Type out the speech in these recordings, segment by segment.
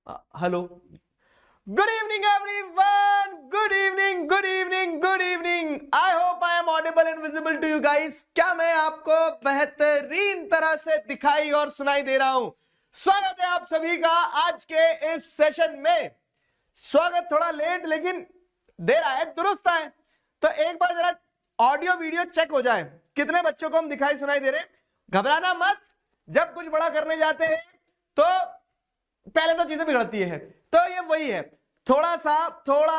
Hello, good evening everyone, good evening, good evening, good evening. I hope I am audible and visible to you guys. क्या मैं आपको बेहतरीन तरह से दिखाई और सुनाई दे रहा हूं? स्वागत है आप सभी का आज के इस सेशन में। स्वागत थोड़ा लेट लेकिन देर आए दुरुस्त आए। तो एक बार जरा ऑडियो वीडियो चेक हो जाए, कितने बच्चों को हम दिखाई सुनाई दे रहे हैं। घबराना मत, जब कुछ बड़ा करने जाते हैं तो पहले तो चीजें बिगड़ती है। तो ये वही है, थोड़ा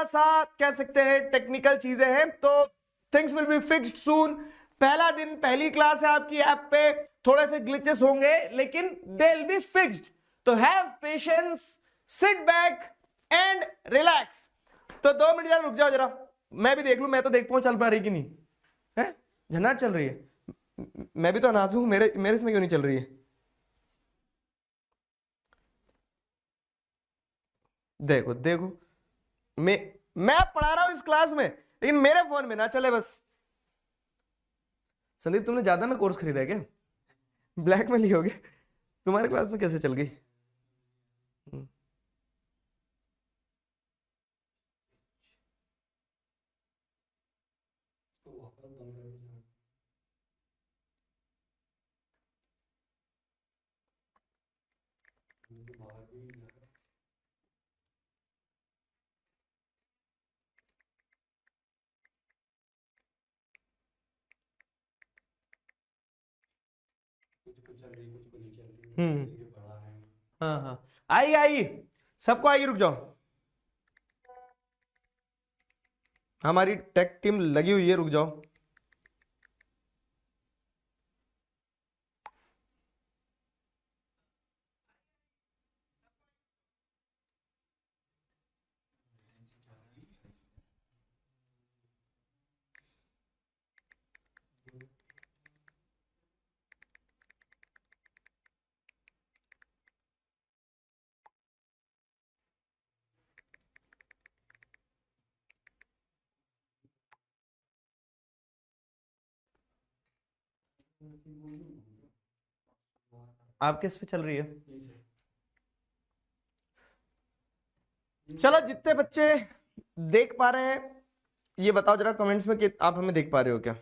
सा कह सकते हैं टेक्निकल चीजें हैं, तो थिंग्स विल बी फिक्स्ड सून। पहला दिन, पहली क्लास है आपकी ऐप पे, थोड़े से ग्लिचेस होंगे लेकिन दे विल बी फिक्स्ड। तो have patience, sit back and relax. तो 2 मिनट जरा रुक जाओ, जरा मैं भी देख लूं, मैं तो देख पाऊं चल पा रही कि नहीं है। झन्नाट चल रही है, मैं भी तो अनाथ हूं, मेरे मेरे इसमें क्यों नहीं चल रही है? देखो देखो, मैं मैं पढ़ा रहा हूं इस क्लास में, लेकिन मेरे फोन में ना चले बस। संदीप, तुमने ज्यादा में कोर्स खरीदा है क्या? ब्लैक में लियोगे? तुम्हारे क्लास में कैसे चल गई? हम्म। हम्म। हाँ हाँ, आई आई, सबको आई, रुक जाओ। हमारी टेक टीम लगी हुई है, रुक जाओ। आप किस पे चल रही है? चलो, जितने बच्चे देख पा रहे हैं ये बताओ जरा कमेंट्स में कि आप हमें देख पा रहे हो क्या?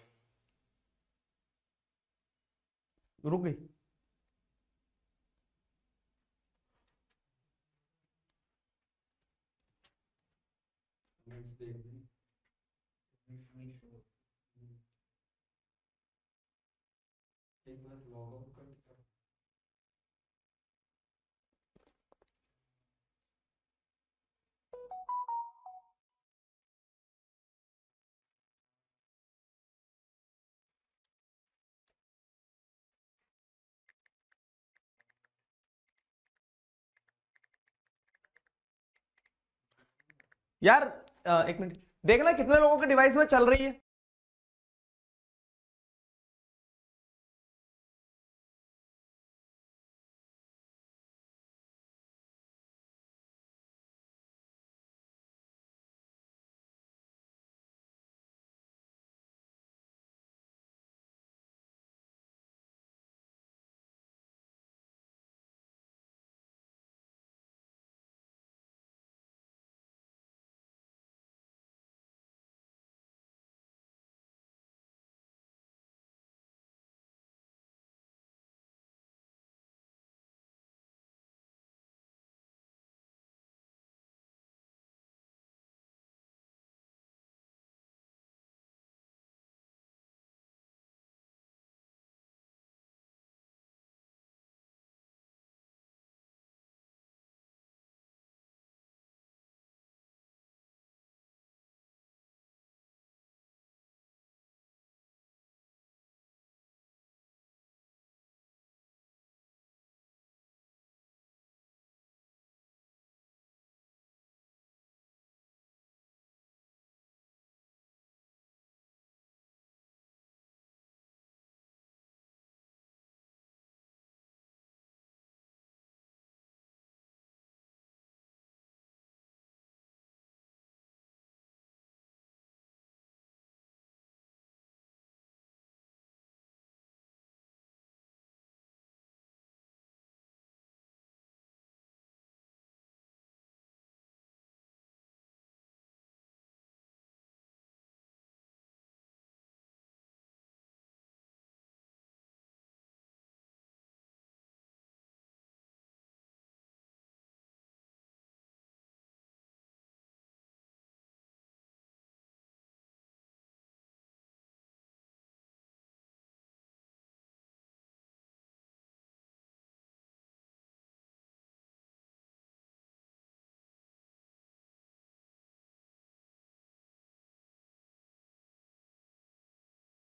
रुक गई? यार, एक मिनट, देखना कितने लोगों के डिवाइस में चल रही है।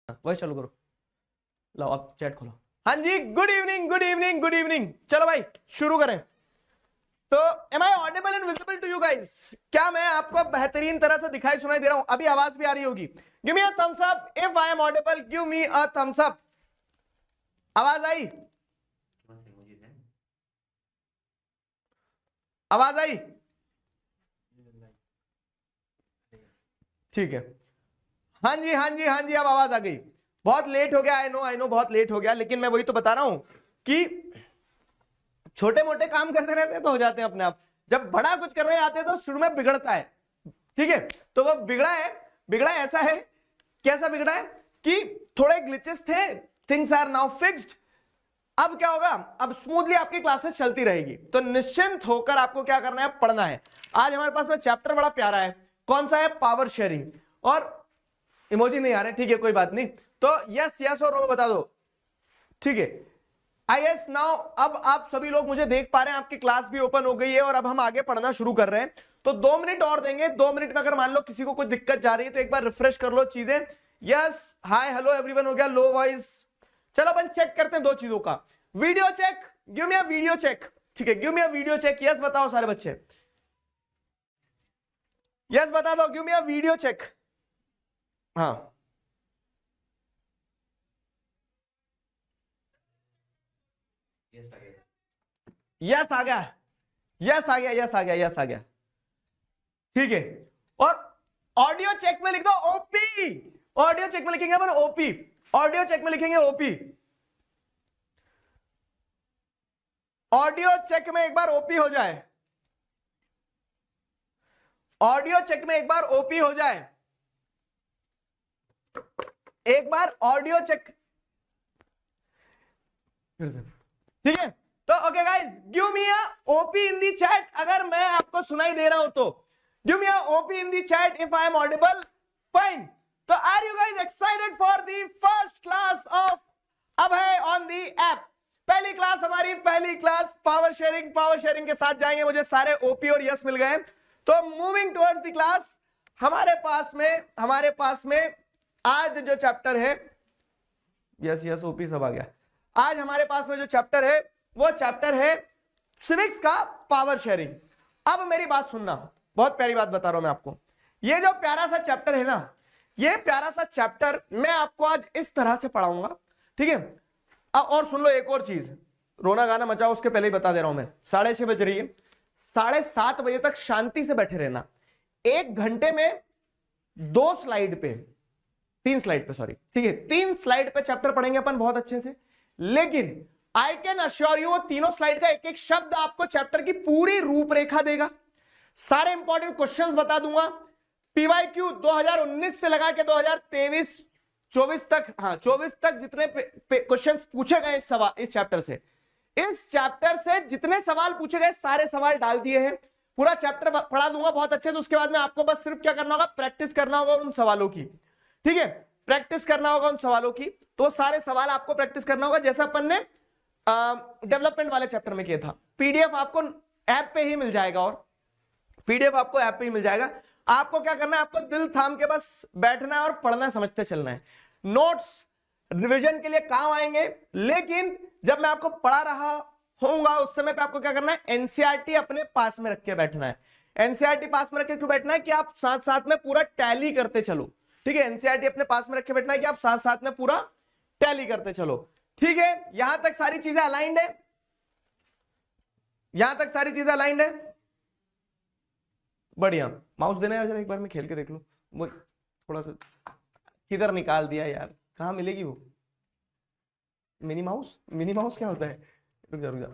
वही चालू करो, लो अब चैट खोलो। हाँ जी, good evening good evening good evening. चलो भाई शुरू करें। तो am I audible and visible to you guys? क्या मैं आपको बेहतरीन तरह से दिखाई सुनाई दे रहा हूं? अभी आवाज भी आ रही होगी। Give me a thumbs up if I am Audible, give me a thumbs up. आवाज आई? आवाज आई? ठीक है। हाँ जी हाँ जी हाँ जी, अब आवाज आ गई। बहुत लेट हो गया, आई नो बहुत लेट हो गया, लेकिन मैं वही तो बता रहा हूं कि छोटे मोटे काम करते रहते हैं तो हो जाते हैं अपने आप। जब बड़ा कुछ कर रहे आते हैं तो शुरू में बिगड़ता है, ठीक है? तो वो बिगड़ा ऐसा है। कैसा बिगड़ा है कि थोड़े ग्लिचेस थे, थिंग्स आर नाउ फिक्स्ड। अब क्या होगा? अब स्मूथली आपकी क्लासेस चलती रहेगी। तो निश्चिंत होकर आपको क्या करना है? पढ़ना है। आज हमारे पास में चैप्टर बड़ा प्यारा है। कौन सा है? Power sharing. और इमोजी नहीं आ रहे, ठीक है कोई बात नहीं। तो यस यस और नो बता दो, ठीक है? आई गेस नाउ अब आप सभी लोग मुझे देख पा रहे हैं, आपकी क्लास भी ओपन हो गई है और अब हम आगे पढ़ना शुरू कर रहे हैं। तो 2 मिनट और देंगे। 2 मिनट में अगर मान लो किसी को कोई दिक्कत जा रही है तो एक बार रिफ्रेश कर लो चीजें। यस हाय हेलो एवरीवन हो गया, लो वॉइस। चलो अपन चेक करते हैं दो चीजों का। Video check, give me a video check. ठीक है, give me a video check. Yes बताओ सारे बच्चे, यस बता दो, give me a video check. हाँ यस आ गया, यस आ गया, यस आ गया, यस आ गया, ठीक है। और ऑडियो चेक में लिख दो ओपी। ऑडियो चेक में लिखेंगे अपन ओपी। ऑडियो चेक में लिखेंगे ओपी। ऑडियो चेक में एक बार ओपी हो जाए। ऑडियो चेक में एक बार ओपी हो जाए। एक बार ऑडियो चेक फिर से, ठीक है? तो okay guys, give me a OP in the chat अगर मैं आपको सुनाई दे रहा हूं तो। Give me a OP in the chat if I am audible. Fine. तो are you guys excited for the first class of Abhay on the app? पहली क्लास हमारी, पहली class power sharing. Power sharing के साथ जाएंगे। मुझे सारे ओपी और यस मिल गए। तो मूविंग टुवर्ड्स द क्लास, हमारे पास में आज जो चैप्टर है, यस यस ओपी सब आ गया। आज हमारे पास में जो चैप्टर है वो चैप्टर है सिविक्स का पावर शेयरिंग। अब मेरी बात सुनना, बहुत प्यारी बात बता रहा हूं मैं आपको। ये जो प्यारा सा चैप्टर है ना, ये प्यारा सा चैप्टर मैं आपको आज इस तरह से पढ़ाऊंगा, ठीक है? और सुन लो एक और चीज, रोना गाना मचाओ उसके पहले ही बता दे रहा हूं मैं। 6:30 बज रही है, 7:30 बजे तक शांति से बैठे रहना। 1 घंटे में 2 स्लाइड पे, 3 स्लाइड पे, सॉरी, ठीक है, 3 स्लाइड पे चैप्टर पढ़ेंगे अपन बहुत अच्छे से। लेकिन आई कैन अश्योर यू, तीनों स्लाइड का एक एक शब्द आपको चैप्टर की पूरी रूपरेखा देगा। सारे इंपॉर्टेंट क्वेश्चंस बता दूंगा। पीवाईक्यू 2019 से लगा के 2023-24 तक, हाँ 24 तक जितने क्वेश्चंस पूछे गए इस चैप्टर से जितने सवाल पूछे गए सारे सवाल डाल दिए हैं। पूरा चैप्टर पढ़ा दूंगा बहुत अच्छे से। उसके बाद में आपको बस सिर्फ क्या करना होगा? प्रैक्टिस करना होगा उन सवालों की, ठीक है? प्रैक्टिस करना होगा उन सवालों की। तो सारे सवाल आपको प्रैक्टिस करना होगा जैसा अपन ने डेवलपमेंट वाले चैप्टर में किया था। पीडीएफ आपको ऐप पे ही मिल जाएगा, और पीडीएफ आपको ऐप पे ही मिल जाएगा। आपको क्या करना है? आपको दिल थाम के बस बैठना है और पढ़ना समझते चलना है। नोट्स रिवीजन के लिए काम आएंगे, लेकिन जब मैं आपको पढ़ा रहा होऊंगा उस समय पे आपको क्या करना है? एनसीईआरटी अपने पास में रख के बैठना है। एनसीईआरटी पास में रख के क्यों बैठना है? कि आप साथ साथ में पूरा टैली करते चलो, ठीक है? एनसीईआरटी अपने पास में रख के बैठना है कि आप साथ साथ में पूरा टैली करते चलो, ठीक है? यहां तक सारी चीजें अलाइंड है, यहां तक सारी चीजें अलाइंड है, बढ़िया। माउस देना यार जरा, एक बार मैं खेल के देख लूं। वो थोड़ा सा किधर निकाल दिया यार, कहां मिलेगी वो मिनी माउस? मिनी माउस क्या होता है? रुक जा रुक जा,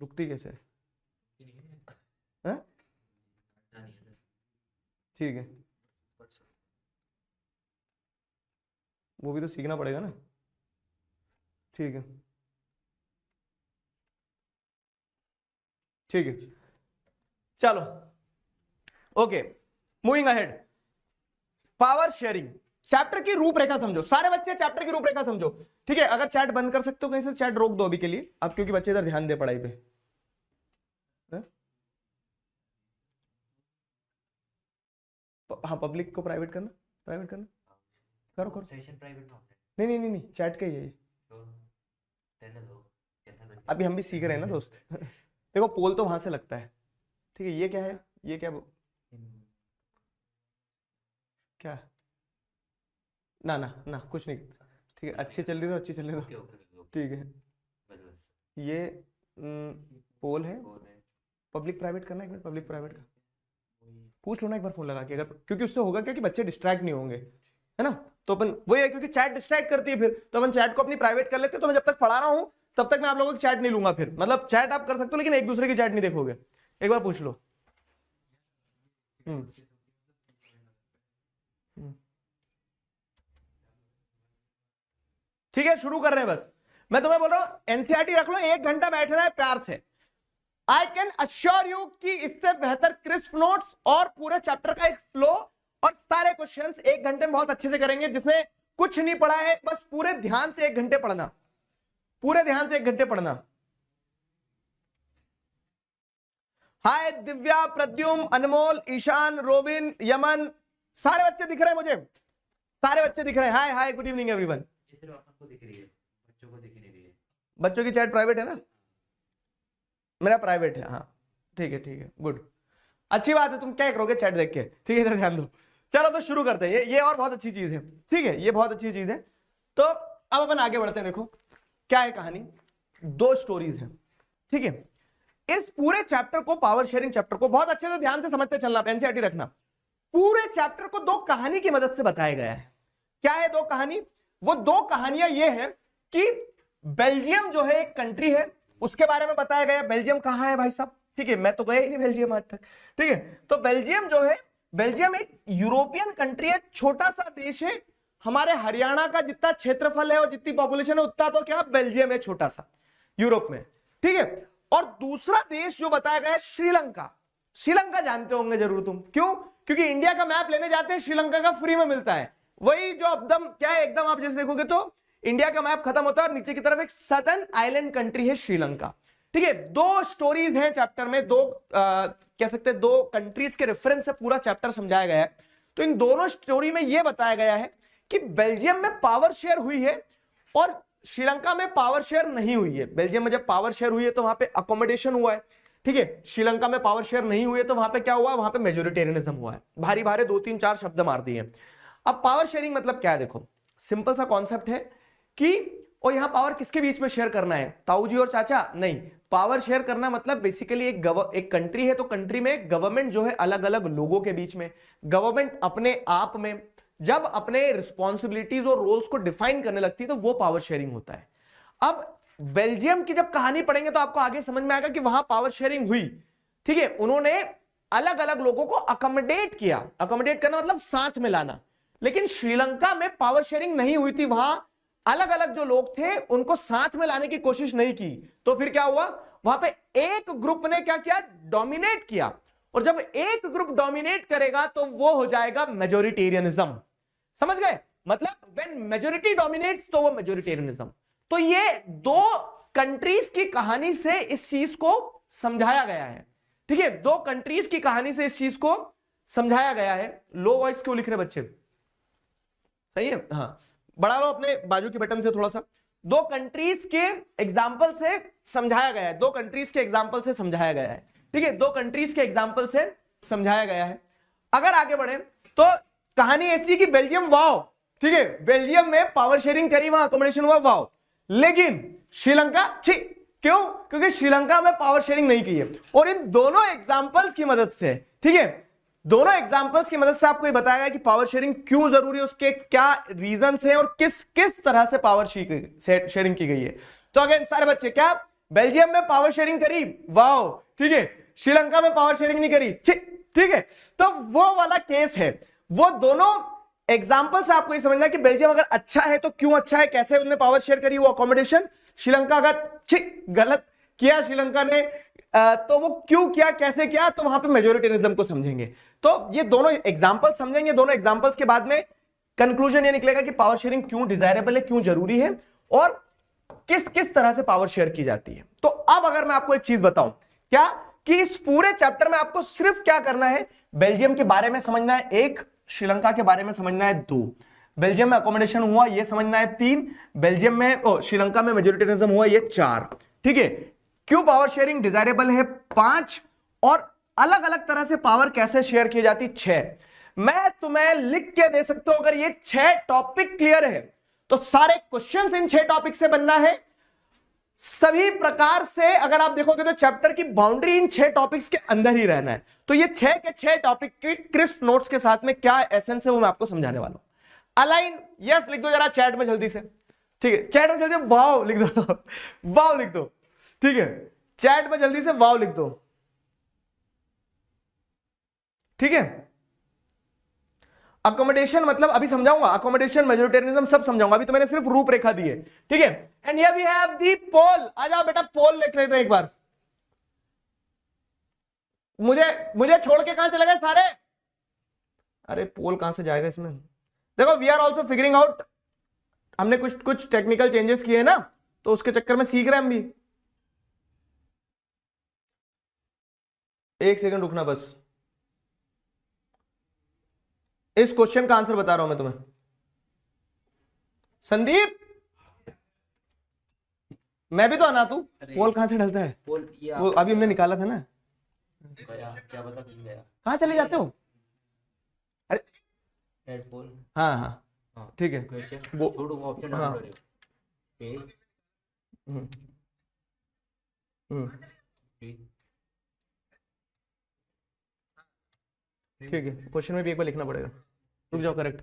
रुकती कैसे है? ठीक है, वो भी तो सीखना पड़ेगा ना, ठीक है ठीक है। चलो okay, moving ahead. Power sharing chapter की रूपरेखा समझो सारे बच्चे, चैप्टर की रूपरेखा समझो, ठीक है? अगर चैट बंद कर सकते हो कहीं से, चैट रोक दो अभी के लिए अब, क्योंकि बच्चे इधर ध्यान दे पढ़ाई पे। हाँ पब्लिक को प्राइवेट करना, प्राइवेट करना, करो करो। सेशन प्राइवेट होता है। नहीं नहीं नहीं नहीं, चैट का ही है ये। अभी हम भी सीख रहे हैं ना दोस्त। देखो पोल तो वहां से लगता है, ठीक है। ये क्या है, ये क्या क्या ना ना ना कुछ नहीं, ठीक है। अच्छी चल रही तो अच्छी चलने दो, ठीक है। ये पोल है, पब्लिक प्राइवेट करना है। एक मिनट, पब्लिक प्राइवेट का पूछ लो ना एक बार फोन लगा के, अगर, क्योंकि उससे होगा क्या कि बच्चे डिस्ट्रैक्ट नहीं होंगे, है ना। तो अपन वही है, क्योंकि चैट डिस्ट्रैक्ट करती है, फिर तो अपन चैट को अपनी प्राइवेट कर लेते हैं। तो मैं जब तक पढ़ा रहा हूं तब तक मैं आप लोगों की चैट नहीं लूंगा। फिर मतलब चैट आप कर सकते हो लेकिन एक दूसरे की चैट नहीं देखोगे। एक बार पूछ लो। ठीक है, शुरू कर रहे हैं। बस मैं तुम्हें बोल रहा हूं एनसीईआरटी रख लो, 1 घंटा बैठना है प्यार से। आई कैन अश्योर यू कि इससे बेहतर क्रिस्प नोट्स और पूरे चैप्टर का एक फ्लो और सारे क्वेश्चंस 1 घंटे में बहुत अच्छे से करेंगे। जिसने कुछ नहीं पढ़ा है बस पूरे ध्यान से 1 घंटे पढ़ना, पूरे ध्यान से 1 घंटे पढ़ना। हाय दिव्या, प्रद्युम, अनमोल, ईशान, रोबिन, यमन, सारे बच्चे दिख रहे हैं मुझे, सारे बच्चे दिख रहे हैं। हाय हाय, गुड इवनिंग एवरीवन। सिर्फ आपको दिख रही है, बच्चों को दिख नहीं रही है। बच्चों की चैट प्राइवेट है ना, मेरा प्राइवेट है। हाँ ठीक है ठीक है, गुड, अच्छी बात है। तुम क्या करोगे चैट देख के, ठीक है, इधर ध्यान दो। चलो तो शुरू करते हैं। ये और बहुत अच्छी चीज है, ठीक है, ये बहुत अच्छी चीज है। तो अब अपन आगे बढ़ते हैं। देखो क्या है कहानी, 2 स्टोरीज हैं, ठीक है। इस पूरे चैप्टर को, पावर शेयरिंग चैप्टर को बहुत अच्छे से ध्यान से समझते चलना, एनसीईआरटी रखना। पूरे चैप्टर को 2 कहानी की मदद से बताया गया है। क्या है 2 कहानी? वो 2 कहानियां ये है कि बेल्जियम जो है एक कंट्री है, उसके बारे में बताया गया। बेल्जियम कहां है भाई साहब, ठीक है, मैं तो गया ही नहीं बेल्जियम आज तक, ठीक है। तो बेल्जियम जो है, बेल्जियम एक यूरोपियन कंट्री है, छोटा सा देश है। हमारे हरियाणा का जितना क्षेत्रफल है और जितनी पॉपुलेशन है उतना तो क्या बेल्जियम है, छोटा सा यूरोप में, ठीक है। और दूसरा देश जो बताया गया है श्रीलंका। श्रीलंका जानते होंगे जरूर तुम, क्यों? क्योंकि इंडिया का मैप लेने जाते हैं श्रीलंका का फ्री में मिलता है। वही जो एकदम क्या है, एकदम आप जैसे देखोगे तो इंडिया का मैप खत्म होता है और नीचे की तरफ एक सदर्न आइलैंड कंट्री है श्रीलंका, ठीक है। 2 स्टोरीज हैं चैप्टर में, 2 कह सकते हैं 2 कंट्रीज के रेफरेंस से पूरा चैप्टर समझाया गया है। तो इन दोनों स्टोरी में यह बताया गया है कि बेल्जियम में पावर शेयर हुई है और श्रीलंका में पावर शेयर नहीं हुई है। बेल्जियम में जब पावर शेयर हुई है तो वहां पे अकोमोडेशन हुआ है, ठीक है। श्रीलंका में पावर शेयर नहीं हुई है तो वहां पे क्या हुआ, वहां पे मेजोरिटेरियनिज्म हुआ है। भारी भारे 2-3-4 शब्द मार दिए। अब पावर शेयरिंग मतलब क्या है, देखो सिंपल सा कॉन्सेप्ट है कि, और यहां पावर किसके बीच में शेयर करना है, ताऊ जी और चाचा? नहीं, पावर शेयर करना मतलब बेसिकली एक कंट्री है तो कंट्री में गवर्नमेंट जो है अलग अलग लोगों के बीच में, गवर्नमेंट अपने आप में जब अपने रिस्पॉन्सिबिलिटीज और रोल्स को डिफाइन करने लगती है तो वो पावर शेयरिंग होता है। अब बेल्जियम की जब कहानी पढ़ेंगे तो आपको आगे समझ में आएगा कि वहां पावर शेयरिंग हुई, ठीक है। उन्होंने अलग अलग लोगों को अकोमोडेट किया, अकोमोडेट करना मतलब साथ में लाना। लेकिन श्रीलंका में पावर शेयरिंग नहीं हुई थी, वहां अलग अलग जो लोग थे उनको साथ में लाने की कोशिश नहीं की। तो फिर क्या हुआ, वहां पे एक ग्रुप ने क्या किया, डोमिनेट किया। और जब एक ग्रुप डोमिनेट करेगा तो वो हो जाएगा मेजोरिटेरियनिज्म, समझ गए? मतलब व्हेन मेजोरिटी डोमिनेट्स तो वो मेजोरिटेरियनिज्म। तो ये 2 कंट्रीज की कहानी से इस चीज को समझाया गया है, ठीक है। 2 कंट्रीज की कहानी से इस चीज को समझाया गया है। लो वॉइस क्यों लिख रहे बच्चे? सही है, हाँ, बढ़ा लो अपने बाजू के बटन से थोड़ा सा। 2 कंट्रीज के एग्जाम्पल से समझाया गया है, 2 कंट्रीज के एग्जाम्पल से समझाया गया है, ठीक है। 2 कंट्रीज के एग्जाम्पल से समझाया गया है। अगर आगे बढ़े तो कहानी ऐसी कि बेल्जियम वाओ, ठीक है, बेल्जियम में पावर शेयरिंग करी, वहां अकोमोडेशन हुआ, वाओ। लेकिन श्रीलंका छी, क्यों? क्योंकि श्रीलंका में पावर शेयरिंग नहीं की है। और इन दोनों एग्जाम्पल्स की मदद से, ठीक है, दोनों एग्जाम्पल्स की मदद से आपको ये बताया गया कि पावर शेयरिंग क्यों जरूरी है, उसके क्या रीजंस हैं और किस किस तरह से पावर शेयरिंग की गई है। तो अगेन सारे बच्चे, क्या बेल्जियम में पावर शेयरिंग करी, वाओ, ठीक है, श्रीलंका में पावर शेयरिंग नहीं करी, ठीक है। तो वो वाला केस है। वो दोनों एग्जाम्पल से आपको ये समझना है कि बेल्जियम अगर अच्छा है तो क्यों अच्छा है, कैसे उन्होंने पावर शेयर करी, वो अकोमोडेशन। श्रीलंका अगर गलत किया श्रीलंका ने तो वो क्यों किया, कैसे किया, तो वहां पे मेजोरिटेरियनिज्म को समझेंगे। तो ये दोनों एग्जांपल समझेंगे, दोनों एग्जांपल्स के बाद में कंक्लूजन ये निकलेगा कि पावर शेयरिंग क्यों डिजायरेबल है, क्यों जरूरी है और किस किस तरह से पावर शेयर की जाती है। तो अब अगर मैं आपको एक चीज बताऊं, क्या कि इस पूरे चैप्टर में आपको सिर्फ क्या करना है, बेल्जियम के बारे में समझना है 1, श्रीलंका के बारे में समझना है 2। बेल्जियम में अकोमोडेशन हुआ, ये समझना है 3, बेल्जियम में श्रीलंका में मेजोरिटेरिज्म हुआ, ये 4। ठीक है, क्यों पावर शेयरिंग डिजायरेबल है 5, और अलग अलग तरह से पावर कैसे शेयर की जाती 6। मैं तुम्हें लिख के दे सकता हूं, अगर ये 6 टॉपिक क्लियर है तो सारे क्वेश्चंस इन 6 टॉपिक से बनना है। सभी प्रकार से अगर आप देखोगे तो चैप्टर की बाउंड्री इन 6 टॉपिक्स के अंदर ही रहना है। तो ये 6 के 6 टॉपिक के क्रिस्प नोट्स के साथ में क्या एसेंस है वो मैं आपको समझाने वाला हूं। अलाइन यस लिख दो जरा चैट में जल्दी से। ठीक है, चैट में जल्दी से वाव लिख दो वाव लिख दो। ठीक है, चैट में जल्दी से वाव लिख दो। ठीक है, अकोमोडेशन मतलब अभी समझाऊंगा, अकोमोडेशन मेजोरिटेरियनिज्म सब समझाऊंगा, अभी तो मैंने सिर्फ रूपरेखा दी है। ठीक है, and here we have the poll. आ जाओ बेटा, पोल लिख लेते हैं एक बार। मुझे छोड़ के कहां चले गए सारे? अरे पोल कहां से जाएगा इसमें? देखो, we are also figuring out, हमने कुछ टेक्निकल चेंजेस किए हैं ना, तो उसके चक्कर में सीख रहे हैं हम भी। एक सेकंड रुकना बस, इस क्वेश्चन का आंसर बता रहा हूं मैं तुम्हें। संदीप, मैं भी तो आना, तू पोल कहां से ढलता है? पोल ये वो अभी हमने निकाला था ना। क्या पता कुछ गया। कहां चले जाते हो? हेड पोल। हाँ हाँ हाँ ठीक है, क्वेश्चन वो छोड़ो, ऑप्शन हाँ। डाल रहे हो। हम्म, हम्म, ठीक है, क्वेश्चन में भी एक बार लिखना पड़ेगा, रुक जाओ। करेक्ट,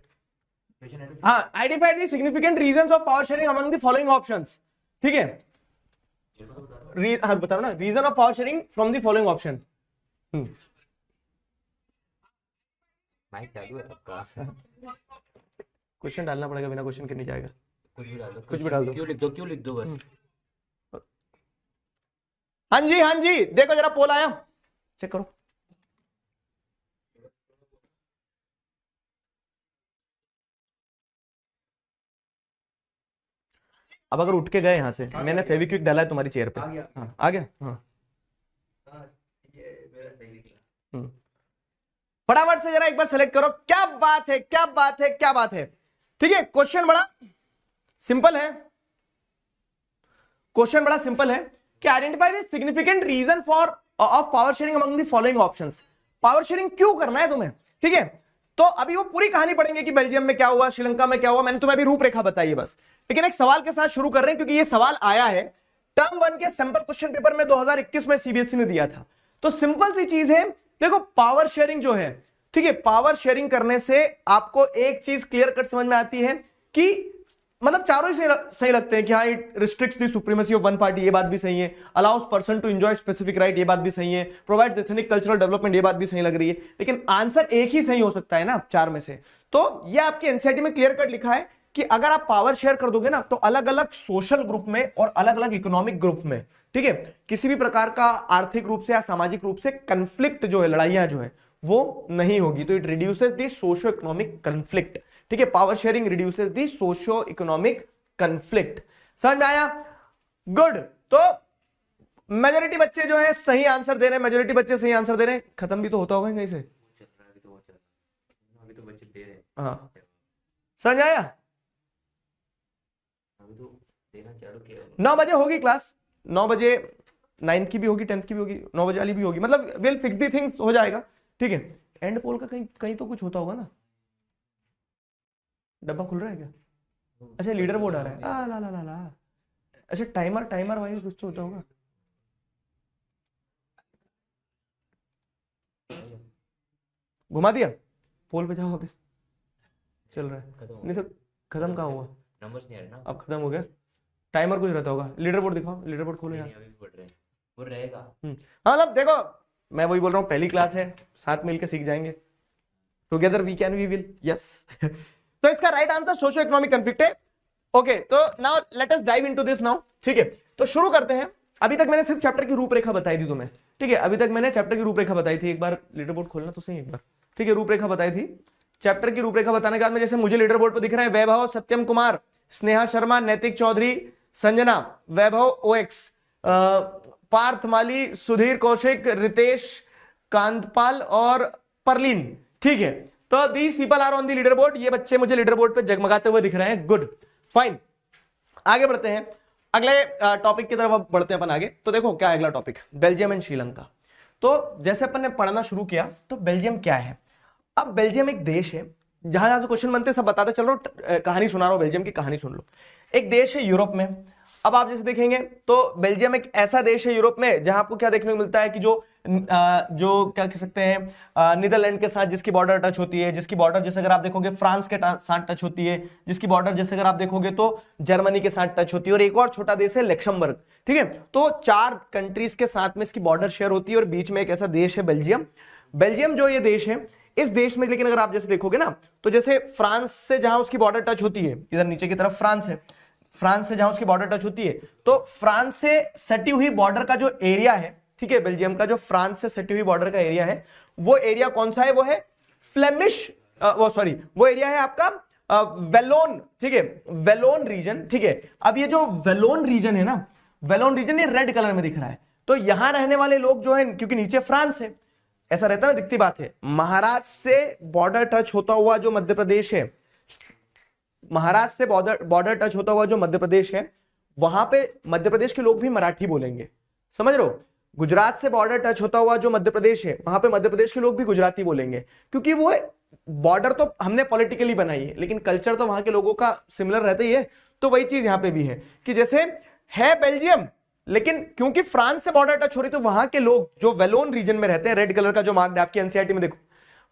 हाँ, identify the significant reasons of power sharing among the following options. ठीक है, हाँ बताओ ना, reason of power sharing from the following option. Mic चालू है आपका? क्वेश्चन डालना पड़ेगा, बिना क्वेश्चन के नहीं जाएगा। कुछ भी डाल दो, कुछ भी डाल दो। क्यों लिख दो बस। हाँ जी हाँ जी, देखो जरा पोल आया, चेक करो। अब अगर उठ के गए यहां से, मैंने फेविक्विक डाला है तुम्हारी चेयर पे। आ गया। हाँ आ गया। हाँ ये मेरा सही निकला। फटाफट से जरा एक बार सेलेक्ट करो। क्या बात है, क्या बात है, क्या बात है। ठीक है, क्वेश्चन बड़ा सिंपल है, क्वेश्चन बड़ा सिंपल है कि identify the significant reason for of power sharing among the following options. Power sharing क्यों करना है तुम्हें? ठीक है, तो अभी वो पूरी कहानी पढ़ेंगे कि बेल्जियम में क्या हुआ, श्रीलंका में क्या हुआ, मैंने तुम्हें अभी रूपरेखा बताई है बस। लेकिन एक सवाल के साथ शुरू कर रहे हैं, क्योंकि ये सवाल आया है टर्म 1 के सैंपल क्वेश्चन पेपर में 2021 में सीबीएसई ने दिया था। तो सिंपल सी चीज है, देखो पावर शेयरिंग जो है, ठीक है, पावर शेयरिंग करने से आपको एक चीज क्लियर कट समझ में आती है कि मतलब चारों ही सही लगते हैं कि हाँ, it restricts the supremacy of one party, ये बात भी सही है। Allows person to enjoy specific right, ये बात भी सही है। प्रोवाइड्स एथनिक कल्चरल डेवलपमेंट, ये बात भी सही लग रही है। लेकिन आंसर एक ही सही हो सकता है ना 4 में से। तो ये आपके एनसीईआरटी में क्लियर कट लिखा है कि अगर आप पावर शेयर कर दोगे ना, तो अलग अलग सोशल ग्रुप में और अलग अलग इकोनॉमिक ग्रुप में, ठीक है, किसी भी प्रकार का आर्थिक रूप से या सामाजिक रूप से कंफ्लिक्ट जो है, लड़ाइयां जो है, वो नहीं होगी। तो it reduces the socio economic conflict. ठीक है, power sharing reduces the socio economic conflict. समझ में आया? गुड। तो मेजॉरिटी बच्चे जो है सही आंसर दे रहे हैं, मेजॉरिटी बच्चे सही आंसर दे रहे हैं। खत्म भी तो होता होगा कहीं से। अभी तो बच्चे दे रहे हैं। हाँ, समझ आया? अभी तो देना चालू किया। 9 बजे होगी क्लास, 9 बजे 9th की भी होगी, 10th की भी होगी, 9 बजे वाली भी होगी। मतलब विल फिक्स दी थिंग्स, हो जाएगा। ठीक है, एंड पोल का कहीं कहीं तो कुछ होता होगा ना। डब्बा खुल रहा है क्या? अच्छा, लीडर बोर्ड आ रहा है। ला ला ला ला। अच्छा, टाइमर वाइज कुछ तो होता होगा। घुमा दिया, पोल पे जाओ वापस। चल रहा है नहीं तो खत्म कहाँ हुआ? नंबर्स नहीं आ रहे ना। अब खत्म हो गया। टाइमर कुछ रहता होगा। लीडर बोर्ड दिखाओ, लीडर बोर्ड खोलो यार। अभी भी पढ़ रहे हैं, वो रहेगा। हाँ, मतलब देखो, मैं वही बोल रहा हूँ, पहली क्लास है, साथ मिलकर सीख जाएंगे। Together we can we will. Yes. तो इसका right answer socio economic conflict है। ओके, तो now let us dive into this now. ठीक है, तो शुरू करते हैं। अभी तक मैंने सिर्फ चैप्टर की रूपरेखा बताई थी तुम्हें। ठीक है, अभी तक मैंने चैप्टर की रूपरेखा बताई थी। एक बार लीडर बोर्ड खोलना तो सही एक बार। ठीक है, रूपरेखा बताई थी। चैप्टर की रूपरेखा बताने के बाद में जैसे मुझे लीडर बोर्ड पर दिख रहा है, वैभव, सत्यम कुमार, स्नेहा शर्मा, नैतिक चौधरी, संजना, वैभव ओएक्स, पार्थ माली, सुधीर कौशिक, रितेश कांतपाल और परलीन। ठीक है, तो these people are on the leader board, ये बच्चे मुझे लीडर बोर्ड पे जगमगाते हुए दिख रहे हैं, गुड फाइन। आगे बढ़ते हैं, अगले टॉपिक की तरफ अब बढ़ते हैं अपन आगे। तो देखो क्या है अगला टॉपिक, बेल्जियम एंड श्रीलंका। तो जैसे अपन ने पढ़ना शुरू किया तो बेल्जियम क्या है। अब बेल्जियम एक देश है, जहां जहां से क्वेश्चन बनते सब बताते चल रहा हूं, कहानी सुना रहा हूं, बेल्जियम की कहानी सुन लो। एक देश है यूरोप में। अब आप जैसे देखेंगे तो बेल्जियम एक ऐसा देश है यूरोप में जहां आपको क्या देखने को मिलता है कि जो क्या कह सकते हैं नीदरलैंड के साथ जिसकी बॉर्डर टच होती है, जिसकी बॉर्डर जैसे अगर आप देखोगे फ्रांस के साथ टच होती है, जिसकी बॉर्डर जैसे अगर आप देखोगे तो जर्मनी के साथ टच होती है, और एक और छोटा देश है लक्समबर्ग, ठीक है। तो 4 कंट्रीज के साथ में इसकी बॉर्डर शेयर होती है और बीच में एक ऐसा देश है बेल्जियम। बेल्जियम जो ये देश है, इस देश में लेकिन अगर आप जैसे देखोगे ना तो जैसे फ्रांस से जहां उसकी बॉर्डर टच होती है, इधर नीचे की तरफ फ्रांस है, फ्रांस से जहां उसकी बॉर्डर टच होती है, तो फ्रांस से सटी हुई बॉर्डर का जो एरिया है, ठीक है, बेल्जियम का जो फ्रांस से सटी हुई बॉर्डर का एरिया है, वो एरिया कौन सा है, वो है फ्लेमिश, वो एरिया है आपका वेलोन, ठीक है, वेलोन रीजन, ठीक है। अब ये जो वेलोन रीजन है ना, वेलोन रीजन ये रेड कलर में दिख रहा है। तो यहां रहने वाले लोग जो है, क्योंकि नीचे फ्रांस है, ऐसा रहता है ना, दिखती बात है, महाराष्ट्र से बॉर्डर टच होता हुआ जो मध्य प्रदेश है, महाराष्ट्र से बॉर्डर टच होता हुआ जो मध्य प्रदेश है, वहां पे मध्य प्रदेश के लोग भी मराठी बोलेंगे, समझ रहे हो। गुजरात से बॉर्डर टच होता हुआ जो मध्य प्रदेश है, वहां पे मध्य प्रदेश के लोग भी गुजराती बोलेंगे, क्योंकि वो बॉर्डर तो हमने पॉलिटिकली बनाई है लेकिन कल्चर तो वहां के लोगों का सिमिलर रहता ही है। तो वही चीज यहां पे भी है कि जैसे है बेल्जियम, लेकिन क्योंकि फ्रांस से बॉर्डर टच हो रही तो वहां के लोग जो वेलोन रीजन में रहते हैं, रेड कलर का जो मार्क आपकी एनसीईआरटी में देखो,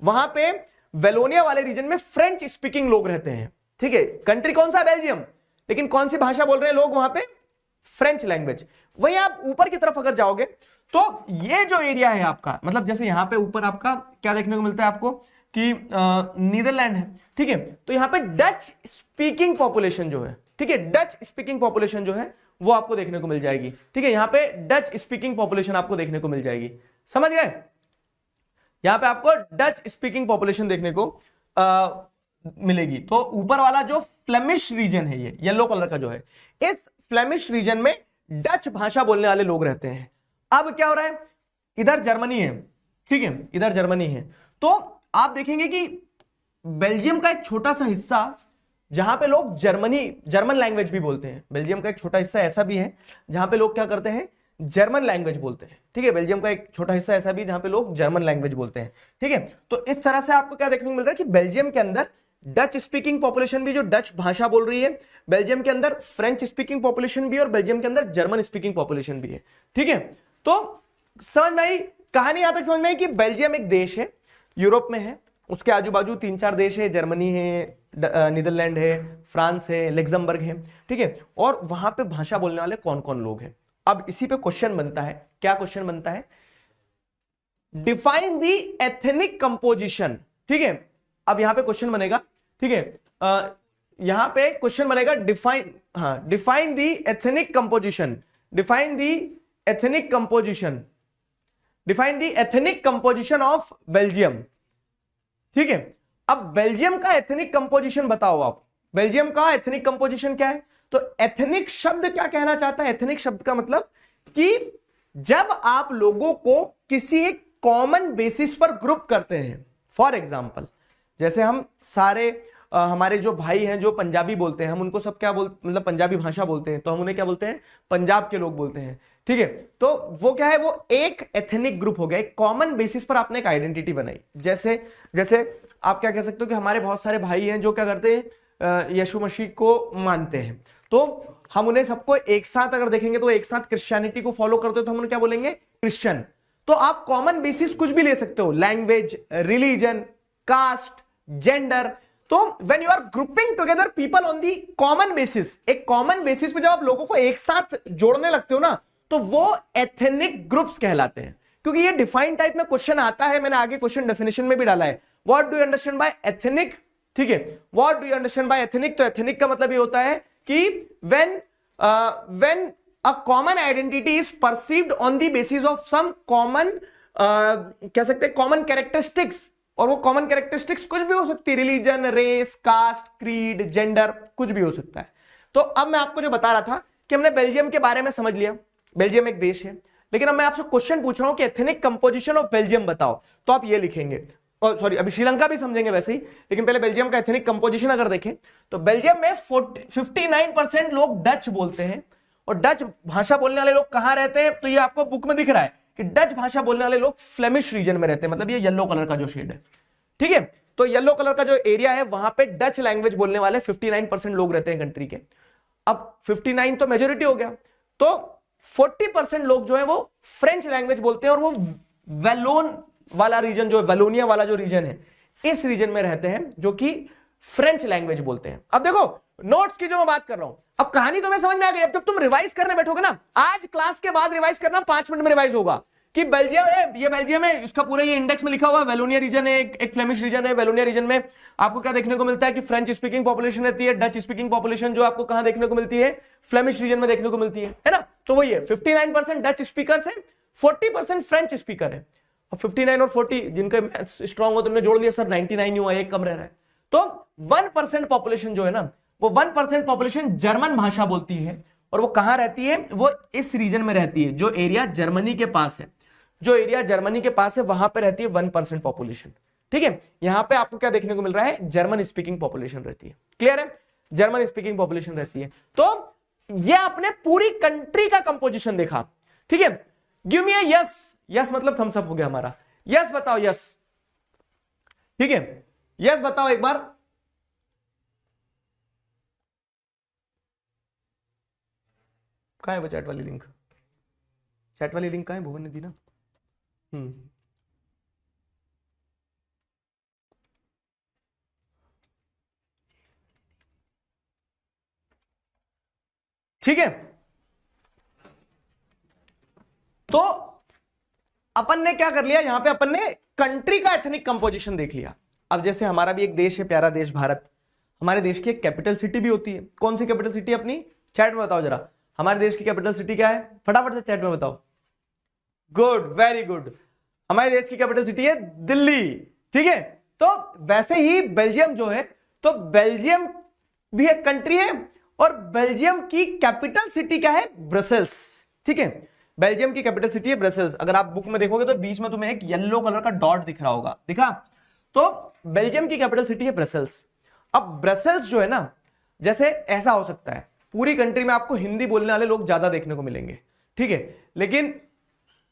वहां पे वेलोनिया वाले रीजन में फ्रेंच स्पीकिंग लोग रहते हैं, ठीक है। कंट्री कौन सा है, बेल्जियम, लेकिन कौन सी भाषा बोल रहे हैं लोग वहां पे, फ्रेंच लैंग्वेज। वहीं आप ऊपर की तरफ अगर जाओगे तो ये जो एरिया है आपका, मतलब जैसे यहां पे ऊपर आपका क्या देखने को मिलता है आपको कि नीदरलैंड है, ठीक है। तो यहां पे डच स्पीकिंग पॉपुलेशन जो है, ठीक है, डच स्पीकिंग पॉपुलेशन जो है वो आपको देखने को मिल जाएगी, ठीक है। यहां पे डच स्पीकिंग पॉपुलेशन आपको देखने को मिल जाएगी, समझ गए। यहां पे आपको डच स्पीकिंग पॉपुलेशन देखने को मिलेगी। तो ऊपर वाला जो फ्लेमिश रीजन है, ये येलो कलर का जो है, इस फ्लेमिश रीजन में डच भाषा बोलने वाले लोग रहते हैं। अब क्या हो रहा है, इधर जर्मनी है, ठीक है, इधर जर्मनी है। तो आप देखेंगे कि बेल्जियम का एक छोटा सा हिस्सा जहां पे लोग जर्मन लैंग्वेज भी बोलते हैं। बेल्जियम का एक छोटा हिस्सा ऐसा भी है जहां पे लोग क्या करते हैं, जर्मन लैंग्वेज बोलते हैं, ठीक है। बेल्जियम का एक छोटा हिस्सा ऐसा भी जहां पे लोग जर्मन लैंग्वेज बोलते हैं, ठीक है। तो इस तरह से आपको क्या देखने को मिल रहा है कि बेल्जियम के अंदर डच स्पीकिंग पॉपुलेशन भी जो डच भाषा बोल रही है, बेल्जियम के अंदर फ्रेंच स्पीकिंग पॉपुलेशन भी, और बेल्जियम के अंदर जर्मन स्पीकिंग पॉपुलेशन भी है, ठीक है। तो समझ में आई कहानी, यहां तक समझ में आई कि बेल्जियम एक देश है, यूरोप में है, उसके आजू बाजू 3-4 देश है, जर्मनी है, नीदरलैंड है, फ्रांस है, लग्जमबर्ग है, ठीक है। और वहां पे भाषा बोलने वाले कौन कौन लोग हैं। अब इसी पे क्वेश्चन बनता है, क्या क्वेश्चन बनता है, डिफाइन दी एथनिक कंपोजिशन, ठीक है। अब यहां पे क्वेश्चन बनेगा, ठीक है, यहां पे क्वेश्चन बनेगा define the ethnic composition, define the ethnic composition, define the ethnic composition of Belgium, ठीक है। अब बेल्जियम का एथनिक कंपोजिशन बताओ आप, बेल्जियम का एथनिक कंपोजिशन क्या है। तो एथनिक शब्द क्या कहना चाहता है, एथनिक शब्द का मतलब कि जब आप लोगों को किसी एक कॉमन बेसिस पर ग्रुप करते हैं, फॉर एग्जांपल जैसे हम सारे हमारे जो भाई हैं जो पंजाबी बोलते हैं, हम उनको सब क्या मतलब पंजाबी भाषा बोलते हैं, तो हम उन्हें क्या बोलते हैं, पंजाब के लोग बोलते हैं, ठीक है। तो वो क्या है, वो एक एथनिक ग्रुप हो गया, एक कॉमन बेसिस पर आपने एक आइडेंटिटी बनाई। जैसे आप क्या कह सकते हो कि हमारे बहुत सारे भाई हैं जो क्या करते हैं, यीशु मसीह को मानते हैं, तो हम उन्हें सबको एक साथ अगर देखेंगे तो एक साथ क्रिश्चियनिटी को फॉलो करते हो तो हम उन्हें क्या बोलेंगे, क्रिश्चियन। तो आप कॉमन बेसिस कुछ भी ले सकते हो, लैंग्वेज, रिलीजन, कास्ट, जेंडर। तो when you are grouping together people on the common basis, एक कॉमन बेसिस पे जब आप लोगों को एक साथ जोड़ने लगते हो ना, तो वो एथनिक ग्रुप्स कहलाते हैं। क्योंकि ये डिफाइन टाइप में क्वेश्चन आता है, मैंने आगे क्वेश्चन डेफिनेशन में भी डाला है, what do you understand by ethnic, ठीक है, what do you understand by ethnic. तो एथनिक का मतलब ये होता है कि when a common identity is perceived on the basis of some common, कह सकते हैं कॉमन कैरेक्टरिस्टिक्स, और वो कॉमन कैरेक्टरिस्टिक्स कुछ भी हो सकती है, religion, race, caste, creed, gender, कुछ भी हो सकता है। तो अब मैं आपको जो बता रहा था कि हमने बेल्जियम के बारे में समझ लिया, बेल्जियम एक देश है, लेकिन अब मैं आपसे क्वेश्चन पूछ रहा हूं कि एथनिक कंपोजिशन ऑफ बेल्जियम बताओ। तो आप ये लिखेंगे, सॉरी अभी श्रीलंका भी समझेंगे वैसे ही, लेकिन पहले बेल्जियम का एथनिक कंपोजिशन अगर देखें तो बेल्जियम में 59% लोग डच बोलते हैं। और डच भाषा बोलने वाले लोग कहां रहते हैं, तो ये आपको बुक में दिख रहा है कि डच भाषा बोलने वाले लोग फ्लेमिश रीजन में रहते हैं, मतलब ये येलो कलर का जो शेड है, ठीक है। तो येलो कलर का जो एरिया है वहां पे डच लैंग्वेज बोलने वाले 59% लोग रहते हैं कंट्री के। अब 59 तो मेजोरिटी हो गया, तो 40% लोग जो है वो फ्रेंच लैंग्वेज बोलते हैं, और वो वेलोन वाला रीजन जो वेलोनिया वाला जो रीजन है, इस रीजन में रहते हैं जो कि फ्रेंच लैंग्वेज बोलते हैं। अब देखो नोट्स की जो मैं बात कर रहा हूं, अब कहानी तुम्हें समझ में आ गई। अब जब तुम रिवाइज करने बैठोगे ना, आज क्लास के बाद रिवाइज करना, 5 मिनट में रिवाइज होगा कि बेल्जियम है, ये बेल्जियम है, उसका पूरा ये इंडेक्स में लिखा हुआ है, वेलोनिया रीजन है, एक फ्लेमिश रीजन है। वेलोनिया रीजन में आपको क्या देखने को मिलता है कि फ्रेंच स्पीकिंग पॉपुलेशन रहती है, डच स्पीकिंग पॉपुलेशन जो आपको कहां देखने को मिलती है, फ्लेमिश रीजन में देखने को मिलती है ना। तो वही है 59% डच स्पीकर है, 40% फ्रेंच स्पीकर है। अब 59 और 40 जिनके मैथ्स स्ट्रांग हो तुमने जोड़ लिया, सर 99 हुआ, एक कम रह रहा है। तो 1% पॉपुलेशन जो है ना, वो 1% पॉपुलेशन जर्मन भाषा बोलती है, और वो कहां रहती है, वो इस रीजन में रहती है जो एरिया जर्मनी के पास है, जो एरिया जर्मनी के पास है वहां पे रहती है 1% पॉपुलेशन, ठीक है। यहां पे आपको क्या देखने को मिल रहा है, जर्मन स्पीकिंग पॉपुलेशन रहती है, क्लियर है, जर्मन स्पीकिंग पॉपुलेशन रहती है। तो ये आपने पूरी कंट्री का कंपोजिशन देखा, ठीक है। गिव मी अ यस, यस मतलब थम्स अप हो गया हमारा, यस बताओ, यस, ठीक है, यस बताओ एक बार। कहां है वो चैट वाली लिंक, चैट वाली लिंक कहां है, भुवन ने दी ना। ठीक है, तो अपन ने क्या कर लिया, यहां पे अपन ने कंट्री का एथनिक कंपोजिशन देख लिया। अब जैसे हमारा भी एक देश है, प्यारा देश भारत, हमारे देश की एक कैपिटल सिटी भी होती है। कौन सी कैपिटल सिटी अपनी, चैट में बताओ जरा, हमारे देश की कैपिटल सिटी क्या है, फटाफट से चैट में बताओ। गुड, वेरी गुड, हमारे देश की कैपिटल सिटी है दिल्ली, ठीक है। तो वैसे ही बेल्जियम जो है, तो बेल्जियम भी एक कंट्री है, और बेल्जियम की कैपिटल सिटी क्या है, ब्रसेल्स, ठीक है। बेल्जियम की कैपिटल सिटी है ब्रसेल्स। अगर आप बुक में देखोगे तो बीच में तुम्हें एक येलो कलर का डॉट दिख रहा होगा, दिखा, तो बेल्जियम की कैपिटल सिटी है ब्रसेल्स। अब ब्रसेल्स जो है ना, जैसे ऐसा हो सकता है पूरी कंट्री में आपको हिंदी बोलने वाले लोग ज्यादा देखने को मिलेंगे, ठीक है, लेकिन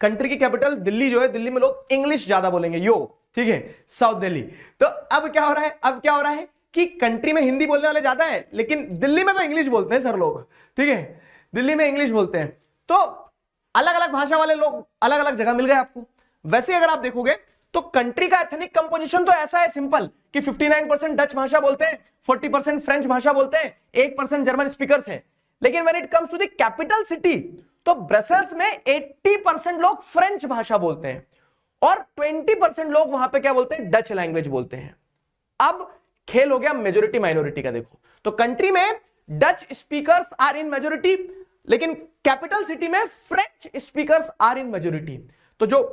कंट्री की कैपिटल दिल्ली जो है, दिल्ली में लोग इंग्लिश ज्यादा बोलेंगे, यो, ठीक है, साउथ दिल्ली। तो अब क्या हो रहा है, अब क्या हो रहा है कि कंट्री में हिंदी बोलने वाले ज्यादा है, लेकिन दिल्ली में तो इंग्लिश बोलते हैं सर लोग, ठीक है, दिल्ली में इंग्लिश बोलते हैं। तो अलग अलग भाषा वाले लोग अलग अलग जगह मिल गए आपको। वैसे अगर आप देखोगे तो कंट्री का एथनिक कंपोजिशन तो ऐसा है सिंपल कि 59% डच भाषा बोलते हैं, 40% फ्रेंच भाषा बोलते हैं, 1% जर्मन स्पीकर्स हैं। लेकिन when it comes to the capital city, तो ब्रसेल्स में 80% लोग फ्रेंच भाषा बोलते हैं, और 20% लोग वहां पे क्या बोलते हैं, डच लैंग्वेज बोलते हैं। अब खेल हो गया मेजोरिटी माइनॉरिटी का। देखो तो कंट्री में Dutch speakers are in majority, लेकिन कैपिटल सिटी में French speakers are in majority. तो जो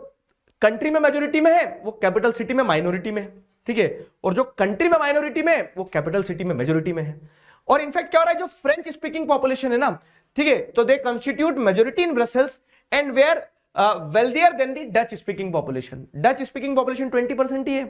कंट्री में मेजोरिटी में है वो कैपिटल सिटी में माइनॉरिटी में है, ठीक है, और जो कंट्री में माइनॉरिटी में है वो कैपिटल सिटी में मेजोरिटी में है। और इनफैक्ट क्या हो रहा है, जो फ्रेंच स्पीकिंग पॉपुलेशन है ना, ठीक है, तो they constitute majority in Brussels and were wealthier than the Dutch speaking population. Dutch speaking population 20% ही है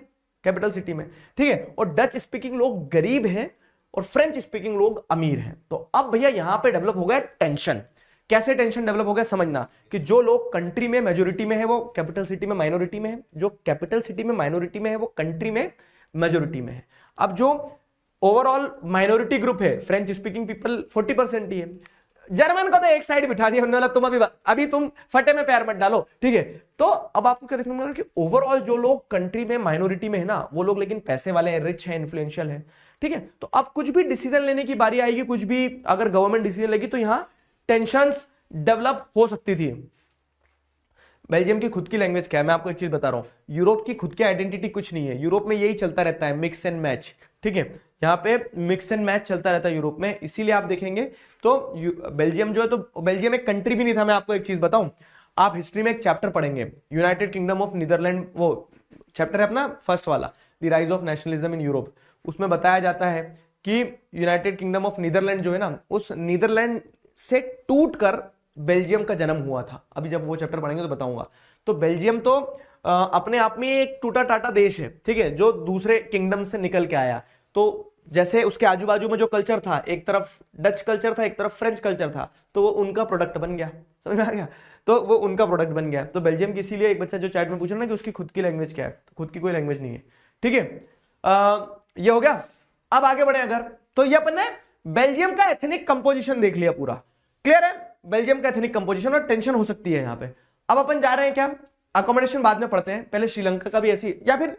कैपिटल सिटी में, ठीक है, और डच स्पीकिंग लोग गरीब हैं और फ्रेंच स्पीकिंग लोग अमीर हैं। तो अब भैया यहां पे डेवलप हो गया टेंशन। कैसे टेंशन डेवलप हो गया, समझना कि जो लोग कंट्री में मेजोरिटी में है वो कैपिटल सिटी में माइनॉरिटी में है, जो कैपिटल सिटी में माइनॉरिटी में है वो कंट्री में मेजोरिटी में है। अब जो ओवरऑल माइनॉरिटी ग्रुप है, फ्रेंच स्पीकिंग पीपल 40% ही है। जर्मन को तो एक साइड बिठा दिया हमने, तुम अभी तुम फटे में पैर मत डालो, ठीक है। तो अब आपको क्या देखने को मिला कि ओवरऑल जो लोग कंट्री में माइनॉरिटी में है ना, वो लोग लेकिन पैसे वाले हैं, रिच हैं, इन्फ्लुएंशियल है, ठीक है। तो अब कुछ भी डिसीजन लेने की बारी आएगी, कुछ भी अगर गवर्नमेंट डिसीजन लेगी तो यहां टेंशंस डेवलप हो सकती थी। बेल्जियम की खुद की लैंग्वेज क्या है, मैं आपको एक चीज बता रहा हूं, यूरोप की खुद की आइडेंटिटी कुछ नहीं है। यूरोप में यही चलता रहता है, मिक्स एंड मैच, ठीक है, यहाँ पे मिक्स एंड मैच चलता रहता है यूरोप में। इसीलिए आप देखेंगे तो बेल्जियम जो है, तो बेल्जियम एक कंट्री भी नहीं था। मैं आपको एक चीज बताऊं, आप हिस्ट्री में एक चैप्टर पढ़ेंगे, यूनाइटेड किंगडम ऑफ नीदरलैंड, वो चैप्टर है अपना फर्स्ट वाला, the rise of nationalism in Europe. उसमें बताया जाता है कि यूनाइटेड किंगडम ऑफ नीदरलैंड जो है ना, उस नीदरलैंड से टूट कर बेल्जियम का जन्म हुआ था। अभी जब वो चैप्टर पढ़ेंगे तो बताऊंगा। तो बेल्जियम तो अपने आप में एक टूटा टाटा देश है, ठीक है, जो दूसरे किंगडम से निकल के आया। तो जैसे उसके आजू बाजू में जो कल्चर था, एक तरफ डच कल्चर था, एक तरफ फ्रेंच कल्चर था, तो वो उनका प्रोडक्ट बन गया, समझ में आ गया, तो वो उनका प्रोडक्ट बन गया। तो बेल्जियम की, इसीलिए एक बच्चा जो चैट में पूछ रहा ना कि उसकी खुद की लैंग्वेज क्या है, तो खुद की कोई लैंग्वेज नहीं है, ठीक है। ये हो गया। अब आगे बढ़े अगर, तो ये अपन ने बेल्जियम का एथनिक कंपोजिशन देख लिया पूरा, क्लियर है, बेल्जियम का एथनिक कंपोजिशन, और टेंशन हो सकती है यहाँ पे। अब अपन जा रहे हैं क्या, अकोमोडेशन बाद में पढ़ते हैं, पहले श्रीलंका का भी ऐसी, या फिर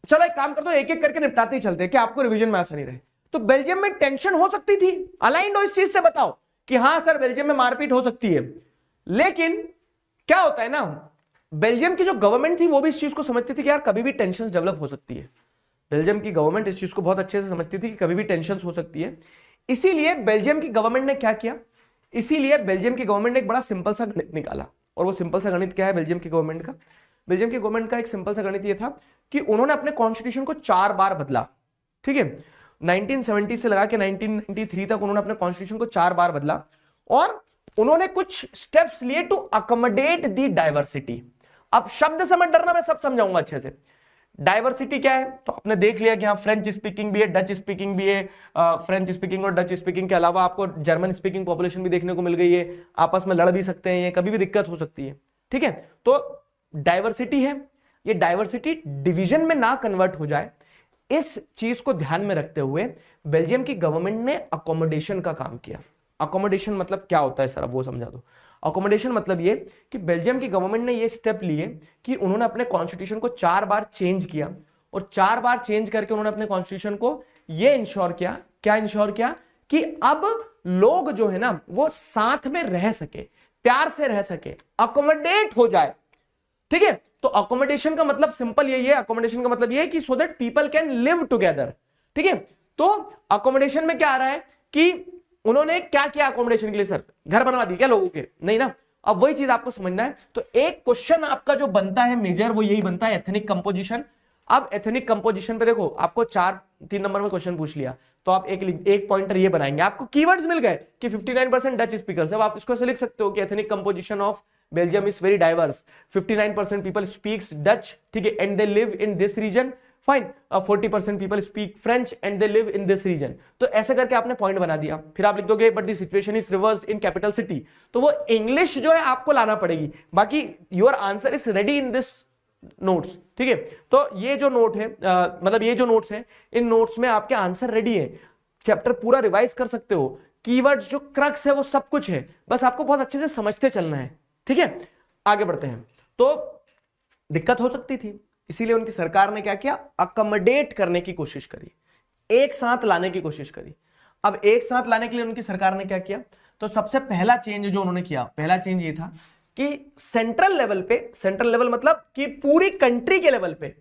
चलो एक काम कर दो, एक एक करके निपटाते ही चलते हैं, क्या आपको रिवीजन में आसानी रहे। तो बेल्जियम में टेंशन हो सकती थी, अलाइंड हो इस चीज से, बताओ कि हाँ सर बेल्जियम में मारपीट हो सकती है। लेकिन क्या होता है ना, बेल्जियम की जो गवर्नमेंट थी वो भी इस चीज को समझती थी कि यार कभी भी टेंशन डेवलप हो सकती है। बेल्जियम की गवर्नमेंट इस चीज को बहुत अच्छे से समझती थी कि कभी भी टेंशन हो सकती है। इसीलिए बेल्जियम की गवर्नमेंट ने क्या किया, इसीलिए बेल्जियम की गवर्नमेंट ने एक बड़ा सिंपल सा गणित निकाला। और वो सिंपल सा गणित क्या है बेल्जियम की गवर्नमेंट का, बेल्जियम की गवर्नमेंट का एक सिंपल सा गणित ये था कि उन्होंने अपने कॉन्स्टिट्यूशन को 4 बार बदला, ठीक है, 1970 से लगा के 1993 तक उन्होंने अपने कॉन्स्टिट्यूशन को 4 बार बदला, और उन्होंने कुछ स्टेप्स लिए टू अकोमोडेट दी डाइवर्सिटी। अब शब्द से मत डरना, मैं सब समझाऊंगा अच्छे से। डाइवर्सिटी क्या है, तो आपने देख लिया कि हाँ फ्रेंच स्पीकिंग भी है, डच स्पीकिंग भी है, फ्रेंच स्पीकिंग और डच स्पीकिंग के अलावा आपको जर्मन स्पीकिंग पॉपुलेशन भी देखने को मिल गई है, आपस में लड़ भी सकते हैं, ये कभी भी दिक्कत हो सकती है, ठीक है। तो डाइवर्सिटी है, ये डाइवर्सिटी डिवीजन में ना कन्वर्ट हो जाए, इस चीज को ध्यान में रखते हुए बेल्जियम की गवर्नमेंट ने अकोमोडेशन का काम किया। अकोमोडेशन मतलब क्या होता है सर, अब वो समझा दो। अकोमोडेशन मतलब ये कि बेल्जियम की गवर्नमेंट ने ये स्टेप लिए कि उन्होंने अपने कॉन्स्टिट्यूशन को 4 बार चेंज किया, और 4 बार चेंज करके उन्होंने अपने कॉन्स्टिट्यूशन को ये इंश्योर किया, क्या इंश्योर किया, कि अब लोग जो है ना वो साथ में रह सके, प्यार से रह सके, अकोमोडेट हो जाए, ठीक है। तो अकोमोडेशन का मतलब सिंपल यही है, अकोमोडेशन का मतलब यह है कि so that people can live together, ठीक है। तो अकोमोडेशन में क्या आ रहा है कि उन्होंने क्या किया अकोमोडेशन के लिए, सर घर बनवा दी क्या लोगों के, नहीं ना। अब वही चीज आपको समझना है। तो एक क्वेश्चन आपका जो बनता है मेजर, वो यही बनता है एथनिक कंपोजिशन। अब एथनिक कंपोजिशन पे देखो, आपको 3 नंबर में क्वेश्चन पूछ लिया, तो आप एक पॉइंटर ये बनाएंगे, आपको कीवर्ड्स मिल गए कि 59% डच स्पीकर्स। अब आप इसको ऐसे लिख सकते हो कि ethnic composition of Belgium is very diverse, 59% people speaks Dutch, ठीक है, and they live in this region, fine, 40% people speak French and they live in this region. तो ऐसे करके आपने पॉइंट बना दिया। फिर आप लिख दोगे but the situation is reversed in capital city, तो वो इंग्लिश जो है आपको लाना पड़ेगी, बाकी your answer is ready in this notes, ठीक है। तो ये जो नोट है, मतलब ये जो नोट्स है, इन नोट्स में आपके आंसर रेडी है, चैप्टर पूरा रिवाइज कर सकते हो, कीवर्ड्स जो क्रक्स है वो सब कुछ है, बस आपको बहुत अच्छे से समझते चलना है, ठीक है। आगे बढ़ते हैं। तो दिक्कत हो सकती थी, इसीलिए उनकी सरकार ने क्या किया, अकोमोडेट करने की कोशिश करी, एक साथ लाने की कोशिश करी। अब एक साथ लाने के लिए उनकी सरकार ने क्या किया, तो सबसे पहला चेंज जो उन्होंने किया, पहला चेंज ये था कि सेंट्रल लेवल पे, सेंट्रल लेवल मतलब कि पूरी कंट्री के लेवल पे,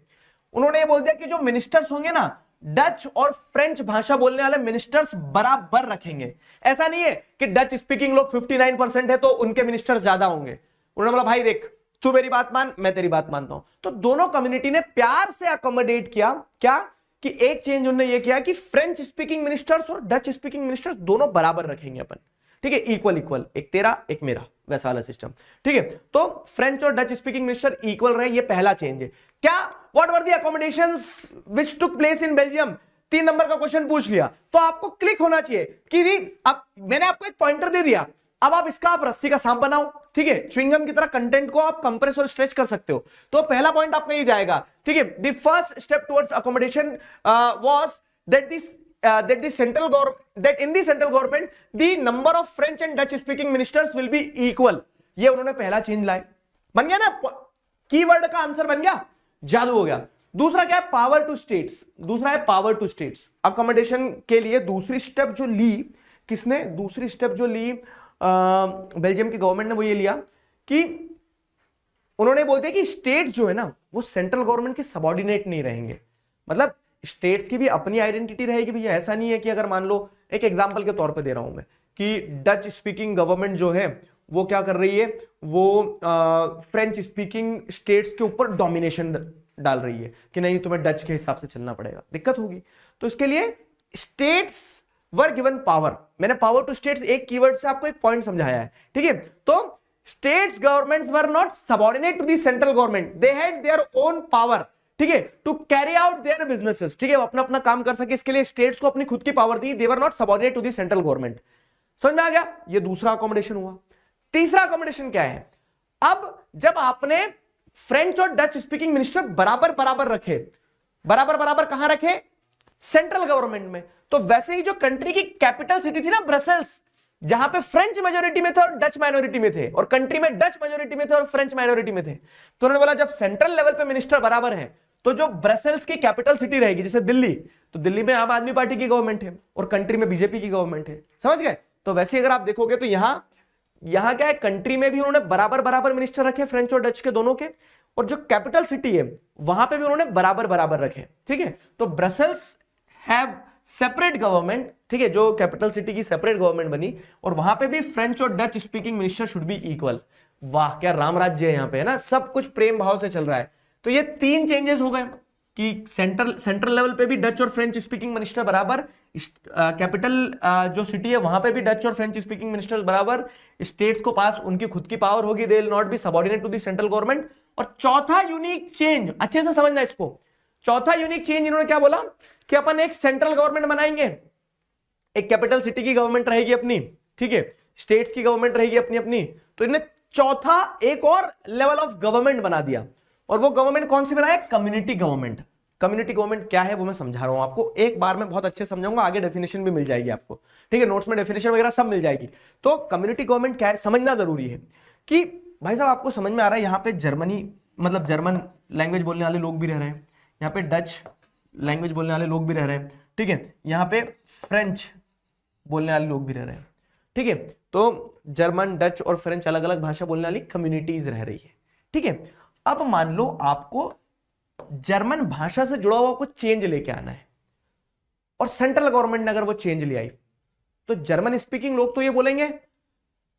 उन्होंने ये बोल दिया कि जो मिनिस्टर्स होंगे ना, डच और फ्रेंच भाषा बोलने वाले मिनिस्टर्स बराबर रखेंगे। ऐसा नहीं है कि डच स्पीकिंग लोग 59% है तो उनके मिनिस्टर्स ज्यादा होंगे। उन्होंने बोला भाई देख, तू मेरी बात मान, मैं तेरी बात मानता हूं। तो दोनों कम्युनिटी ने प्यार से अकोमोडेट किया, क्या कि एक चेंज उन्होंने ये किया कि फ्रेंच स्पीकिंग मिनिस्टर्स और डच स्पीकिंग मिनिस्टर्स दोनों बराबर रखेंगे अपन, ठीक है, इक्वल इक्वल, एक तेरा एक मेरा, वैसा वाला सिस्टम, ठीक है। तो फ्रेंच और डच स्पीकिंग मिनिस्टर इक्वल रहे, ये पहला चेंज है। क्या what were the accommodations which took place in Belgium, 3 number का क्वेश्चन पूछ लिया, तो आपको क्लिक होना चाहिए कि अब मैंने आपको एक पॉइंटर दे दिया, अब आप इसका आप रस्सी का सांप बनाओ, ठीक है, च्युइंगम की तरह कंटेंट को आप कंप्रेस और स्ट्रेच कर सकते हो। तो पहला पॉइंट आपका ये जाएगा, ठीक है, the first step towards accommodation was that the central government, that in the central government the number of French and Dutch speaking ministers will be equal. ये उन्होंने पहला चेंज लाए, बन गया ना, कीवर्ड का आंसर बन गया, जादू हो गया। दूसरा क्या है, पावर टू स्टेट्स, दूसरा है पावर टू स्टेट्स। अकोमोडेशन के लिए दूसरी स्टेप जो ली, किसने दूसरी स्टेप जो ली बेल्जियम की गवर्नमेंट ने, वो ये लिया कि उन्होंने बोलते हैं कि स्टेट्स जो है ना वो सेंट्रल गवर्नमेंट के सबऑर्डिनेट नहीं रहेंगे, मतलब स्टेट्स की भी अपनी आइडेंटिटी रहेगी भैया। ऐसा नहीं है कि अगर मान लो, एक एग्जांपल के तौर पे दे रहा हूं मैं, कि डच स्पीकिंग गवर्नमेंट जो है वो क्या कर रही है, वो फ्रेंच स्पीकिंग स्टेट्स के ऊपर डोमिनेशन डाल रही है कि नहीं तुम्हें डच के हिसाब से चलना पड़ेगा, दिक्कत होगी। तो इसके लिए स्टेट्स वर गिवन पावर, मैंने पावर टू स्टेट्स एक कीवर्ड से आपको एक पॉइंट समझाया है, ठीक है। तो states governments were not subordinate to the central government, they had their own power, ठीक है, to carry out their businesses, ठीक है, वो अपना अपना काम कर सके, इसके लिए स्टेट्स को अपनी खुद की पावर दी, they were not subordinate to the central government. समझ में आ गया? ये दूसरा अकोमोडेशन हुआ। तीसरा अकोमोडेशन क्या है? अब जब आपने फ्रेंच और डच स्पीकिंग मिनिस्टर बराबर बराबर रखे, बराबर बराबर कहां रखे? सेंट्रल गवर्नमेंट में। तो वैसे ही जो कंट्री की कैपिटल सिटी थी ना ब्रसेल्स, जहां पे फ्रेंच मेजोरिटी में थे और डच माइनॉरिटी में थे, और कंट्री में डच मेजोरिटी में थे और फ्रेंच माइनॉरिटी में थे, तो उन्होंने बोला जब सेंट्रल लेवल पे मिनिस्टर बराबर हैं, तो जो ब्रसेल्स की कैपिटल सिटी रहेगी, जैसे दिल्ली, तो दिल्ली में आम आदमी पार्टी की गवर्नमेंट है और कंट्री में बीजेपी की गवर्नमेंट है। समझ गए? तो वैसे अगर आप देखोगे तो यहां क्या है, कंट्री में भी उन्होंने बराबर बराबर मिनिस्टर रखे, फ्रेंच और डच के दोनों के, और जो कैपिटल सिटी है वहां पे भी उन्होंने बराबर बराबर रखे, ठीक है। तो ब्रसेल्स हैव सेपरेट गवर्नमेंट, ठीक है, जो कैपिटल सिटी की सेपरेट गवर्नमेंट बनी, और वहां पे भी फ्रेंच और Dutch speaking minister should be equal. वाह, क्या राम राज्य है यहाँ पे, है ना, सब कुछ प्रेम भाव से चल रहा है। तो ये तीन चेंजेस हो गए कि सेंट्रल लेवल पे भी डच और फ्रेंच स्पीकिंग मिनिस्टर बराबर, कैपिटल जो सिटी है वहां पे भी डच और फ्रेंच स्पीकिंग मिनिस्टर्स बराबर, स्टेट्स को पास उनकी खुद की पावर होगी, they will not be subordinate to the central government. और चौथा यूनिक चेंज, अच्छे से समझना इसको, चौथा यूनिक चेंज इन्होंने क्या बोला कि अपन एक सेंट्रल गवर्नमेंट बनाएंगे, एक कैपिटल सिटी की गवर्नमेंट रहेगी अपनी, ठीक है, स्टेट्स की गवर्नमेंट रहेगी अपनी अपनी। तो इन्होंने चौथा एक और लेवल ऑफ गवर्नमेंट बना दिया, और वो गवर्नमेंट कौन सी बनाया? Community government. कम्युनिटी गवर्नमेंट क्या है वो मैं समझा रहा हूं आपको, एक बार में बहुत अच्छे समझाऊंगा, आगे डेफिनेशन भी मिल जाएगी आपको, ठीक है, नोट्स में डेफिनेशन वगैरह सब मिल जाएगी। तो कम्युनिटी गवर्नमेंट क्या है समझना जरूरी है कि भाई साहब आपको समझ में आ रहा है, यहां पे जर्मनी मतलब जर्मन लैंग्वेज बोलने वाले लोग भी रह रहे हैं, यहाँ पे डच लैंग्वेज बोलने वाले लोग भी रह रहे हैं, ठीक है, यहाँ पे फ्रेंच बोलने वाले लोग भी रह रहे हैं, ठीक है। तो जर्मन, डच और फ्रेंच अलग अलग भाषा बोलने वाली कम्युनिटीज रह रही है, ठीक है। अब मान लो आपको जर्मन भाषा से जुड़ा हुआ कुछ चेंज लेके आना है, और सेंट्रल गवर्नमेंट ने अगर वो चेंज ले आई, तो जर्मन स्पीकिंग लोग तो ये बोलेंगे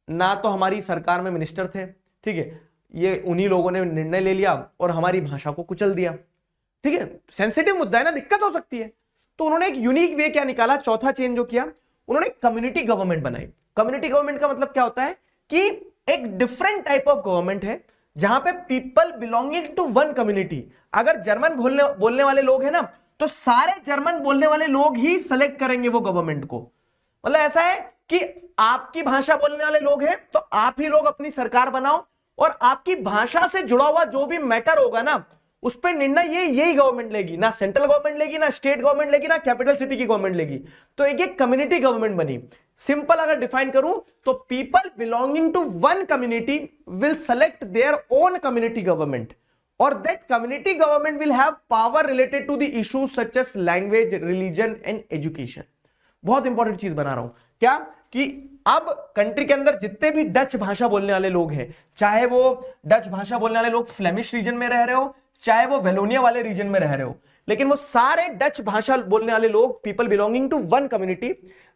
ना, तो हमारी सरकार में मिनिस्टर थे, ठीक है, ये उन्हीं लोगों ने निर्णय ले लिया और हमारी भाषा को कुचल दिया, ठीक है, सेंसिटिव मुद्दा है ना, दिक्कत हो सकती है। तो उन्होंने एक यूनिक वे क्या निकाला, चौथा चेंज जो किया, उन्होंने कम्युनिटी गवर्नमेंट बनाई। कम्युनिटी गवर्नमेंट का मतलब क्या होता है कि एक डिफरेंट टाइप ऑफ गवर्नमेंट है जहां पे people belonging to one community, अगर जर्मन बोलने वाले लोग हैं ना, तो सारे जर्मन बोलने वाले लोग ही सेलेक्ट करेंगे वो गवर्नमेंट को। मतलब ऐसा है कि आपकी भाषा बोलने वाले लोग हैं तो आप ही लोग अपनी सरकार बनाओ, और आपकी भाषा से जुड़ा हुआ जो भी मैटर होगा ना, उस पर निर्णय यही गवर्नमेंट लेगी, ना सेंट्रल गवर्नमेंट लेगी, ना स्टेट गवर्नमेंट लेगी, ना कैपिटल सिटी की गवर्नमेंट लेगी। तो एक कम्युनिटी गवर्नमेंट बनी। सिंपल अगर डिफाइन करूं तो people belonging to one community will select their own community government, और that community government will have power related to the issues such as language, religion and education. बहुत important चीज बना रहा हूं क्या, कि अब कंट्री के अंदर जितने भी डच भाषा बोलने वाले लोग हैं, चाहे वो डच भाषा बोलने वाले लोग फ्लेमिश रीजन में रह रहे हो, चाहे वो वेलोनिया वाले रीजन में रह रहे हो, लेकिन वो सारे डच भाषा बोलने वाले लोग, people belonging to one community,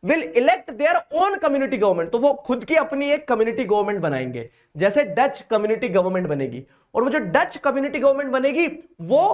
will elect their own community government. तो वो खुद की अपनी एक कम्युनिटी गवर्नमेंट बनाएंगे, जैसे डच कम्युनिटी गवर्नमेंट बनेगी। और वो जो डच कम्युनिटी गवर्नमेंट बनेगी वो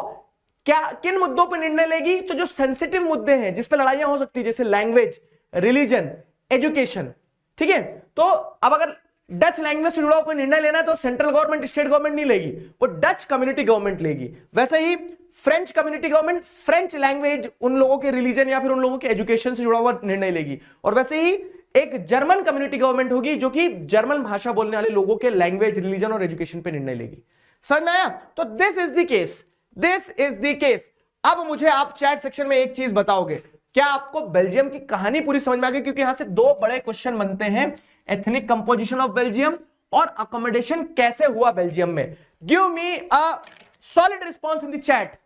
क्या, किन मुद्दों पर निर्णय लेगी? तो जो सेंसिटिव मुद्दे हैं जिस पे लड़ाइयां हो सकती है, जैसे लैंग्वेज, रिलीजन, एजुकेशन, ठीक है। तो अब अगर डच लैंग्वेज से जुड़ा कोई निर्णय लेना है तो सेंट्रल गवर्नमेंट, स्टेट गवर्नमेंट नहीं लेगी, वो डच कम्युनिटी गवर्नमेंट लेगी। वैसे ही French community government French language, उन लोगों के रिलीजन या फिर उन लोगों के एजुकेशन से जुड़ा हुआ निर्णय लेगी। और वैसे ही एक जर्मन कम्युनिटी गवर्नमेंट होगी जो कि जर्मन भाषा बोलने वाले लोगों के लैंग्वेज, रिलीजन और एजुकेशन पे निर्णय लेगी। समझ में आया? तो this is the case, this is the case. अब मुझे आप चैट सेक्शन में एक चीज बताओगे, क्या आपको बेल्जियम की कहानी पूरी समझ में आ गई? क्योंकि यहां से दो बड़े क्वेश्चन बनते हैं, एथनिक कंपोजिशन ऑफ बेल्जियम और अकोमोडेशन कैसे हुआ बेल्जियम में। Give me a solid response in the chat.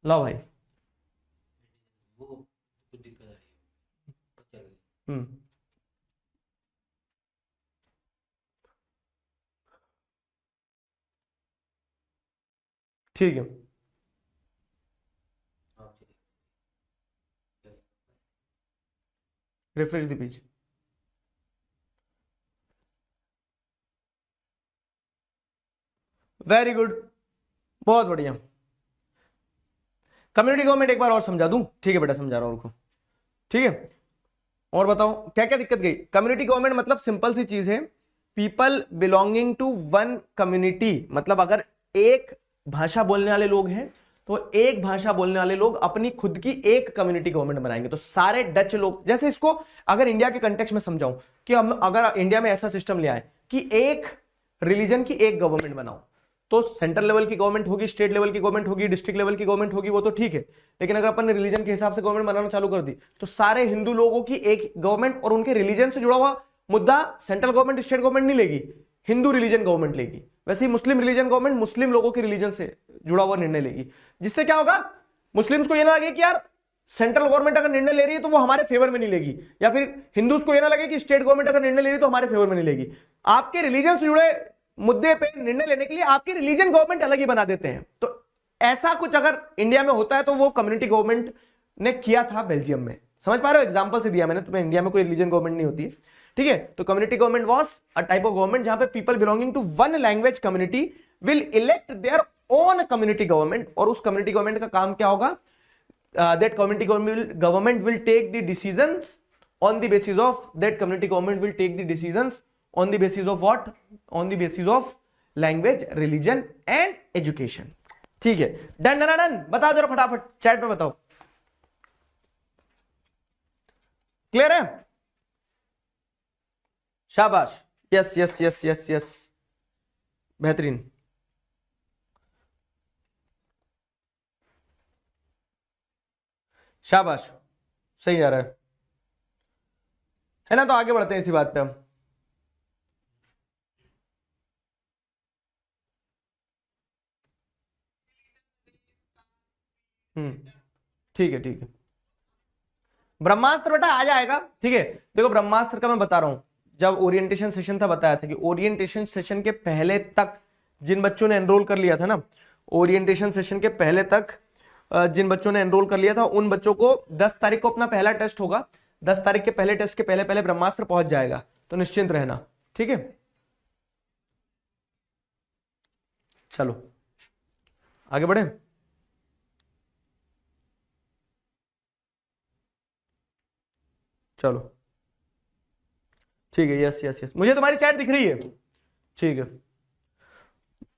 लो भाई, वो कुछ दिक्कत आ रही है, चल गई। ठीक है, हाँ, चलिए। Refresh the page. Very good, बहुत बढ़िया। कम्युनिटी गवर्नमेंट एक बार और समझा दूं? ठीक है बेटा, समझा रहा हूं उनको, ठीक है। और बताओ क्या क्या दिक्कत गई? कम्युनिटी गवर्नमेंट मतलब सिंपल सी चीज है, people belonging to one community, मतलब अगर एक भाषा बोलने वाले लोग हैं तो एक भाषा बोलने वाले लोग अपनी खुद की एक कम्युनिटी गवर्नमेंट बनाएंगे। तो सारे डच लोग, जैसे इसको अगर इंडिया के कंटेक्स्ट में समझाऊं कि हम अगर इंडिया में ऐसा सिस्टम ले आए कि एक रिलीजन की एक गवर्नमेंट बनाओ, तो सेंट्रल लेवल की गवर्नमेंट होगी, स्टेट लेवल की गवर्नमेंट होगी, डिस्ट्रिक्ट लेवल की गवर्नमेंट होगी, वो तो ठीक है। लेकिन अगर अपन ने रिलीजन के हिसाब से गवर्नमेंट बनाना चालू कर दी तो सारे हिंदू लोगों की एक गवर्नमेंट और उनके रिलीजन से जुड़ा हुआ मुद्दा सेंट्रल गवर्नमेंट स्टेट गवर्नमेंट नहीं लेगी, हिंदू रिलीजन गवर्नमेंट लेगी। वैसे ही मुस्लिम रिलीजन गवर्नमेंट मुस्लिम लोगों के रिलीजन से जुड़ा हुआ निर्णय लेगी, जिससे क्या होगा, मुस्लिम्स को यह ना लगे कि यार सेंट्रल गवर्नमेंट अगर निर्णय ले रही है तो वो हमारे फेवर में नहीं लेगी, या फिर हिंदूज को यह ना लगे कि स्टेट गवर्नमेंट अगर निर्णय ले रही है तो हमारे फेवर में नहीं लेगी। आपके रिलीजन से जुड़े मुद्दे पे निर्णय लेने के लिए आपकी रिलीजन गवर्नमेंट अलग ही बना देते हैं। तो ऐसा कुछ अगर इंडिया में होता है तो वो कम्युनिटी गवर्नमेंट ने किया था बेल्जियम में। समझ पा रहे हो, एग्जांपल से दिया मैंने तुम्हें, इंडिया में कोई रिलीजन गवर्नमेंट नहीं होती है, ठीक है। तो community government was a type of government जहां पे people belonging to one language community will elect their own community government, और उस कम्युनिटी गवर्नमेंट का काम क्या होगा, that community government will take the decisions on the basis of, that community government will take the decisions on the basis of what, on the basis of language, religion and education. ठीक है, done done done, बताओ जरा फटाफट chat में बताओ, clear है? शाबाश, yes yes yes yes yes, बेहतरीन। शाबाश, सही जा रहा है ना? तो आगे बढ़ते हैं इसी बात पे हम। ठीक है ठीक है, ब्रह्मास्त्र बेटा आ जाएगा, ठीक है। देखो ब्रह्मास्त्र का मैं बता रहा हूं, जब ओरिएंटेशन सेशन था बताया था कि ओरिएंटेशन सेशन के पहले तक जिन बच्चों ने एनरोल कर लिया था ना, ओरिएंटेशन सेशन के पहले तक जिन बच्चों ने एनरोल कर लिया था उन बच्चों को 10 तारीख को अपना पहला टेस्ट होगा, 10 तारीख के पहले टेस्ट के पहले पहले ब्रह्मास्त्र पहुंच जाएगा, तो निश्चिंत रहना, ठीक है। चलो आगे बढ़े। चलो ठीक है, यस यस यस, मुझे तुम्हारी चैट दिख रही है, ठीक है।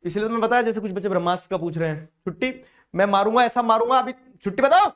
इसलिए तो मैं बताया, जैसे कुछ बच्चे ब्रह्मास्त्र का पूछ रहे हैं, छुट्टी मैं मारूंगा, ऐसा मारूंगा अभी, छुट्टी बताओ।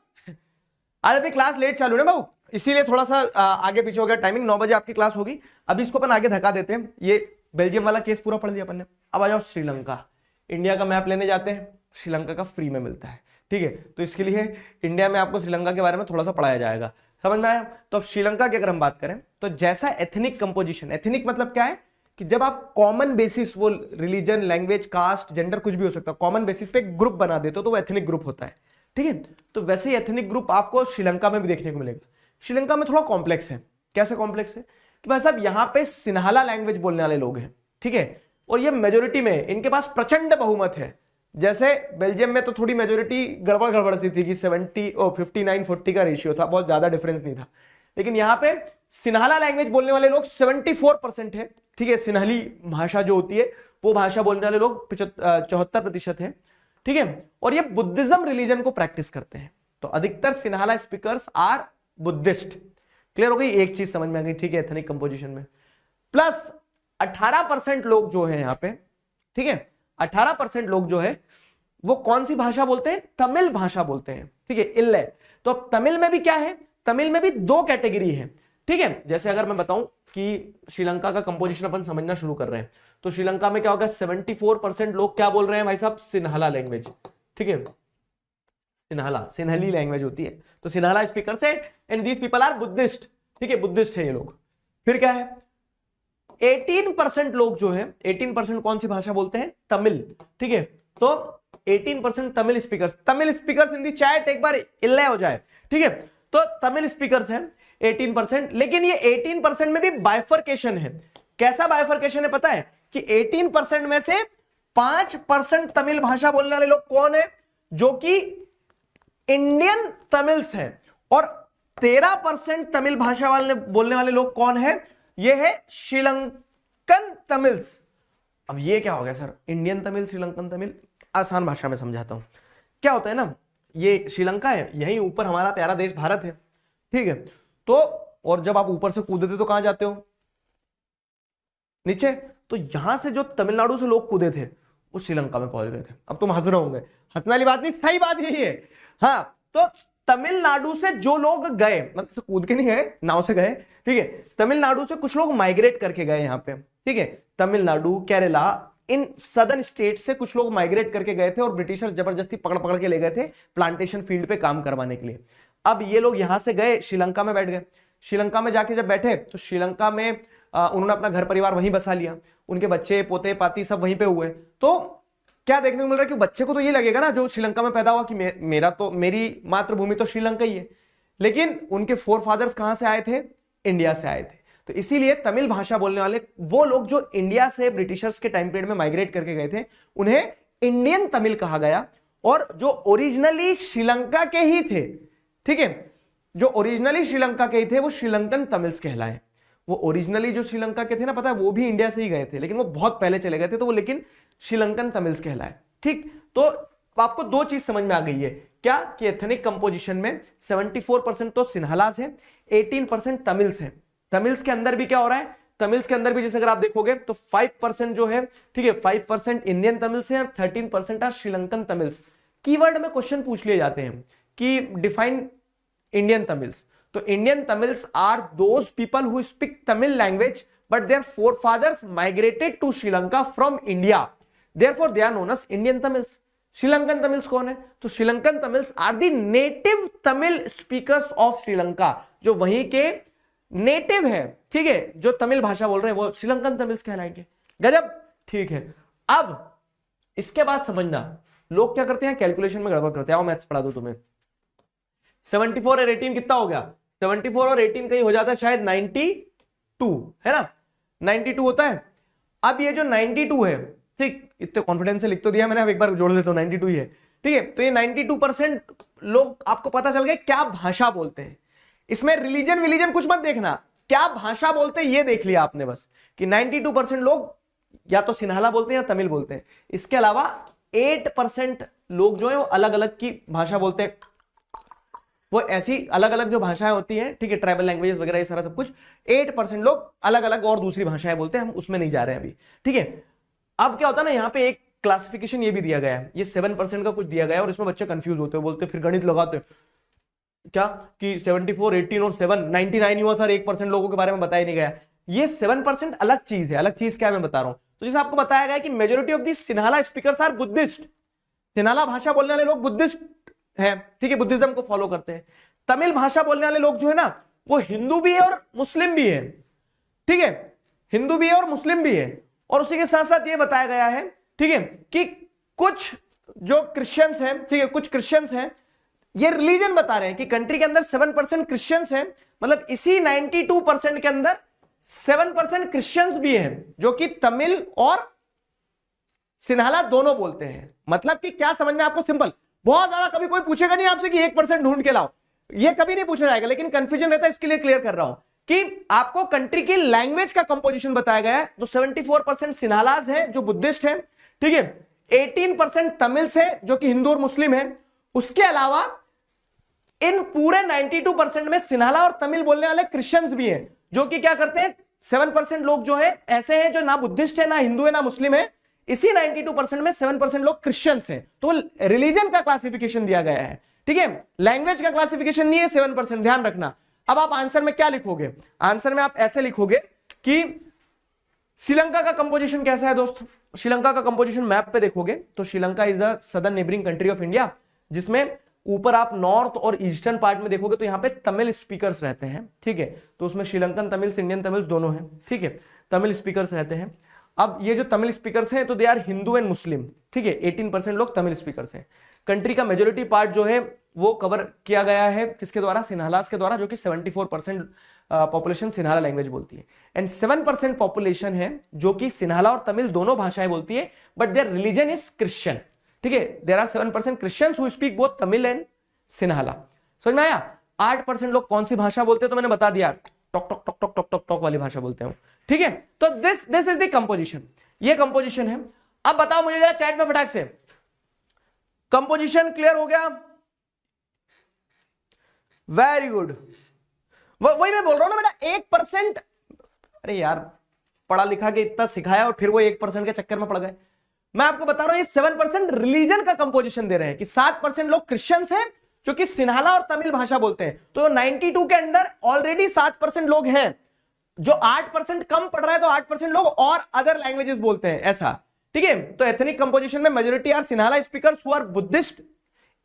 आज अपनी क्लास लेट चालू है ना बाबू, इसीलिए थोड़ा सा आगे पीछे हो गया टाइमिंग, 9 बजे आपकी क्लास होगी। अभी इसको अपन आगे धक्का देते हैं, ये बेल्जियम वाला केस पूरा पढ़ लिया अपन ने। अब आ जाओ श्रीलंका, इंडिया का मैप लेने जाते हैं, श्रीलंका का फ्री में मिलता है, ठीक है। तो इसके लिए इंडिया में आपको श्रीलंका के बारे में थोड़ा सा पढ़ाया जाएगा, समझ में आया? तो अब श्रीलंका की अगर हम बात करें तो जैसा एथनिक कंपोजिशन, एथनिक मतलब क्या है कि जब आप कॉमन बेसिस, वो रिलीजन, लैंग्वेज, कास्ट, जेंडर कुछ भी हो सकता है, कॉमन बेसिस पे एक ग्रुप बना देते हो तो वो एथनिक ग्रुप होता है, ठीक है। तो वैसे ही एथनिक ग्रुप आपको श्रीलंका में भी देखने को मिलेगा। श्रीलंका में थोड़ा कॉम्प्लेक्स है। कैसे कॉम्प्लेक्स है कि भाई साहब यहाँ पे सिन्हाला लैंग्वेज बोलने वाले लोग हैं, ठीक है, और ये मेजोरिटी में, इनके पास प्रचंड बहुमत है। जैसे बेल्जियम में तो थोड़ी मेजोरिटी गड़बड़ गड़बड़ सी थी कि 59-40 का रेशियो था, बहुत ज्यादा डिफरेंस नहीं था। लेकिन यहाँ पे सिन्हाला लैंग्वेज बोलने वाले लोग 74% है, ठीक है। सिन्हली भाषा जो होती है वो भाषा बोलने वाले लोग 74% है, ठीक है। और ये बुद्धिज्म रिलीजन को प्रैक्टिस करते हैं, तो अधिकतर Sinhala speakers are Buddhist. Clear हो गई, एक चीज समझ में आ गई, ठीक है, एथनिक कंपोजिशन में। प्लस 18% लोग जो है यहाँ पे, ठीक है, 18% लोग जो है वो कौन सी भाषा बोलते हैं? तमिल भाषा बोलते हैं, ठीक है, इल्ले। तो अब तमिल में भी क्या है, तमिल में भी 2 कैटेगरी है, ठीक है। जैसे अगर मैं बताऊं कि श्रीलंका का कंपोजिशन अपन समझना शुरू कर रहे हैं, तो श्रीलंका में क्या होगा, 74% लोग क्या बोल रहे हैं भाई साहब? सिन्हाला लैंग्वेज, ठीक है, सिन्हाला, सिन्हली लैंग्वेज होती है, तो सिन्हाला स्पीकर्स है, and these people are Buddhist, ठीक है, बुद्धिस्ट है ये लोग। फिर क्या है, 18% लोग जो है, 18% कौन सी भाषा बोलते हैं? तमिल, ठीक है। तो 18% Tamil speakers in the chat एक बार इल्ले हो जाए, ठीक है। तो तमिल स्पीकर्स हैं 18%, लेकिन ये 18% में भी बाइफर्केशन है। कैसा बाइफर्केशन है पता है? कि 18% में से 5% तमिल भाषा बोलने वाले लोग कौन है? जो कि इंडियन तमिल्स हैं। और 13% तमिल भाषा वाले बोलने वाले लोग कौन है? ये है श्रीलंकन तमिल्स। अब ये क्या हो गया सर, इंडियन तमिल, श्रीलंकन तमिल? आसान भाषा में समझाता हूं। क्या होता है ना, ये श्रीलंका है, यहीं ऊपर हमारा प्यारा देश भारत है, ठीक है। तो और जब आप ऊपर से कूदते तो कहां जाते हो? नीचे। तो यहां से जो तमिलनाडु से लोग कूदे थे वो श्रीलंका में पहुंच गए थे। अब तुम हंस रहे होंगे, हंसने वाली बात नहीं, सही बात यही है। हाँ, तो तमिलनाडु से जो लोग गए, मतलब कूद के नहीं गए, नाव से गए, ठीक है, तमिलनाडु से कुछ लोग माइग्रेट करके गए यहाँ पे, ठीक है, Tamil Nadu, Kerala, in southern state से कुछ लोग माइग्रेट करके गए थे और ब्रिटिशर्स जबरदस्ती पकड़ पकड़ के ले गए थे प्लांटेशन फील्ड पे काम करवाने के लिए। अब ये लोग यहां से गए, श्रीलंका में बैठ गए। श्रीलंका में जाके जब बैठे तो श्रीलंका में उन्होंने अपना घर परिवार वहीं बसा लिया, उनके बच्चे पोते पाती सब वहीं पे हुए। तो क्या देखने को मिल रहा है कि बच्चे को तो ये लगेगा ना जो श्रीलंका में पैदा हुआ कि मेरी मातृभूमि तो श्रीलंका ही है, लेकिन उनके फोर फादर्स कहां से आए थे? इंडिया से आए थे। तो इसीलिए तमिल भाषा बोलने वाले वो लोग जो इंडिया से ब्रिटिशर्स के टाइम पीरियड में माइग्रेट करके गए थे उन्हें इंडियन तमिल कहा गया। और जो ओरिजिनली श्रीलंका के ही थे, ठीक है, जो ओरिजिनली श्रीलंका के ही थे वो श्रीलंकन तमिल्स कहलाए। वो ओरिजिनली जो श्रीलंका के थे ना, पता है, वो भी इंडिया से ही गए थे, लेकिन वो बहुत पहले चले गए थे, तो वो लेकिन श्रीलंकन तमिल्स कहलाए। ठीक, तो आपको दो चीज समझ में आ गई है क्या, कि एथनिक कंपोजिशन में 74% तो सिन्हालास है, 18% तमिल्स है। तमिल्स के अंदर भी क्या हो रहा है, तमिल्स के अंदर भी जैसे अगर आप देखोगे तो 5% जो है, ठीक है, 5% इंडियन तमिल्स है और 13% आर श्रीलंकन तमिल्स। कीवर्ड में क्वेश्चन पूछ लिए जाते हैं कि डिफाइन इंडियन तमिल्स, तो Indian Tamils are those people who speak Tamil language but their forefathers migrated to Sri Lanka from India, therefore they are known as Indian Tamils. Sri Lankan Tamils कौन है? तो Sri Lankan Tamils are the native Tamil speakers of Sri Lanka, जो वहीं के नेटिव है, ठीक है, जो तमिल भाषा बोल रहे हैं वो श्रीलंकन तमिल्स कहलाएंगे। गजब, ठीक है। अब इसके बाद समझना, लोग क्या करते हैं, कैलकुलेशन में गड़बड़ करते हैं। आओ मैथ्स पढ़ा दो तुम्हें। 74 और 18 कितना हो गया? 74 और 18 कहीं हो जाता है शायद 92, है ना, 92 होता है। अब ये जो 92 है, ठीक, इतने कॉन्फिडेंस से लिख तो दिया मैंने, अब एक बार जोड़ देता हूं, 92 ही है, ठीक है। तो ये 92% लोग, आपको पता चल गया क्या भाषा बोलते हैं। इसमें रिलीजन कुछ मत देखना, क्या भाषा बोलते हैं ये देख लिया आपने बस, कि 92% लोग या तो सिन्हाला बोलते हैं या तमिल बोलते हैं। इसके अलावा 8% लोग जो है वो अलग अलग की भाषा बोलते हैं, वो ऐसी अलग अलग जो भाषाएं होती हैं, ठीक है, ट्राइबल लैंग्वेजेस वगैरह ये सारा सब कुछ, 8% लोग अलग अलग और दूसरी भाषाएं बोलते हैं, हम उसमें नहीं जा रहे हैं अभी, ठीक है। अब क्या होता है ना, यहाँ पे एक क्लासिफिकेशन ये भी दिया गया है, ये 7% का कुछ दिया गया है, और इसमें बच्चे कंफ्यूज होते हैं, बोलते फिर गणित लगाते क्या कि 74, 18 और 7, 99 हुआ सर, 1% लोगों के बारे में बताया नहीं गया। ये 7% अलग चीज है, अलग चीज क्या मैं बता रहा हूं। तो जैसे आपको बताया गया कि majority of the Sinhala speakers are Buddhist, Sinhala भाषा बोलने वाले लोग बुद्धिस्ट हैं, ठीक है, बुद्धिज्म को फॉलो करते हैं। तमिल भाषा बोलने वाले लोग जो है ना, वो हिंदू भी है और मुस्लिम भी है, ठीक है, हिंदू भी है और मुस्लिम भी है। और उसी के साथ साथ ये बताया गया है, ठीक है, कि कुछ जो क्रिश्चियंस हैं, ठीक है, कुछ क्रिश्चियंस हैं, ये रिलीजन बता रहे हैं कि कंट्री के अंदर 7% क्रिश्चियंस हैं, मतलब इसी 92% के अंदर 7% क्रिश्चियंस भी हैं जो कि तमिल और सिन्हाला दोनों बोलते हैं। मतलब कि क्या समझना है आपको, सिंपल, बहुत ज्यादा कभी कोई पूछेगा नहीं आपसे कि 1% ढूंढ के लाओ, ये कभी नहीं पूछा जाएगा, लेकिन कंफ्यूजन रहता है, इसके लिए क्लियर कर रहा हूं कि आपको कंट्री की लैंग्वेज का कंपोजिशन बताया गया है। तो 74% सिन्हालाज है जो बुद्धिस्ट है, ठीक है, 18% तमिल्स है जो कि हिंदू और मुस्लिम है। उसके अलावा इन पूरे 92% में सिन्हाला और तमिल बोलने वाले क्रिश्चियंस भी हैं, जो कि क्या करते हैं, 7% लोग जो है ऐसे हैं जो ना बुद्धिस्ट है, ना हिंदू है, ना मुस्लिम है। इसी 92% में 7% लोग क्रिश्चियंस हैं। तो रिलीजन का क्लासिफिकेशन दिया गया है, ठीक है, लैंग्वेज का क्लासिफिकेशन नहीं है 7%, ध्यान रखना। अब आप आंसर में क्या लिखोगे, आंसर में आप ऐसे लिखोगे कि श्रीलंका का कंपोजिशन कैसा है दोस्त। श्रीलंका का कंपोजिशन मैप पे देखोगे तो Sri Lanka is the southern neighbouring country of India, जिसमें ऊपर आप नॉर्थ और ईस्टर्न पार्ट में देखोगे तो यहाँ पे तमिल स्पीकर्स रहते हैं, ठीक है। तो उसमें श्रीलंकन तमिल्स, इंडियन तमिल्स दोनों हैं, ठीक है, तमिल स्पीकर्स रहते हैं। अब ये जो तमिल स्पीकर्स हैं तो they are Hindu and Muslim, ठीक है, 18% लोग तमिल स्पीकर्स हैं। कंट्री का मेजोरिटी पार्ट जो है वो कवर किया गया है किसके द्वारा, सिन्हालास के द्वारा, जो कि 74% पॉपुलेशन सिन्हाला लैंग्वेज बोलती है, एंड 7% पॉपुलेशन है जो कि सिन्हाला और तमिल दोनों भाषाएं बोलती है, but their religion is Christian, ठीक है। There are 7% Christians who speak both Tamil and Sinhala. समझ में आया? 8% लोग कौन सी भाषा बोलते हैं तो मैंने बता दिया, talk talk talk talk talk talk talk वाली भाषा बोलते हैं, ठीक है। तो दिस इज द कंपोजिशन, ये कंपोजिशन है। अब बताओ मुझे जरा चैट में फटाक से, कंपोजिशन क्लियर हो गया? Very good. वही मैं बोल रहा हूं ना बेटा, 1%, अरे यार पढ़ा लिखा के इतना सिखाया और फिर वो 1% के चक्कर में पड़ गए। मैं आपको बता रहा हूं ये 7% रिलीजन का कंपोजिशन दे रहे हैं कि 7% लोग क्रिश्चियंस हैं जो कि सिन्हाला और तमिल भाषा बोलते हैं। तो 92 के अंदर ऑलरेडी 7% लोग हैं, जो 8% कम पढ़ रहा है तो 8% लोग और अदर लैंग्वेजेस बोलते हैं, ऐसा, ठीक है। तो एथनिक कंपोजिशन में majority are Sinhala speakers who are Buddhist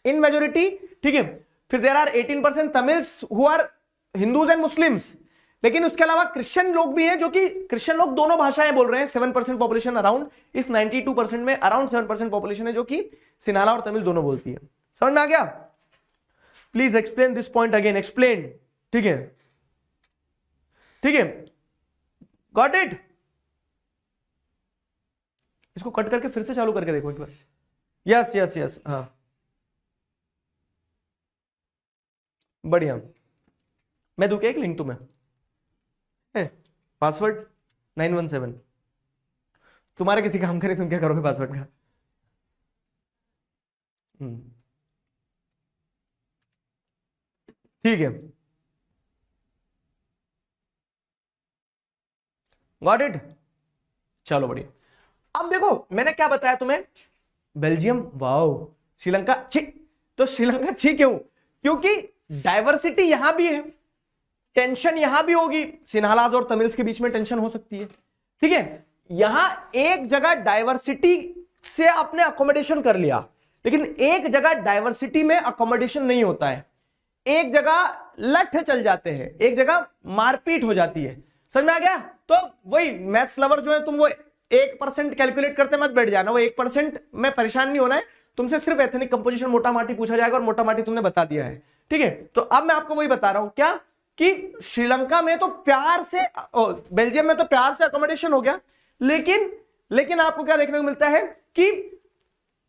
in majority, ठीक है। फिर there are 18% Tamils who are Hindus and Muslims, लेकिन उसके अलावा क्रिश्चियन लोग भी हैं जो कि क्रिश्चियन लोग दोनों भाषाएं बोल रहे हैं। 7% पॉपुलेशन अराउंड, इस 92% में अराउंड 7% पॉपुलेशन है जो कि सिन्हाला और तमिल दोनों बोलती है। समझ में आ गया? Please explain this point again, explain, ठीक है, ठीक है, गॉट इट। इसको कट करके फिर से चालू करके देखो एक बार। यस यस यस, हाँ बढ़िया। मैं दूं क्या एक लिंक तुम्हें? पासवर्ड 917 तुम्हारे किसी काम करे, तुम क्या करोगे पासवर्ड का? ठीक है, गॉट इट, चलो बढ़िया। अब देखो मैंने क्या बताया तुम्हें, बेल्जियम वाओ, श्रीलंका छी। तो श्रीलंका छी क्यों? क्योंकि डाइवर्सिटी यहां भी है, टेंशन यहां भी होगी, सिन्हालाज और तमिल्स के बीच में टेंशन हो सकती है, ठीक है। यहां एक जगह डाइवर्सिटी से आपने अकोमोडेशन कर लिया, लेकिन एक जगह डाइवर्सिटी में अकोमोडेशन नहीं होता है, एक जगह लठ चल जाते हैं, एक जगह मारपीट हो जाती है। समझ में आ गया? तो वही मैथ्स लवर जो है, तुम वो 1% कैलकुलेट करते मत बैठ जाना, वो 1% में परेशान नहीं होना है, तुमसे सिर्फ एथनिक कंपोजिशन मोटा माटी पूछा जाएगा और मोटा माटी तुमने बता दिया है, ठीक है। तो अब मैं आपको वही बता रहा हूं क्या, कि श्रीलंका में तो प्यार से, बेल्जियम में तो प्यार से अकोमोडेशन हो गया, लेकिन आपको क्या देखने को मिलता है कि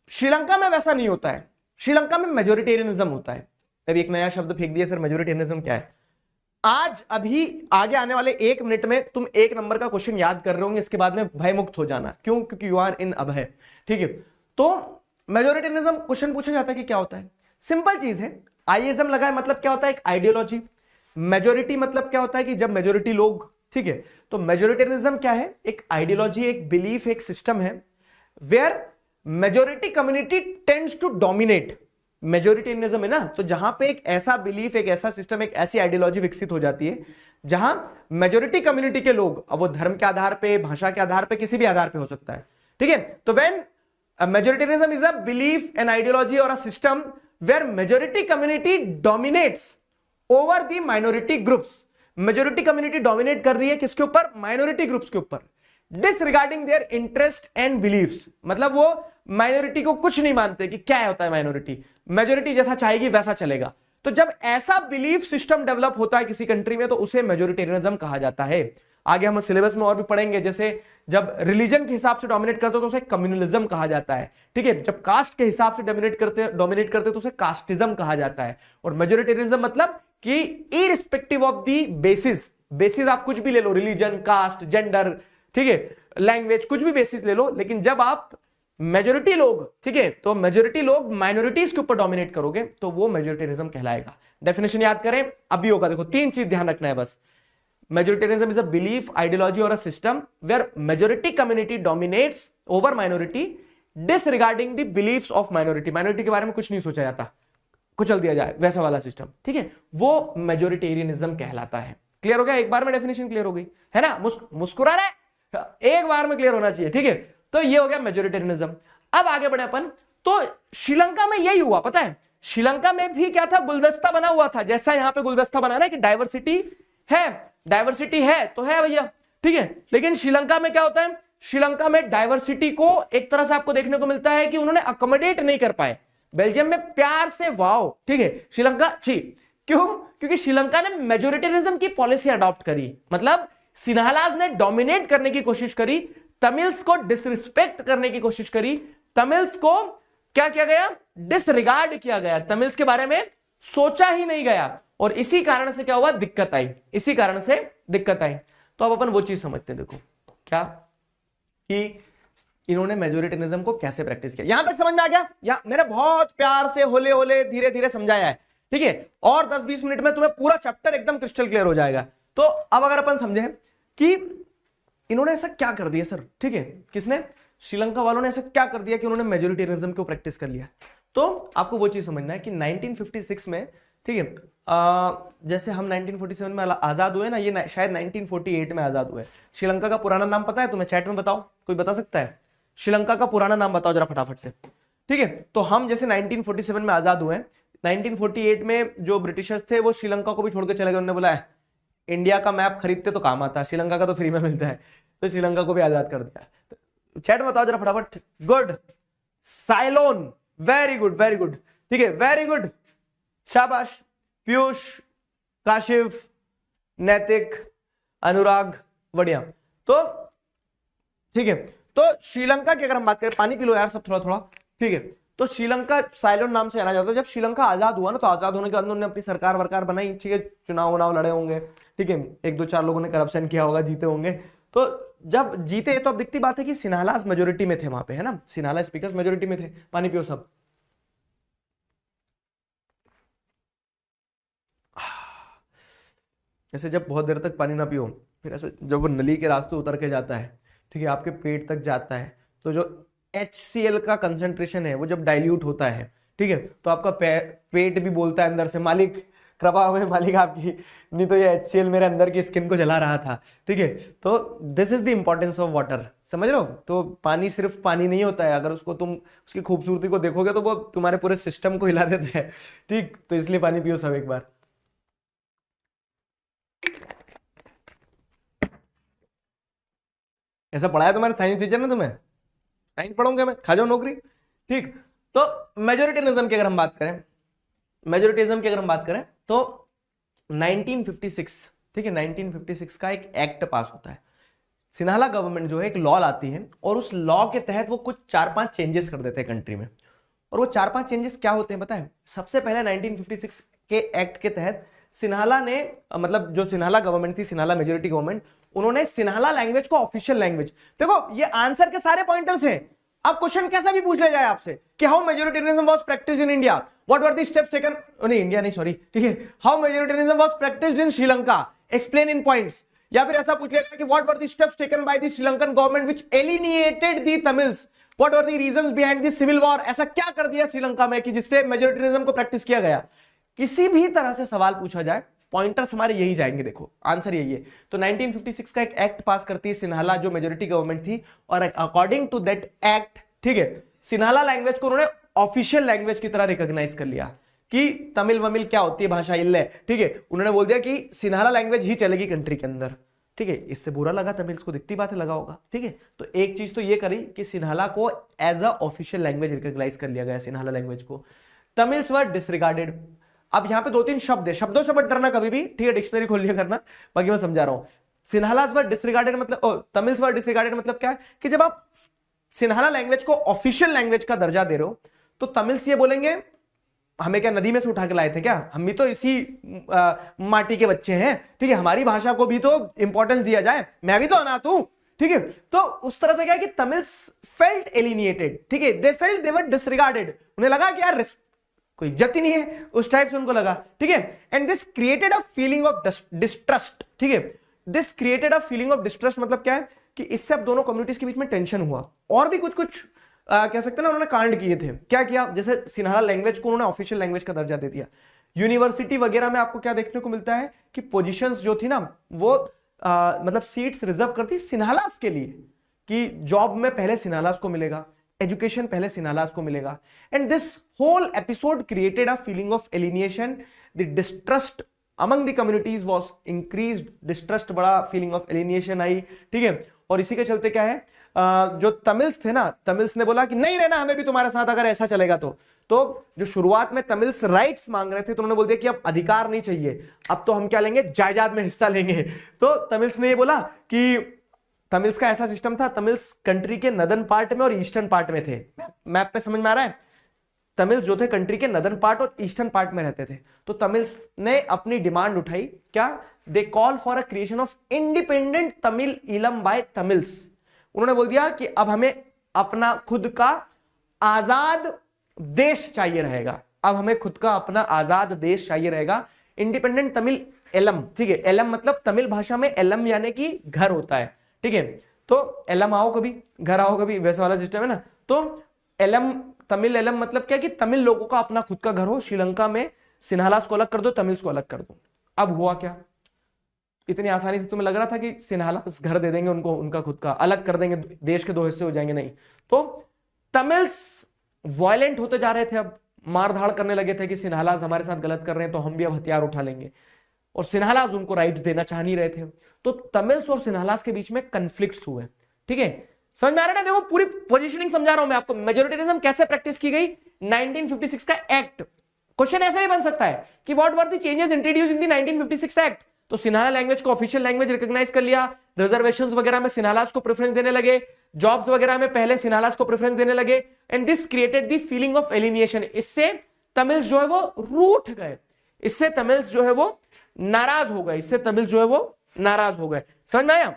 श्रीलंका में वैसा नहीं होता है, श्रीलंका में मेजोरिटेरियनिज्म होता है। अभी एक नया शब्द फेंक दिया सर, मेजोरिटेरियनिज्म क्या है? आज अभी आगे आने वाले 1 मिनट में तुम 1 नंबर का क्वेश्चन याद कर रहे होंगे, इसके बाद में भय मुक्त हो जाना, क्यों? क्योंकि यू आर इन अभय, ठीक है। तो मेजोरिटेरियनिज्म क्वेश्चन पूछा जाता है कि क्या होता है, सिंपल चीज है, आईइज्म लगा है, मतलब क्या होता है? एक आइडियोलॉजी। मेजोरिटी मतलब क्या होता है? कि जब मेजोरिटी लोग, ठीक है। तो मेजोरिटेरियनिज्म क्या है? एक आइडियोलॉजी, एक बिलीफ, एक सिस्टम है where majority community tends to dominate. Majoritarianism है ना, तो जहां पे एक ऐसा बिलीफ, एक ऐसा सिस्टम, एक ऐसी आइडियोलॉजी विकसित हो जाती है जहां मेजोरिटी कम्युनिटी के लोग, अब वो धर्म के आधार पे, भाषा के आधार पे, किसी भी आधार पे हो सकता है, ठीक है। तो when majoritarianism is a belief, an ideology और a system where majority community dominates over the minority groups. Majority community dominate कर रही है किसके ऊपर? माइनॉरिटी ग्रुप्स के ऊपर, disregarding their interest and beliefs. मतलब वो माइनॉरिटी को कुछ नहीं मानते कि क्या होता है माइनॉरिटी, मेजोरिटी जैसा चाहेगी वैसा चलेगा। तो जब ऐसा बिलीफ सिस्टम डेवलप होता है किसी कंट्री में, तो उसे मेजोरिटेरियनिज्म कहा जाता है। आगे हम सिलेबस में और भी पढ़ेंगे, जैसे जब रिलीजन के हिसाब से डोमिनेट करते हो तो उसे कम्युनलिज्म कहा जाता है, ठीक है। जब कास्ट के हिसाब से डोमिनेट करते तो उसे कास्टिज्म कहा जाता है। और मेजोरिटेरियनिज्म मतलब कि इरिस्पेक्टिव ऑफ दी बेसिस आप कुछ भी ले लो, रिलीजन, कास्ट, जेंडर, ठीक है, लैंग्वेज, कुछ भी बेसिस ले लो, लेकिन जब आप मेजोरिटी लोग, ठीक है, तो मेजोरिटी लोग माइनॉरिटीज के ऊपर डोमिनेट करोगे तो वो मेजोरिटेरियनिज्म कहलाएगा। डेफिनेशन याद करें, अभी होगा, देखो 3 चीज ध्यान रखना है बस। Majoritarianism is a belief, ideology और a system where majority community dominates over minority disregarding the beliefs of minority. Minority के बारे में कुछ नहीं सोचा जाता, कुचल दिया जाए, वैसा वाला सिस्टम, ठीक है, वो मेजोरिटेरियनिज्म कहलाता है। क्लियर हो गया? एक बार में डेफिनेशन क्लियर हो गई है ना? मुस्कुरा रहे, एक बार में क्लियर होना चाहिए, ठीक है। तो ये हो गया मेजोरिटेरियनिज्म। अब आगे बढ़े अपन, तो श्रीलंका में यही हुआ, पता है, श्रीलंका में भी क्या था? गुलदस्ता बना हुआ था, जैसा यहां पे गुलदस्ता बनाना है कि डाइवर्सिटी है तो है भैया, ठीक है। लेकिन श्रीलंका में क्या होता है? श्रीलंका में डाइवर्सिटी को एक तरह से आपको देखने को मिलता है कि उन्होंने अकोमोडेट नहीं कर पाए। बेल्जियम में प्यार से वाओ, ठीक है, श्रीलंका छी। क्यों? क्योंकि श्रीलंका ने मेजोरिटेरियनिज्म की पॉलिसी अडॉप्ट करी, मतलब सिन्हालाज ने डोमिनेट करने की कोशिश करी, तमिल्स को डिसरिस्पेक्ट करने की कोशिश करी, तमिल्स को क्या किया गया? डिसरिगार्ड किया गया, तमिल्स के बारे में सोचा ही नहीं गया, और इसी कारण से क्या हुआ? दिक्कत आई, इसी कारण से दिक्कत आई। तो अब अपन वो चीज समझते हैं, देखो क्या कि इन्होंने मेजोरिटेरियनिज्म को कैसे प्रैक्टिस किया। यहां तक समझ में आ गया? या मैंने बहुत प्यार से होले होले धीरे धीरे समझाया है, ठीक है, और 10-20 मिनट में तुम्हें पूरा चैप्टर एकदम क्रिस्टल क्लियर हो जाएगा। तो अब अगर अपन समझे कि इन्होंने ऐसा क्या कर दिया सर, ठीक है, किसने, श्रीलंका वालों ने ऐसा क्या कर दिया कि उन्होंने मेजोरिटेरिज्म को प्रैक्टिस कर लिया। तो आपको वो चीज समझना है कि 1956 में, ठीक है, जैसे हम 1947 में आजाद हुए ना, ये शायद 1948 में आजाद हुए। श्रीलंका का पुराना नाम पता है तुम्हें? चैट में बताओ, कोई बता सकता है? श्रीलंका का पुराना नाम बताओ जरा फटाफट से, ठीक है। तो हम जैसे 1947 में आजाद हुए, 1948 में जो ब्रिटिशर्स थे वो श्रीलंका को भी छोड़ के चले गए। उन्होंने बोला इंडिया का मैप खरीदते तो काम आता है, श्रीलंका का तो फ्री में मिलता है, तो श्रीलंका को भी आजाद कर दिया। तो चैट में बताओ जरा फटाफट। Good, साइलोन, very good very good, ठीक है, वेरी गुड, शाबाश। पीयूष, काशिफ, नैतिक, अनुराग, बढ़िया। तो ठीक है, तो श्रीलंका की अगर हम बात करें, पानी पी लो यार सब थोड़ा थोड़ा, ठीक है। तो श्रीलंका साइलोन नाम से जाना जाता है। जब श्रीलंका आजाद हुआ ना, तो आजाद होने के बाद उन्होंने अपनी सरकार वरकार बनाई, ठीक है, चुनाव लड़े होंगे, ठीक है, 1-2-4 लोगों ने करप्शन किया होगा, जीते होंगे। तो जब जीते तो अब दिखती बात है कि सिन्हालास मेजोरिटी में थे वहां पे, है ना, सिन्हाला स्पीकर्स मेजोरिटी में थे। पानी पियो सब। ऐसे जब बहुत देर तक पानी ना पियो, फिर ऐसे जब वो नली के रास्ते उतर के जाता है, ठीक है, आपके पेट तक जाता है, तो जो HCl का कंसंट्रेशन है वो जब डाइल्यूट होता है, ठीक है, तो आपका पेट भी बोलता है अंदर से, मालिक कृपा हो गई मालिक आपकी, नहीं तो ये HCl मेरे अंदर की स्किन को जला रहा था, ठीक है। तो this is the importance of water, समझ लो। तो पानी सिर्फ पानी नहीं होता है, अगर उसको तुम उसकी खूबसूरती को देखोगे तो वो तुम्हारे पूरे सिस्टम को हिला देता है, ठीक। तो इसलिए पानी पियो सब एक बार। ऐसा पढ़ाया तुम्हारे साइंस टीचर ने तुम्हें? साइंस पढ़ोगे मैं, खा जाओ नौकरी, ठीक। तो मेजोरिटेरिज्म की अगर हम बात करें, मेजोरिटेरिज्म की अगर हम बात करें तो 1956, ठीक है, 1956 का एक एक्ट पास होता है। सिन्हाला गवर्नमेंट जो है एक लॉ लाती है, और उस लॉ के तहत वो कुछ 4-5 चेंजेस कर देते हैं कंट्री में। और वो 4-5 चेंजेस क्या होते हैं पता है? सबसे पहले 1956 के एक्ट के तहत सिन्हाला ने, मतलब जो सिन्हाला गवर्नमेंट थी, सिन्हाला मेजोरिटी गवर्नमेंट, उन्होंने सिन्हाला लैंग्वेज को ऑफिशियल लैंग्वेज, देखो ये आंसर के सारे पॉइंटर्स हैं। अब क्वेश्चन कैसा भी पूछ ले जाए आपसे कि how majoritarianism was practised in India, what were the steps taken, नहीं इंडिया नहीं सॉरी, ठीक है, how majoritarianism was practised in Sri Lanka, explain in points. या फिर ऐसा पूछ लेगा कि what were the steps taken by the Sri Lankan government which alienated the Tamils, what were the reasons behind the civil war, ऐसा क्या कर दिया श्रीलंका में कि जिससे मेजोरिटेरिज्म को प्रैक्टिस किया गया। किसी भी तरह से सवाल पूछा जाए, पॉइंटर्स हमारे यही जाएंगे, देखो आंसर यही है। तो 1956 का एक एक्ट पास करती है सिन्हाला जो मेजोरिटी गवर्नमेंट थी, और अकॉर्डिंग टू दैट एक्ट, ठीक है, सिन्हाला लैंग्वेज को उन्होंने ऑफिशियल लैंग्वेज की तरह रिकॉग्नाइज कर लिया कि तमिल वमिल क्या होती है भाषा इल्ले, ठीक है, उन्होंने बोल दिया कि सिन्हाला लैंग्वेज ही चलेगी कंट्री के अंदर, ठीक है। इससे बुरा लगा तमिल्स को, दिखती बात है लगा होगा, ठीक है। तो एक चीज तो ये करी कि सिन्हाला को as a official language recognise कर लिया गया, सिन्हाला लैंग्वेज को। Tamils were disregarded. अब यहां पे 2-3 शब्द है, शब्दों से मत डरना कभी भी, ठीक है, डिक्शनरी खोल लिया करना, बाकी मैं समझा रहा हूं। सिन्हालास वर डिसरिगार्डेड मतलब, तमिल्स वर डिसरिगार्डेड मतलब क्या है कि जब आप सिन्हाला लैंग्वेज को ऑफिशियल लैंग्वेज का दर्जा दे रहे हो, तो तमिल्स ये बोलेंगे हमें क्या नदी में से उठा के लाए थे क्या, हम भी तो इसी माटी के बच्चे हैं, ठीक है, हमारी भाषा को भी तो इंपॉर्टेंस दिया जाए, मैं भी तो अनाथ हूं, ठीक है। तो उस तरह से क्या है कि तमिल्स फेल्ट एलिनिएटेड, ठीक है, they felt they were disregarded, उन्हें लगा कि यार कोई इज्जत ही नहीं है, उस टाइप से उनको लगा, ठीक है। And this created a feeling of distrust, ठीक है, this created a feeling of distrust मतलब क्या है कि इससे अब दोनों कम्युनिटीज के बीच में टेंशन हुआ। और भी कुछ कुछ कह सकते हैं ना उन्होंने कांड किए थे। क्या किया, जैसे सिन्हाला लैंग्वेज को उन्होंने ऑफिशियल लैंग्वेज का दर्जा दे दिया। यूनिवर्सिटी वगैरह में आपको क्या देखने को मिलता है कि पोजीशंस जो थी ना वो मतलब सीट्स रिजर्व करती सिन्हालास के लिए, कि जॉब में पहले सिन्हालास को मिलेगा, एजुकेशन पहले सिन्हालास को मिलेगा। And this whole episode created a feeling of alienation, the distrust among the communities was increased, distrust बड़ा, फीलिंग ऑफ एलिनिएशन आई, ठीक है। और इसी के चलते क्या है, जो तमिल्स थे ना, तमिल्स ने बोला कि नहीं रहना हमें भी तुम्हारे साथ अगर ऐसा चलेगा तो जो शुरुआत में तमिल्स राइट्स मांग रहे थे, तो उन्होंने बोल दिया कि अब अधिकार नहीं चाहिए, अब तो हम क्या लेंगे, जायदाद में हिस्सा लेंगे। तो तमिल्स ने ये बोला कि तमिल्स का ऐसा सिस्टम था, तमिल्स कंट्री के नदर्न पार्ट में और ईस्टर्न पार्ट में थे। मैप पे समझ में आ रहा है, तमिल्स जो थे कंट्री के नदर्न पार्ट और ईस्टर्न पार्ट में रहते थे। तो तमिल्स ने अपनी डिमांड उठाई, क्या, they call for a creation of independent Tamil इलम बाय तमिल्स। उन्होंने बोल दिया कि अब हमें अपना खुद का आजाद देश चाहिए रहेगा, अब हमें खुद का अपना आजाद देश चाहिए रहेगा, इंडिपेंडेंट तमिल एलम, ठीक है, एलम मतलब तमिल भाषा में एलम यानी कि घर होता है, ठीक है। तो एलम आओ कभी, घर आओ कभी, वैसा वाला सिस्टम है ना। तो एलम, तमिल एलम मतलब क्या कि तमिल लोगों का अपना खुद का घर हो। श्रीलंका में सिन्हालास को अलग कर दो, तमिल्स को अलग कर दो। अब हुआ क्या, इतनी आसानी से तुम्हें लग रहा था कि सिन्हालास घर दे देंगे उनको, उनका खुद का अलग कर देंगे, देश के दो हिस्से हो जाएंगे, नहीं। तो तमिल्स वायलेंट होते जा रहे थे, अब मारधाड़ करने लगे थे कि सिन्हालास हमारे साथ गलत कर रहे हैं तो हम भी अब हथियार उठा लेंगे, और सिन्हालास उनको राइट्स देना चाह नहीं रहे थे। तो तमिल्स और सिन्हालास के बीच में कन्फ्लिक्ट्स हुए, ठीक है। समझ में आ रहा है ना? देखो पूरी पोजीशनिंग समझा रहा हूं मैं आपको। मेजोरिटेरिज्म कैसे प्रैक्टिस की गई, 1956 का एक्ट। क्वेश्चन ऐसा ही बन सकता है कि what were the changes introduced in the 1956 act. तो सिन्हाला लैंग्वेज को ऑफिशियल लैंग्वेज रिकॉग्नाइज कर लिया, रिजर्वेशंस वगैरह में सिन्हालास को प्रेफरेंस देने लगे, जॉब्स वगैरह में पहले सिन्हालास को प्रेफरेंस देने लगे, and this created the feeling of alienation. इससे तमिल्स जो है वो रूठ गए, इससे तमिल्स जो है वो नाराज हो गए, इससे तमिल जो है वो नाराज हो गए। समझ में आया?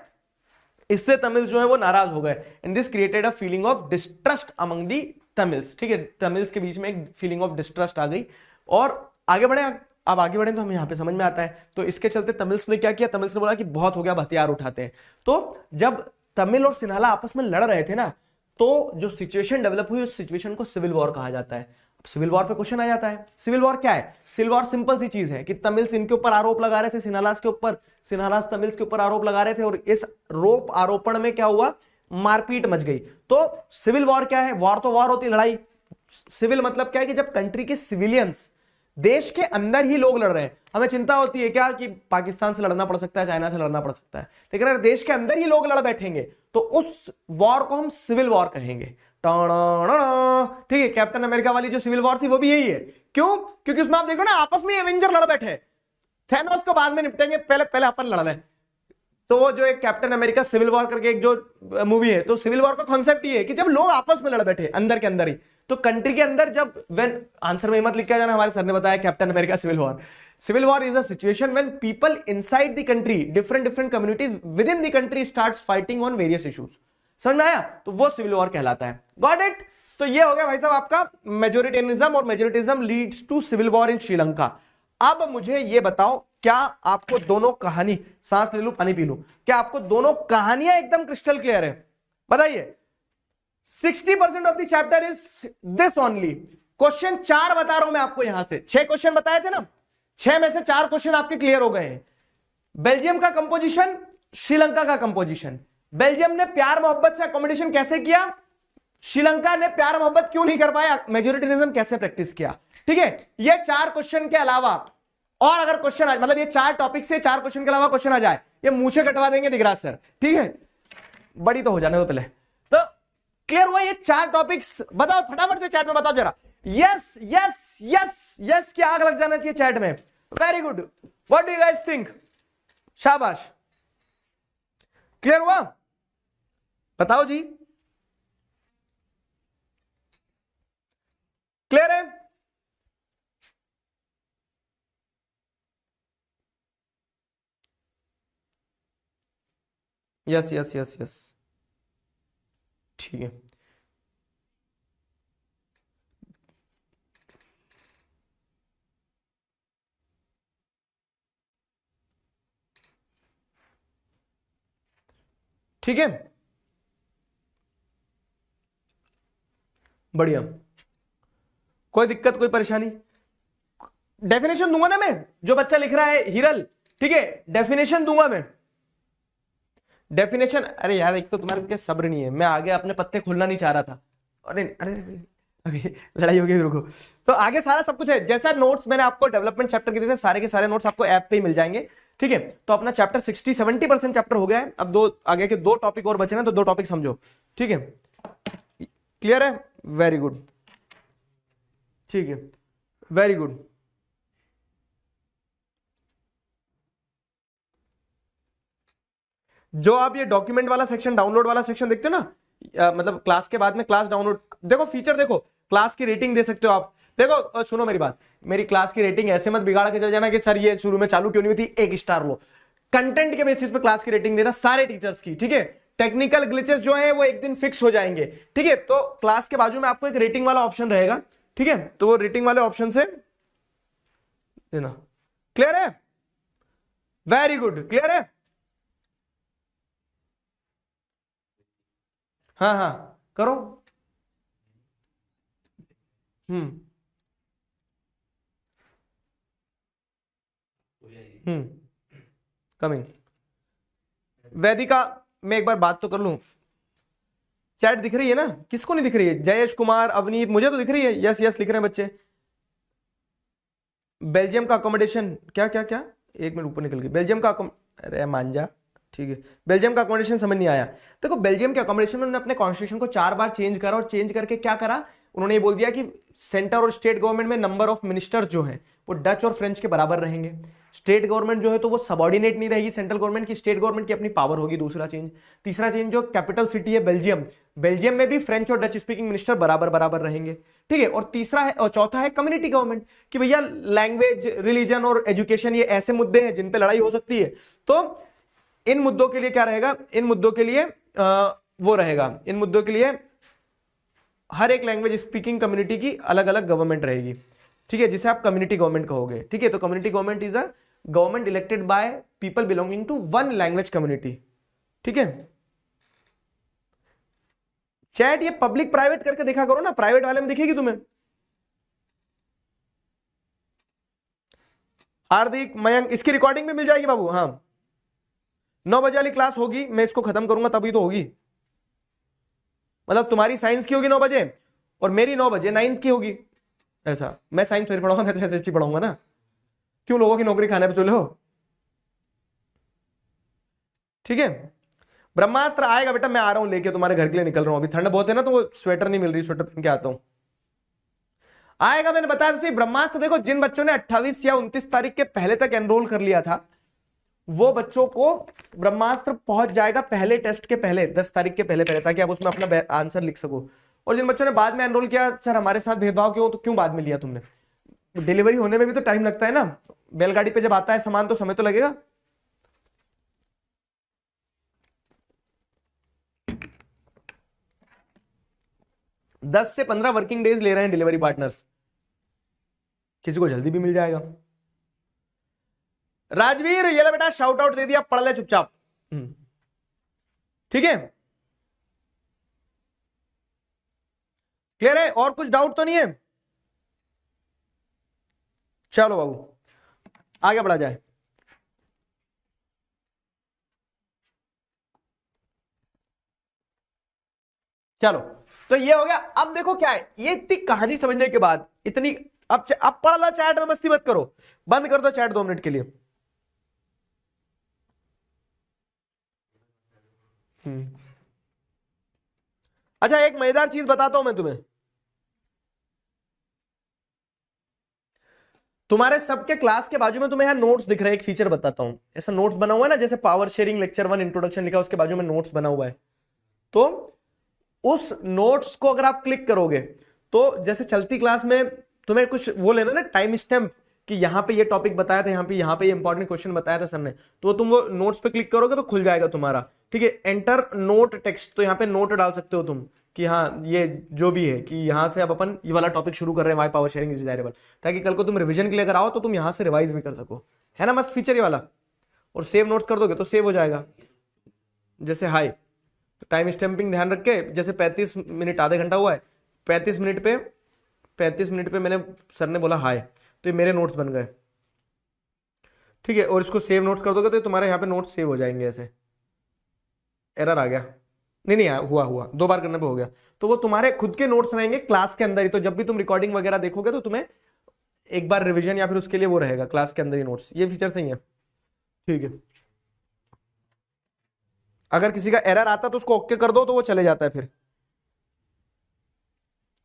इससे तमिल जो है वो नाराज हो गए, and this created a feeling of distrust among the Tamils, ठीक है। तमिल्स के बीच में एक फीलिंग ऑफ डिस्ट्रस्ट आ गई, और आगे बढ़े। अब आगे बढ़े तो हमें यहां पे समझ में आता है। तो इसके चलते तमिल्स ने क्या किया, तमिल्स ने बोला कि बहुत हो गया, हथियार उठाते हैं। तो जब तमिल और सिन्हाला आपस में लड़ रहे थे ना, तो जो सिचुएशन डेवलप हुई, उस सिचुएशन को सिविल वॉर कहा जाता है। सिविल वॉर पे क्वेश्चन आ जाता है, सिविल वॉर क्या है? सिविल वॉर सिंपल सी चीज है कि तमिल्स इनके ऊपर आरोप लगा रहे थे, सिन्हालास के ऊपर, सिन्हालास तमिल्स के ऊपर आरोप लगा रहे थे, और इस आरोपण में क्या हुआ, मारपीट मच गई। तो सिविल वॉर क्या है? वॉर तो वॉर होती, लड़ाई। सिविल मतलब क्या है कि जब कंट्री के सिविलियंस, देश के अंदर ही लोग लड़ रहे हैं। हमें चिंता होती है क्या कि पाकिस्तान से लड़ना पड़ सकता है, चाइना से लड़ना पड़ सकता है, लेकिन अगर देश के अंदर ही लोग लड़ बैठेंगे तो उस वॉर को हम सिविल वॉर कहेंगे। ठीक है। कैप्टन अमेरिका वाली जो सिविल वॉर थी वो भी यही है। क्यों? क्योंकि उसमें आप देखो ना, आपस में एवेंजर लड़ बैठे, थैनोस को बाद में निपटेंगे, पहले अपन लड़ लें। तो वो जो एक कैप्टन अमेरिका सिविल वॉर करके एक जो मूवी है, तो सिविल वॉर का कॉन्सेप्ट ये है कि जब लोग आपस में लड़ बैठे अंदर के अंदर ही, तो कंट्री के अंदर जब व्हेन, आंसर में मत लिख के जाना, हमारे सर ने बताया captain America civil war. Civil war is a situation when people inside the country, different communities with in the country starts fighting on various issues. समझ में आया? तो वो सिविल वॉर कहलाता है। Got it? तो ये हो गया भाई साहब आपका मेजोरिटेरियनिज्म, और majoritarism leads to civil war in Sri Lanka. अब मुझे ये बताओ, क्या आपको दोनों कहानी, सांस ले लूं पानी पी लूं, क्या आपको दोनों कहानियां एकदम क्रिस्टल क्लियर है? बताइए। 60% of the chapter is this only. Question 4 बता रहा हूं मैं आपको, यहां से 6 क्वेश्चन बताए थे ना, 6 में से 4 क्वेश्चन आपके क्लियर हो गए हैं। बेल्जियम का कंपोजिशन, श्रीलंका का कंपोजिशन। बेल्जियम ने प्यार मोहब्बत से अकोमोडेशन कैसे किया, श्रीलंका ने प्यार मोहब्बत क्यों नहीं कर पाया, मेजोरिटेरिज्म कैसे प्रैक्टिस किया। ठीक है। ये 4 क्वेश्चन के अलावा और अगर क्वेश्चन आ, मतलब ये 4 टॉपिक से 4 क्वेश्चन के अलावा क्वेश्चन आ जाए, ये मूछे कटवा देंगे दिगराज सर। ठीक है, बड़ी तो हो जाने दो पहले। तो क्लियर हुआ ये 4 टॉपिक्स? बताओ फटाफट से चैट में बताओ जरा। यस यस यस यस की आग लग जाना चाहिए चैट में। Very good. What do you guys think? शाबाश। क्लियर हुआ? बताओ जी। क्लियर है? यस यस यस यस, ठीक है। ठीक है, बढ़िया। कोई दिक्कत, कोई परेशानी? डेफिनेशन दूंगा ना मैं, जो बच्चा लिख रहा है हिरल, ठीक है, डेफिनेशन दूंगा मैं। डेफिनेशन, अरे यार एक तो तुम्हारे को क्या सब्र नहीं है, मैं आगे अपने पत्ते खोलना नहीं चाह रहा था। अरे अरे अभी लड़ाई हो गई, रुको। तो आगे सारा सब कुछ है, जैसा नोट्स मैंने आपको डेवलपमेंट चैप्टर के दिए थे, सारे के सारे नोट्स आपको ऐप पे ही मिल जाएंगे। ठीक है, तो अपना चैप्टर 60-70% चैप्टर हो गया है। अब आगे के 2 टॉपिक और बचे ना, तो 2 टॉपिक समझो। ठीक है, क्लियर है? Very good. ठीक है, वेरी गुड। जो आप ये डॉक्यूमेंट वाला सेक्शन, डाउनलोड वाला सेक्शन देखते हो ना, मतलब क्लास के बाद में क्लास डाउनलोड, देखो फीचर देखो, क्लास की रेटिंग दे सकते हो आप। देखो सुनो मेरी बात, मेरी क्लास की रेटिंग ऐसे मत बिगाड़ के चल जाना कि सर ये शुरू में चालू क्यों नहीं हुई थी, 1 स्टार लो। कंटेंट के बेसिस पे क्लास की रेटिंग देना सारे टीचर्स की। ठीक है, टेक्निकल ग्लिचेस जो है वो एक दिन फिक्स हो जाएंगे। ठीक है, तो क्लास के बाजू में आपको एक रेटिंग वाला ऑप्शन रहेगा। ठीक है, तो वो रेटिंग वाले ऑप्शन से देना। क्लियर है? Very good. क्लियर है? हाँ हाँ करो। हम्म कमिंग। वैदिका, मैं एक बार बात तो कर लूं। चैट दिख रही है ना? किसको नहीं दिख रही है? जयेश कुमार, अवनीत, मुझे तो दिख रही है। यस यस लिख रहे हैं बच्चे। बेल्जियम का अकोमोडेशन क्या क्या क्या? एक मिनट ऊपर निकल गई। बेल्जियम का अरे मान जा, ठीक है। बेल्जियम का अकोमोडेशन समझ नहीं आया। देखो बेल्जियम के अकोमोडेशन में उन्होंने अपने कॉन्स्टिट्यूशन को 4 बार चेंज करा, और चेंज करके क्या करा, उन्होंने ये बोल दिया कि सेंटर और स्टेट गवर्नमेंट में नंबर ऑफ मिनिस्टर्स जो हैं वो डच और फ्रेंच के बराबर रहेंगे। स्टेट गवर्नमेंट जो है तो वो सबॉर्डिनेट नहीं रहेगी सेंट्रल गवर्नमेंट की, स्टेट गवर्नमेंट की अपनी पावर होगी। दूसरा चेंज। तीसरा चेंज, जो कैपिटल सिटी है बेल्जियम, बेल्जियम में भी फ्रेंच और डच स्पीकिंग मिनिस्टर बराबर बराबर रहेंगे, ठीक है। और तीसरा है, और चौथा है कम्युनिटी गवर्नमेंट, कि भैया लैंग्वेज, रिलीजन और एजुकेशन ये ऐसे मुद्दे हैं जिन पे लड़ाई हो सकती है, तो इन मुद्दों के लिए क्या रहेगा, इन मुद्दों के लिए वो रहेगा, इन मुद्दों के लिए हर एक लैंग्वेज स्पीकिंग कम्युनिटी की अलग अलग गवर्नमेंट रहेगी, ठीक है, जिसे आप कम्युनिटी गवर्नमेंट कहोगे, ठीक है। तो community government is a government elected by people belonging to one language community, ठीक है। चैट ये पब्लिक प्राइवेट करके देखा करो ना, प्राइवेट वाले में दिखेगी तुम्हें। हार्दिक, मयंक, इसकी रिकॉर्डिंग भी मिल जाएगी बाबू। हाँ 9 बजे वाली क्लास होगी, मैं इसको खत्म करूंगा तभी तो होगी। मतलब तुम्हारी साइंस की होगी 9 बजे और मेरी 9 बजे 9th की होगी। ऐसा मैं साइंस थोड़ी पढ़ाऊंगा, मैं तो एसएसटी पढ़ाऊंगा ना। क्यों लोगों की नौकरी खाने पे चले हो? ठीक है। ब्रह्मास्त्र आएगा बेटा, मैं आ रहा हूं लेके, तुम्हारे घर के लिए निकल रहा हूं। अभी ठंड बहुत है ना तो वो स्वेटर नहीं मिल रही, स्वेटर पहन के आता हूं। आएगा, मैंने बताया तो सही। ब्रह्मास्त्र देखो, जिन बच्चों ने 28 या 29 तारीख के पहले तक एनरोल कर लिया था वो बच्चों को ब्रह्मास्त्र पहुंच जाएगा पहले टेस्ट के पहले, 10 तारीख के पहले पहले, ताकि आप उसमें अपना आंसर लिख सको। और जिन बच्चों ने बाद में एनरोल किया, सर हमारे साथ भेदभाव क्यों, तो क्यों बाद में लिया तुमने? डिलीवरी होने में भी तो टाइम लगता है ना, बैलगाड़ी पे जब आता है सामान तो समय तो लगेगा। दस से 15 वर्किंग डेज ले रहे हैं डिलीवरी पार्टनर्स, किसी को जल्दी भी मिल जाएगा। राजवीर ये ले बेटा, शाउट आउट दे दिया, पढ़ ले चुपचाप, ठीक है। क्लियर है? और कुछ डाउट तो नहीं है? चलो बाबू आगे बढ़ा जाए। चलो तो ये हो गया। अब देखो क्या है, ये इतनी कहानी समझने के बाद इतनी, अब पढ़ लो, चैट में मस्ती मत करो, बंद कर दो चैट 2 मिनट के लिए। अच्छा एक मजेदार चीज बताता हूं मैं तुम्हें, तुम्हारे सबके क्लास के बाजू में तुम्हें यहां नोट्स दिख रहे हैं, एक फीचर बताता हूं। ऐसा नोट्स बना हुआ है ना, जैसे पावर शेयरिंग लेक्चर 1 इंट्रोडक्शन लिखा, उसके बाजू में नोट्स बना हुआ है। तो उस नोट्स को अगर आप क्लिक करोगे तो जैसे चलती क्लास में तुम्हें कुछ वो लेना ना, टाइम स्टैम्प, कि यहां पे ये टॉपिक बताया था, यहां पे ये इंपॉर्टेंट क्वेश्चन बताया था सर ने, तो तुम वो नोट्स पे क्लिक करोगे तो खुल जाएगा तुम्हारा, ठीक है। एंटर नोट टेक्स्ट, तो यहां पे नोट डाल सकते हो तुम कि हाँ ये जो भी है, कि यहां से अब अपन ये वाला टॉपिक शुरू कर रहे हैं, why power sharing is desirable, ताकि कल को तुम रिवीजन के लिए अगर आओ तो तुम यहां से रिवाइज भी कर सको। है ना मस्त फीचर ये वाला। और सेव नोट्स कर दोगे तो सेव हो जाएगा, जैसे हाई, तो टाइम स्टैंपिंग ध्यान रख के, जैसे 35 मिनट आधे घंटा हुआ है, 35 मिनट पे मैंने, सर ने बोला हाय, तो ये मेरे नोट्स बन गए, ठीक है। और इसको सेव नोट्स कर दोगे तो तुम्हारे यहाँ पे नोट्स सेव हो जाएंगे। ऐसे एरर आ गया, नहीं हुआ 2 बार करने पे हो गया, तो वो तुम्हारे खुद के नोट्स रहेंगे क्लास के अंदर ही। तो जब भी तुम रिकॉर्डिंग वगैरह देखोगे तो तुम्हें एक बार रिवीजन या फिर उसके लिए वो रहेगा क्लास के अंदर ही नोट्स। ये फीचर सही है, ठीक है। अगर किसी का एरर आता तो उसको ओके कर दो तो वो चले जाता है फिर।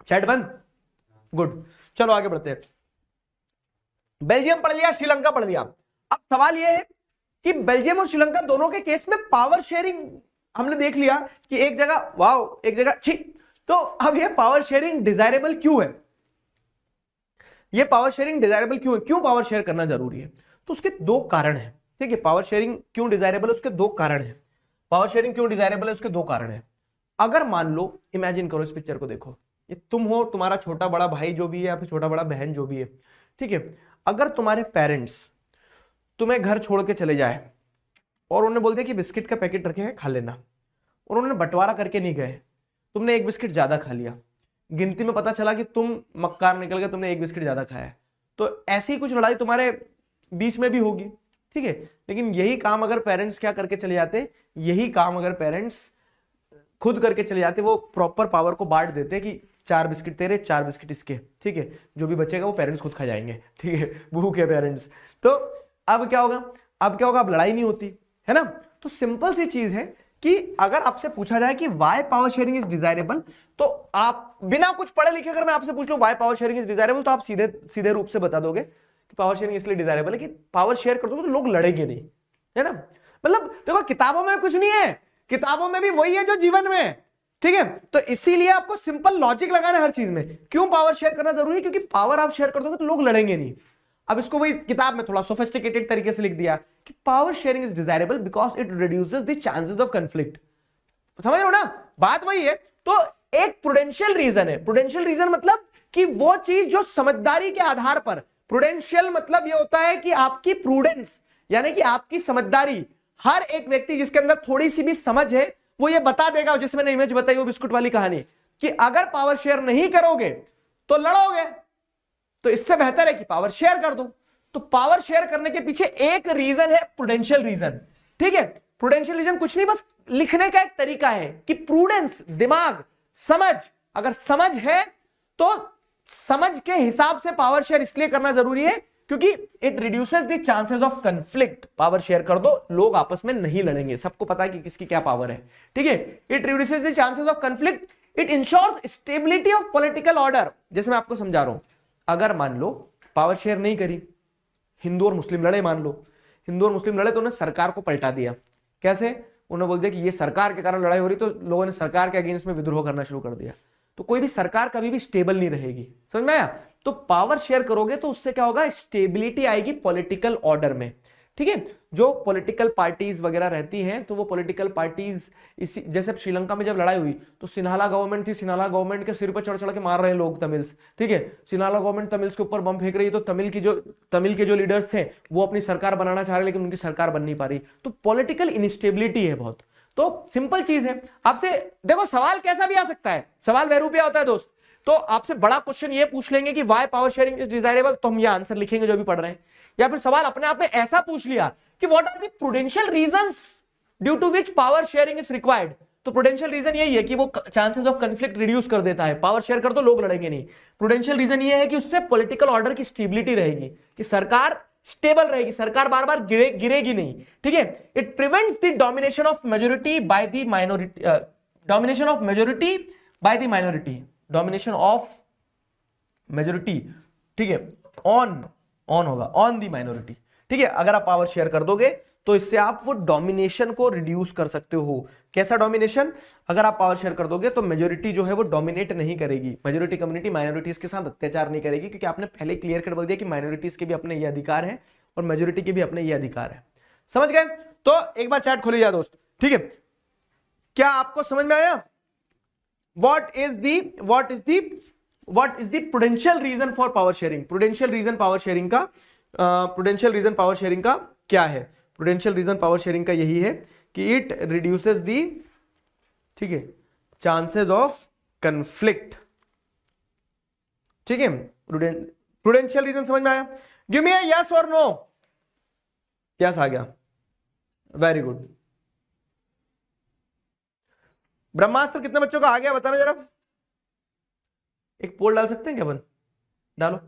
चैट बंद, गुड। चलो आगे बढ़ते हैं। बेल्जियम पढ़ लिया, श्रीलंका पढ़ लिया। अब सवाल यह है कि बेल्जियम और श्रीलंका दोनों के केस में पावर शेयरिंग हमने देख लिया कि एक जगह वाव, एक जगह छी। तो अब ये पावर शेयरिंग डिजायरेबल क्यों है? ये पावर शेयरिंग डिजायरेबल क्यों है? क्यों पावर शेयर करना जरूरी है? तो उसके 2 कारण हैं, ठीक है। पावर शेयरिंग क्यों डिजायरेबल है, उसके 2 कारण हैं। पावर शेयरिंग क्यों डिजायरेबल है, उसके 2 कारण हैं। अगर मान लो, इमेजिन करो, इस पिक्चर को देखो, ये तुम हो, तुम्हारा छोटा बड़ा भाई जो भी है या फिर छोटा बड़ा बहन जो भी है, ठीक है। अगर तुम्हारे पेरेंट्स तुम्हें घर छोड़ के चले जाए और उन्होंने बोल दिया कि बिस्किट का पैकेट रखे हैं खा लेना, और उन्होंने बंटवारा करके नहीं गए, तुमने एक बिस्किट ज्यादा खा लिया, गिनती में पता चला कि तुम मक्कार निकल गए, तुमने एक बिस्किट ज्यादा खाया, तो ऐसी कुछ लड़ाई तुम्हारे बीच में भी होगी, ठीक है। लेकिन यही काम अगर पेरेंट्स क्या करके चले जाते, यही काम अगर पेरेंट्स खुद करके चले जाते, वो प्रॉपर पावर को बांट देते कि 4 बिस्किट तेरे, 4 बिस्किट इसके, ठीक है, जो भी बचेगा वो पेरेंट्स खुद खा जाएंगे, ठीक है, भूख है पेरेंट्स। तो अब क्या होगा, अब लड़ाई नहीं होती है ना। तो सिंपल सी चीज है कि अगर आपसे पूछा जाए कि why power sharing is desirable, तो आप बिना कुछ पढ़े लिखे अगर मैं आपसे पूछ लूं why power sharing is desirable, तो आप सीधे सीधे रूप से बता दोगे कि पावर शेयरिंग इसलिए डिजायरेबल है कि पावर शेयर कर दोगे तो लोग लड़ेंगे नहीं, है ना। मतलब देखो किताबों में कुछ नहीं है, किताबों में भी वही है जो जीवन में है, ठीक है। तो इसीलिए आपको सिंपल लॉजिक लगाना है हर चीज में। क्यों पावर शेयर करना जरूरी है, क्योंकि पावर आप शेयर कर दोगे तो लोग लड़ेंगे नहीं। अब इसको वही किताब में थोड़ा सोफिस्टिकेटेड तरीके से लिख दिया कि power sharing is desirable because it reduces the chances of conflict. समझ रहे हो ना, बात वही है। तो एक प्रूडेंशियल रीजन है, प्रूडेंशियल रीजन मतलब कि वो चीज जो समझदारी के आधार पर, प्रूडेंशियल मतलब ये होता है कि आपकी प्रूडेंस यानी कि आपकी समझदारी, हर एक व्यक्ति जिसके अंदर थोड़ी सी भी समझ है वो ये बता देगा, जैसे मैंने इमेज बताई वो बिस्कुट वाली कहानी, कि अगर पावर शेयर नहीं करोगे तो लड़ोगे, तो इससे बेहतर है कि पावर शेयर कर दो। तो पावर शेयर करने के पीछे एक रीजन है प्रूडेंशियल रीजन, ठीक है। प्रूडेंशियल रीजन कुछ नहीं, बस लिखने का एक तरीका है कि प्रूडेंस, दिमाग, समझ, अगर समझ है तो समझ के हिसाब से पावर शेयर इसलिए करना जरूरी है क्योंकि it reduces the chances of conflict. Power share कर दो, लोग आपस में नहीं लड़ेंगे, सबको पता है कि किसकी क्या पावर है, ठीक है। It reduces the chances of conflict, it ensures stability of political order. जैसे मैं आपको समझा रहा हूं, अगर मान लो पावर शेयर नहीं करी, हिंदू और मुस्लिम लड़े, मान लो हिंदू और मुस्लिम लड़े तो उन्होंने सरकार को पलटा दिया। कैसे? उन्होंने बोल दिया कि ये सरकार के कारण लड़ाई हो रही, तो लोगों ने सरकार के अगेंस्ट में विद्रोह करना शुरू कर दिया। तो कोई भी सरकार कभी भी स्टेबल नहीं रहेगी, समझ में आया। तो पावर शेयर करोगे तो उससे क्या होगा, स्टेबिलिटी आएगी पॉलिटिकल ऑर्डर में, ठीक है। जो पॉलिटिकल पार्टीज वगैरह रहती हैं, तो वो पॉलिटिकल पार्टीज इसी, जैसे श्रीलंका में जब लड़ाई हुई तो सिन्हाला गवर्नमेंट थी, सिन्हाला गवर्नमेंट के सिर पर चढ़ चढ़ के मार रहे हैं लोग तमिल्स, ठीक है। सिन्हाला गवर्नमेंट तमिल्स के ऊपर बम फेंक रही है, तो तमिल के जो लीडर्स थे वो अपनी सरकार बनाना चाह रहे, लेकिन उनकी सरकार बन नहीं पा रही। तो पॉलिटिकल इनस्टेबिलिटी है बहुत। तो सिंपल चीज है, आपसे देखो सवाल कैसा भी आ सकता है, सवाल वह रुपया होता है दोस्त। तो आपसे बड़ा क्वेश्चन ये पूछ लेंगे कि why power sharing is desirable, तो हम ये आंसर लिखेंगे जो भी पढ़ रहे हैं। या फिर सवाल अपने आप में ऐसा पूछ लिया कि what are the prudential reasons due to which power sharing is required, तो प्रूडेंशियल रीजन यही है कि वो चांसेस ऑफ कॉन्फ्लिक्ट रिड्यूस कर देता है। पावर शेयर कर तो लोग लड़ेंगे नहीं। प्रूडेंशियल रीजन ये है कि उससे पॉलिटिकल ऑर्डर की स्टेबिलिटी रहेगी, कि सरकार स्टेबल रहेगी, सरकार बार बार गिरेगी नहीं, ठीक है। It prevents the domination of majority by the minority, domination of majority by the minority, domination of majority, ठीक है, ऑन होगा, ऑन दी माइनॉरिटी, ठीक है। अगर आप पावर शेयर कर दोगे तो इससे आप वो डोमिनेशन को रिड्यूस कर सकते हो। कैसा डोमिनेशन? अगर आप पावर शेयर कर दोगे तो मेजॉरिटी जो है वो डोमिनेट नहीं करेगी, मेजॉरिटी कम्युनिटी माइनॉरिटीज के साथ अत्याचार नहीं करेगी, क्योंकि आपने पहले क्लियर कट बोल दिया कि माइनॉरिटीज के भी अपने ये अधिकार है और मेजॉरिटी के भी अपने ये अधिकार है। समझ गए? तो एक बार चैट खोली जाए दोस्त, ठीक है। क्या आपको समझ में आया? What is the prudential reason for power sharing? Prudential reason power sharing का क्या है? Prudential reason power sharing का यही है कि it reduces the, ठीक है, chances of conflict, ठीक है। Prudential reason समझ में आया? Give me a yes or no. Yes आ गया, very good। ब्रह्मास्त्र कितने बच्चों का आ गया बताना जरा, एक पोल डाल सकते हैं क्या अपन? डालो,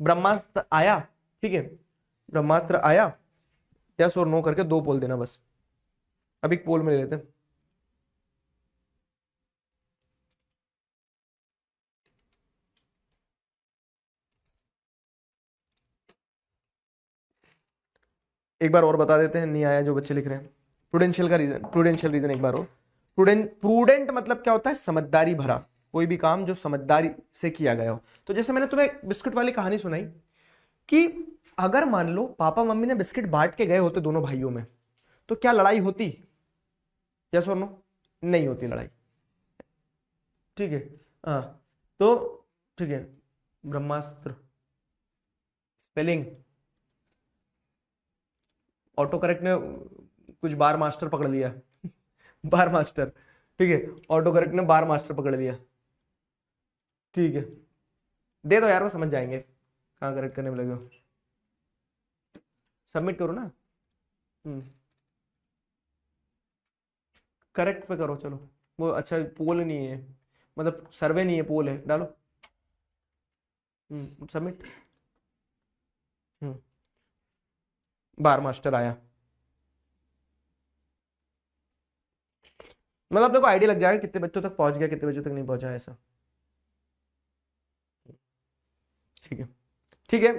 ब्रह्मास्त्र आया, ठीक है, ब्रह्मास्त्र आया, यस और नो करके 2 पोल देना बस। अब एक पोल में ले लेते हैं। एक बार और बता देते हैं, नहीं आया जो बच्चे लिख रहे हैं। प्रूडेंशियल रीजन एक बार और। प्रूडेंट मतलब क्या होता है? समझदारी भरा, कोई भी काम जो समझदारी से किया गया हो। तो जैसे मैंने तुम्हें बिस्कुट वाली कहानी सुनाई कि अगर मान लो पापा मम्मी ने बिस्किट बांट के गए होते दोनों भाइयों में, तो क्या लड़ाई होती? यस और नो? नहीं होती लड़ाई, ठीक है। हाँ, तो ठीक है, ब्रह्मास्त्र स्पेलिंग ऑटो करेक्ट ने कुछ बार मास्टर पकड़ लिया बार मास्टर, ठीक है, ऑटो करेक्ट ने बार मास्टर पकड़ लिया। ठीक है, दे दो यार, वो समझ जाएंगे कहाँ करेक्ट करने में लगे हो। सबमिट करो ना। करेक्ट पे करो, चलो। वो अच्छा पोल नहीं है, मतलब सर्वे नहीं है, पोल है, डालो। सबमिट। बार मास्टर आया, मतलब अपने को आइडिया लग जाएगा कितने बच्चों तक पहुंच गया, कितने बच्चों तक नहीं पहुंचा, ऐसा। ठीक है, ठीक है,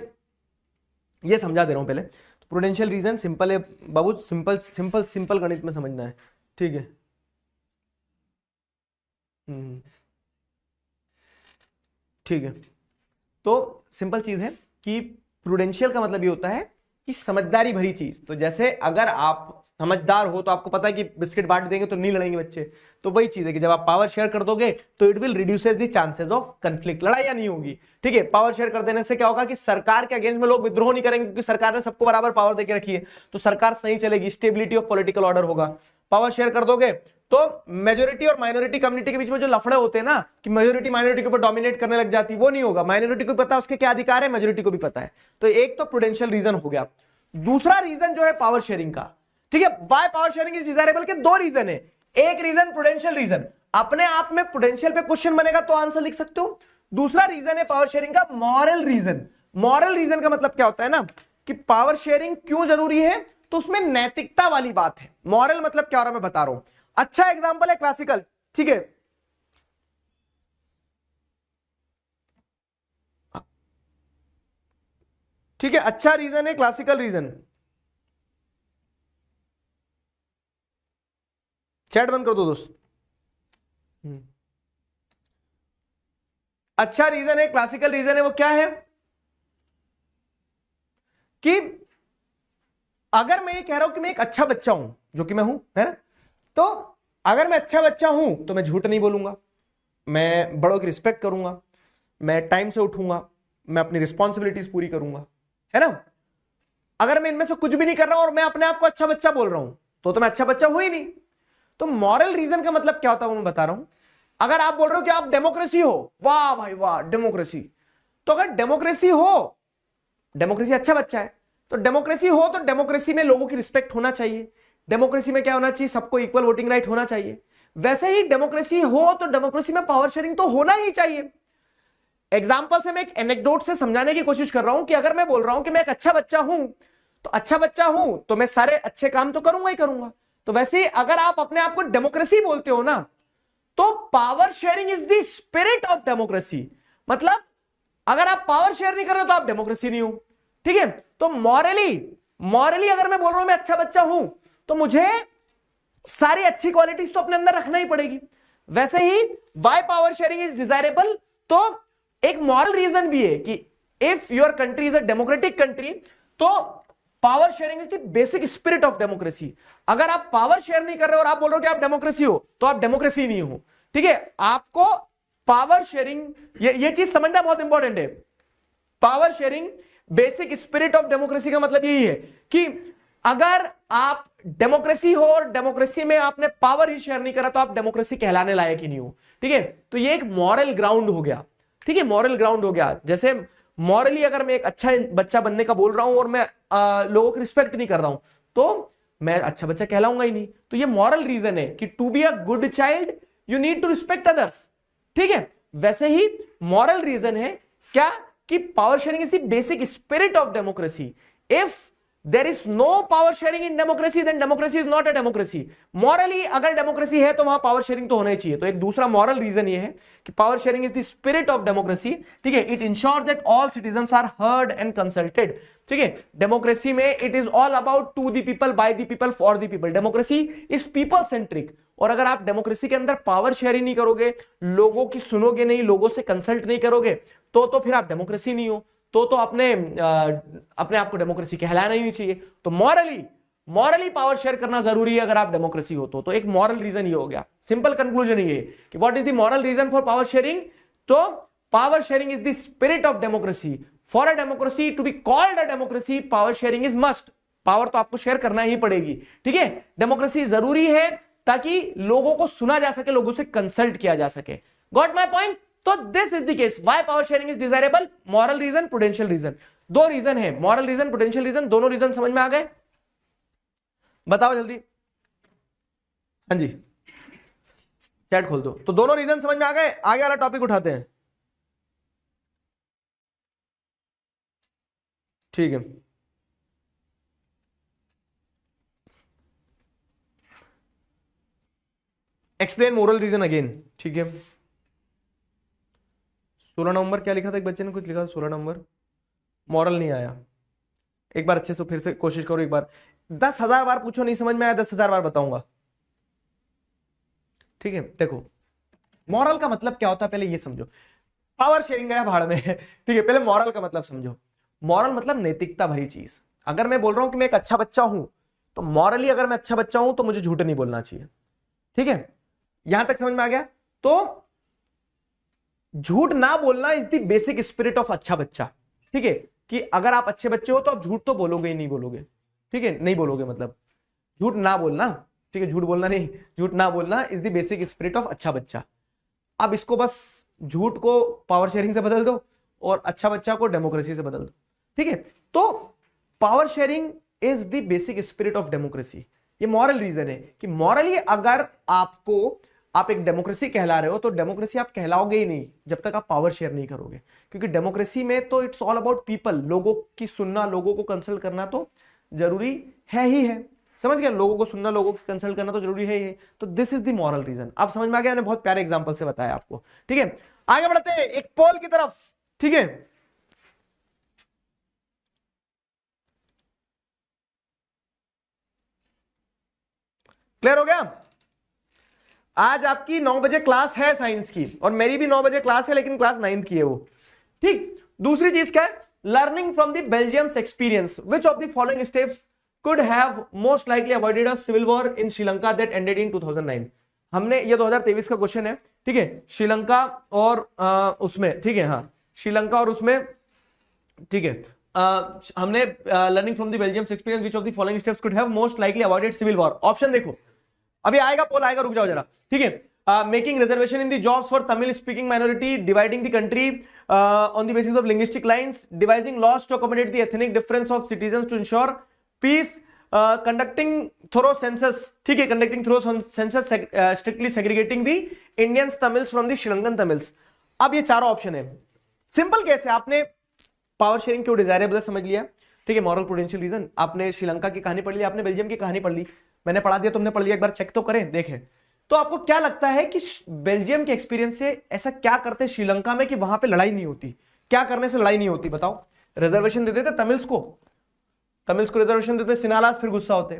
ये समझा दे रहा हूं पहले। तो प्रूडेंशियल रीजन सिंपल है बाबू, सिंपल सिंपल सिंपल गणित में समझना है। ठीक है, ठीक है। तो सिंपल चीज है कि प्रूडेंशियल का मतलब ये होता है कि समझदारी भरी चीज। तो जैसे अगर आप समझदार हो तो आपको पता है कि बिस्किट बांट देंगे तो नहीं लड़ेंगे बच्चे, तो वही चीज है कि जब आप पावर शेयर कर दोगे तो it will reduces the chances of conflict, लड़ाइयां नहीं होगी। ठीक है, पावर शेयर कर देने से क्या होगा कि सरकार के अगेंस्ट में लोग विद्रोह नहीं करेंगे, क्योंकि सरकार ने सबको बराबर पावर देके रखी है, तो सरकार सही चलेगी, स्टेबिलिटी ऑफ पॉलिटिकल ऑर्डर होगा। पावर शेयर कर दोगे तो मेजोरिटी और माइनॉरिटी कम्युनिटी के बीच में जो लफड़े होते हैं ना, कि मेजोरिटी माइनॉरिटी के ऊपर डोमिनेट करने लग जाती, वो नहीं होगा। माइनॉरिटी को पता है उसके क्या अधिकार है, मेजोरिटी को भी पता है। तो एक तो प्रूडेंशियल रीजन हो गया। दूसरा रीजन जो है पावर शेयरिंग का, ठीक है, why power sharing is desirable के दो रीजन है। एक रीजन प्रूडेंशियल रीजन, अपने आप में प्रूडेंशियल पे क्वेश्चन बनेगा तो आंसर लिख सकते हो। दूसरा रीजन है पावर शेयरिंग का मॉरल रीजन। मॉरल रीजन का मतलब क्या होता है ना, कि पावर शेयरिंग क्यों जरूरी है, तो उसमें नैतिकता वाली बात है। मॉरल मतलब क्या हो रहा है मैं बता रहा हूं। अच्छा एग्जांपल है क्लासिकल, ठीक है, ठीक है, अच्छा रीजन है क्लासिकल रीजन। चैट बंद कर दो दोस्त। अच्छा रीजन है, क्लासिकल रीजन है, वो क्या है कि अगर मैं ये कह रहा हूं कि मैं एक अच्छा बच्चा हूं, जो कि मैं हूं, है ना, तो अगर मैं अच्छा बच्चा हूं तो मैं झूठ नहीं बोलूंगा, मैं बड़ों की रिस्पेक्ट करूंगा, मैं टाइम से उठूंगा, मैं अपनी रिस्पॉन्सिबिलिटीज पूरी करूंगा, है ना। अगर मैं इनमें से कुछ भी नहीं कर रहा हूं और मैं अपने आप को अच्छा बच्चा बोल रहा हूं तो मैं अच्छा बच्चा हूं ही नहीं। तो मॉरल रीजन का मतलब क्या होता है वो मैं बता रहा हूं। अगर आप बोल रहे हो कि आप डेमोक्रेसी हो, वाह भाई वाह डेमोक्रेसी, तो अगर डेमोक्रेसी हो, डेमोक्रेसी अच्छा बच्चा है, तो डेमोक्रेसी हो तो डेमोक्रेसी में लोगों की रिस्पेक्ट होना चाहिए। डेमोक्रेसी में क्या होना चाहिए, सबको इक्वल वोटिंग राइट होना चाहिए। वैसे ही डेमोक्रेसी हो तो डेमोक्रेसी में पावर शेयरिंग तो होना ही चाहिए। एग्जाम्पल से मैं एक एनेक्डोट से समझाने की कोशिश कर रहा हूं कि अगर मैं बोल रहा हूं कि मैं एक अच्छा बच्चा हूं, तो अच्छा बच्चा हूं तो मैं सारे अच्छे काम तो करूंगा ही करूंगा। तो वैसे ही अगर आप अपने आप को डेमोक्रेसी बोलते हो ना, तो power sharing is the spirit of democracy. मतलब अगर आप पावर शेयर नहीं कर रहे हो तो आप डेमोक्रेसी नहीं हो। ठीक है, तो मॉरली अगर मैं बोल रहा हूं मैं अच्छा बच्चा हूं, तो मुझे सारी अच्छी क्वालिटीज तो अपने अंदर रखना ही पड़ेगी। वैसे ही why power sharing is desirable, तो एक मॉरल रीजन भी है कि if your country is a democratic country, तो power sharing is the basic spirit of democracy. अगर आप पावर शेयर नहीं कर रहे हो और आप बोल रहे हो कि आप डेमोक्रेसी हो, तो आप डेमोक्रेसी नहीं हो। ठीक है, आपको पावर शेयरिंग, ये चीज समझना बहुत इंपॉर्टेंट है। Power sharing basic spirit of democracy का मतलब यही है कि अगर आप डेमोक्रेसी हो और डेमोक्रेसी में आपने पावर ही शेयर नहीं करा, तो आप डेमोक्रेसी कहलाने लायक ही नहीं हो। ठीक है, तो ये एक मॉरल ग्राउंड हो गया। ठीक है, मॉरल ग्राउंड हो गया। जैसे मॉरली अगर मैं एक अच्छा बच्चा बनने का बोल रहा हूं और मैं लोगों की रिस्पेक्ट नहीं कर रहा हूं, तो मैं अच्छा बच्चा कहलाऊंगा ही नहीं। तो ये मॉरल रीजन है कि to be a good child you need to respect others. ठीक है, वैसे ही मॉरल रीजन है क्या, कि power sharing is the basic spirit of democracy. If there is no power sharing in democracy, then democracy is not a democracy. Morally अगर democracy है तो वहां पावर शेयरिंग तो होना ही चाहिए। तो एक दूसरा मॉरल रीजन ये है कि power sharing is the spirit of democracy. ठीक है, it ensure that all citizens are heard and consulted. ठीक है, डेमोक्रेसी में it is all about to the people, by the people, for the people. Democracy is people centric. और अगर आप democracy के अंदर पावर शेयरिंग नहीं करोगे, लोगों की सुनोगे नहीं, लोगों से कंसल्ट नहीं करोगे, तो फिर आप डेमोक्रेसी नहीं हो। तो अपने आप को डेमोक्रेसी कहलाना ही नहीं चाहिए। तो मॉरली पावर शेयर करना जरूरी है अगर आप डेमोक्रेसी हो तो एक मॉरल रीजन ये हो गया। सिंपल कंक्लूजन ये कि what is the moral reason for power sharing, तो power sharing is the spirit of democracy. For a democracy to be called a democracy, power sharing is must. Power तो आपको share करना ही पड़ेगी। ठीक है, democracy जरूरी है ताकि लोगों को सुना जा सके, लोगों से कंसल्ट किया जा सके। Got my point? तो this is the case why power sharing is desirable. Moral reason, prudential reason, दो रीजन है, मॉरल रीजन, प्रुडेंशियल रीजन, दोनों रीजन समझ में आ गए? बताओ जल्दी। हाँ जी, चैट खोल दो। तो दोनों रीजन समझ में आ गए। आगे वाला टॉपिक उठाते हैं, ठीक है। एक्सप्लेन मोरल रीजन अगेन, ठीक है। 16 नवंबर क्या लिखा था, एक बच्चे ने कुछ लिखा था 16 नवंबर, मॉरल नहीं आया। एक बार अच्छे से फिर से कोशिश करो, एक बार 10,000 बार पूछो, नहीं समझ में आया 10,000 बार बताऊंगा, ठीक है। देखो मॉरल का मतलब क्या होता है, पहले ये समझो। पावर शेयरिंग गया भाड़ में, ठीक है। पहले मॉरल का मतलब समझो। मॉरल मतलब नैतिकता भरी चीज। अगर मैं बोल रहा हूं कि मैं एक अच्छा बच्चा हूं, तो मॉरली अगर मैं अच्छा बच्चा हूं तो मुझे झूठ नहीं बोलना चाहिए, ठीक है। यहां तक समझ में आ गया? तो झूठ ना बोलना is the basic spirit of अच्छा बच्चा, ठीक है। कि अगर आप अच्छे बच्चे हो तो आप झूठ तो बोलोगे ही नहीं, बोलोगे, ठीक है, नहीं बोलोगे, मतलब झूठ ना बोलना, ठीक है। झूठ बोलना नहीं, झूठ ना बोलना is the basic spirit of अच्छा बच्चा। अब इसको बस झूठ को पावर शेयरिंग से बदल दो और अच्छा बच्चा को डेमोक्रेसी से बदल दो, ठीक है। तो power sharing is the basic spirit of democracy. ये मॉरल रीजन है कि मॉरली अगर आप एक डेमोक्रेसी कहला रहे हो तो डेमोक्रेसी आप कहलाओगे ही नहीं जब तक आप पावर शेयर नहीं करोगे, क्योंकि डेमोक्रेसी में तो इट्स ऑल अबाउट पीपल। लोगों की सुनना, लोगों को कंसल्ट करना तो जरूरी है ही है, समझ गए? लोगों को सुनना, लोगों को कंसल्ट करना तो जरूरी है ही है। तो this is the moral reason. आप समझ में आ गया? मैंने बहुत प्यारे एग्जांपल से बताया आपको, ठीक है। आगे बढ़ते हैं एक पोल की तरफ, ठीक है। क्लियर हो गया? आज आपकी 9 बजे क्लास है साइंस की, और मेरी भी 9 बजे क्लास है, लेकिन क्लास 9th की है वो, ठीक। दूसरी चीज क्या है? Learning from the Belgium's experience, which of the following steps could have most likely avoided a civil war in Sri Lanka that ended in 2009। हमने ये 2023 का क्वेश्चन है, ठीक है। श्रीलंका और उसमें, ठीक है, हाँ, श्रीलंका और उसमें, ठीक है। हमने learning from the Belgium's experience which of the following steps could have most likely avoided civil war. Option देखो, अभी आएगा पोल आएगा, रुक जाओ जरा, ठीक है। Making reservation in the jobs for Tamil speaking minority, dividing the country on the basis of linguistic lines, devising laws to accommodate the ethnic difference of citizens to ensure peace, conducting thorough census, ठीक है, conducting thorough census, strictly segregating the Indians Tamils from the Sri Lankan Tamils. अब ये चारों option है। Simple case है, आपने power sharing क्यों desirable समझ लिया, ठीक है। मॉरल प्रुडेंशियल रीजन, आपने श्रीलंका की कहानी पढ़ ली, आपने बेल्जियम की कहानी पढ़ ली, मैंने पढ़ा दिया, तुमने पढ़ लिया, एक बार चेक तो करें, देखें। तो आपको क्या लगता है कि बेल्जियम के एक्सपीरियंस से ऐसा क्या करते श्रीलंका में कि वहां पे लड़ाई नहीं होती? क्या करने से लड़ाई नहीं होती बताओ? रिजर्वेशन दे देते तमिल्स को रिजर्वेशन देते, सिनालास फिर गुस्सा होते,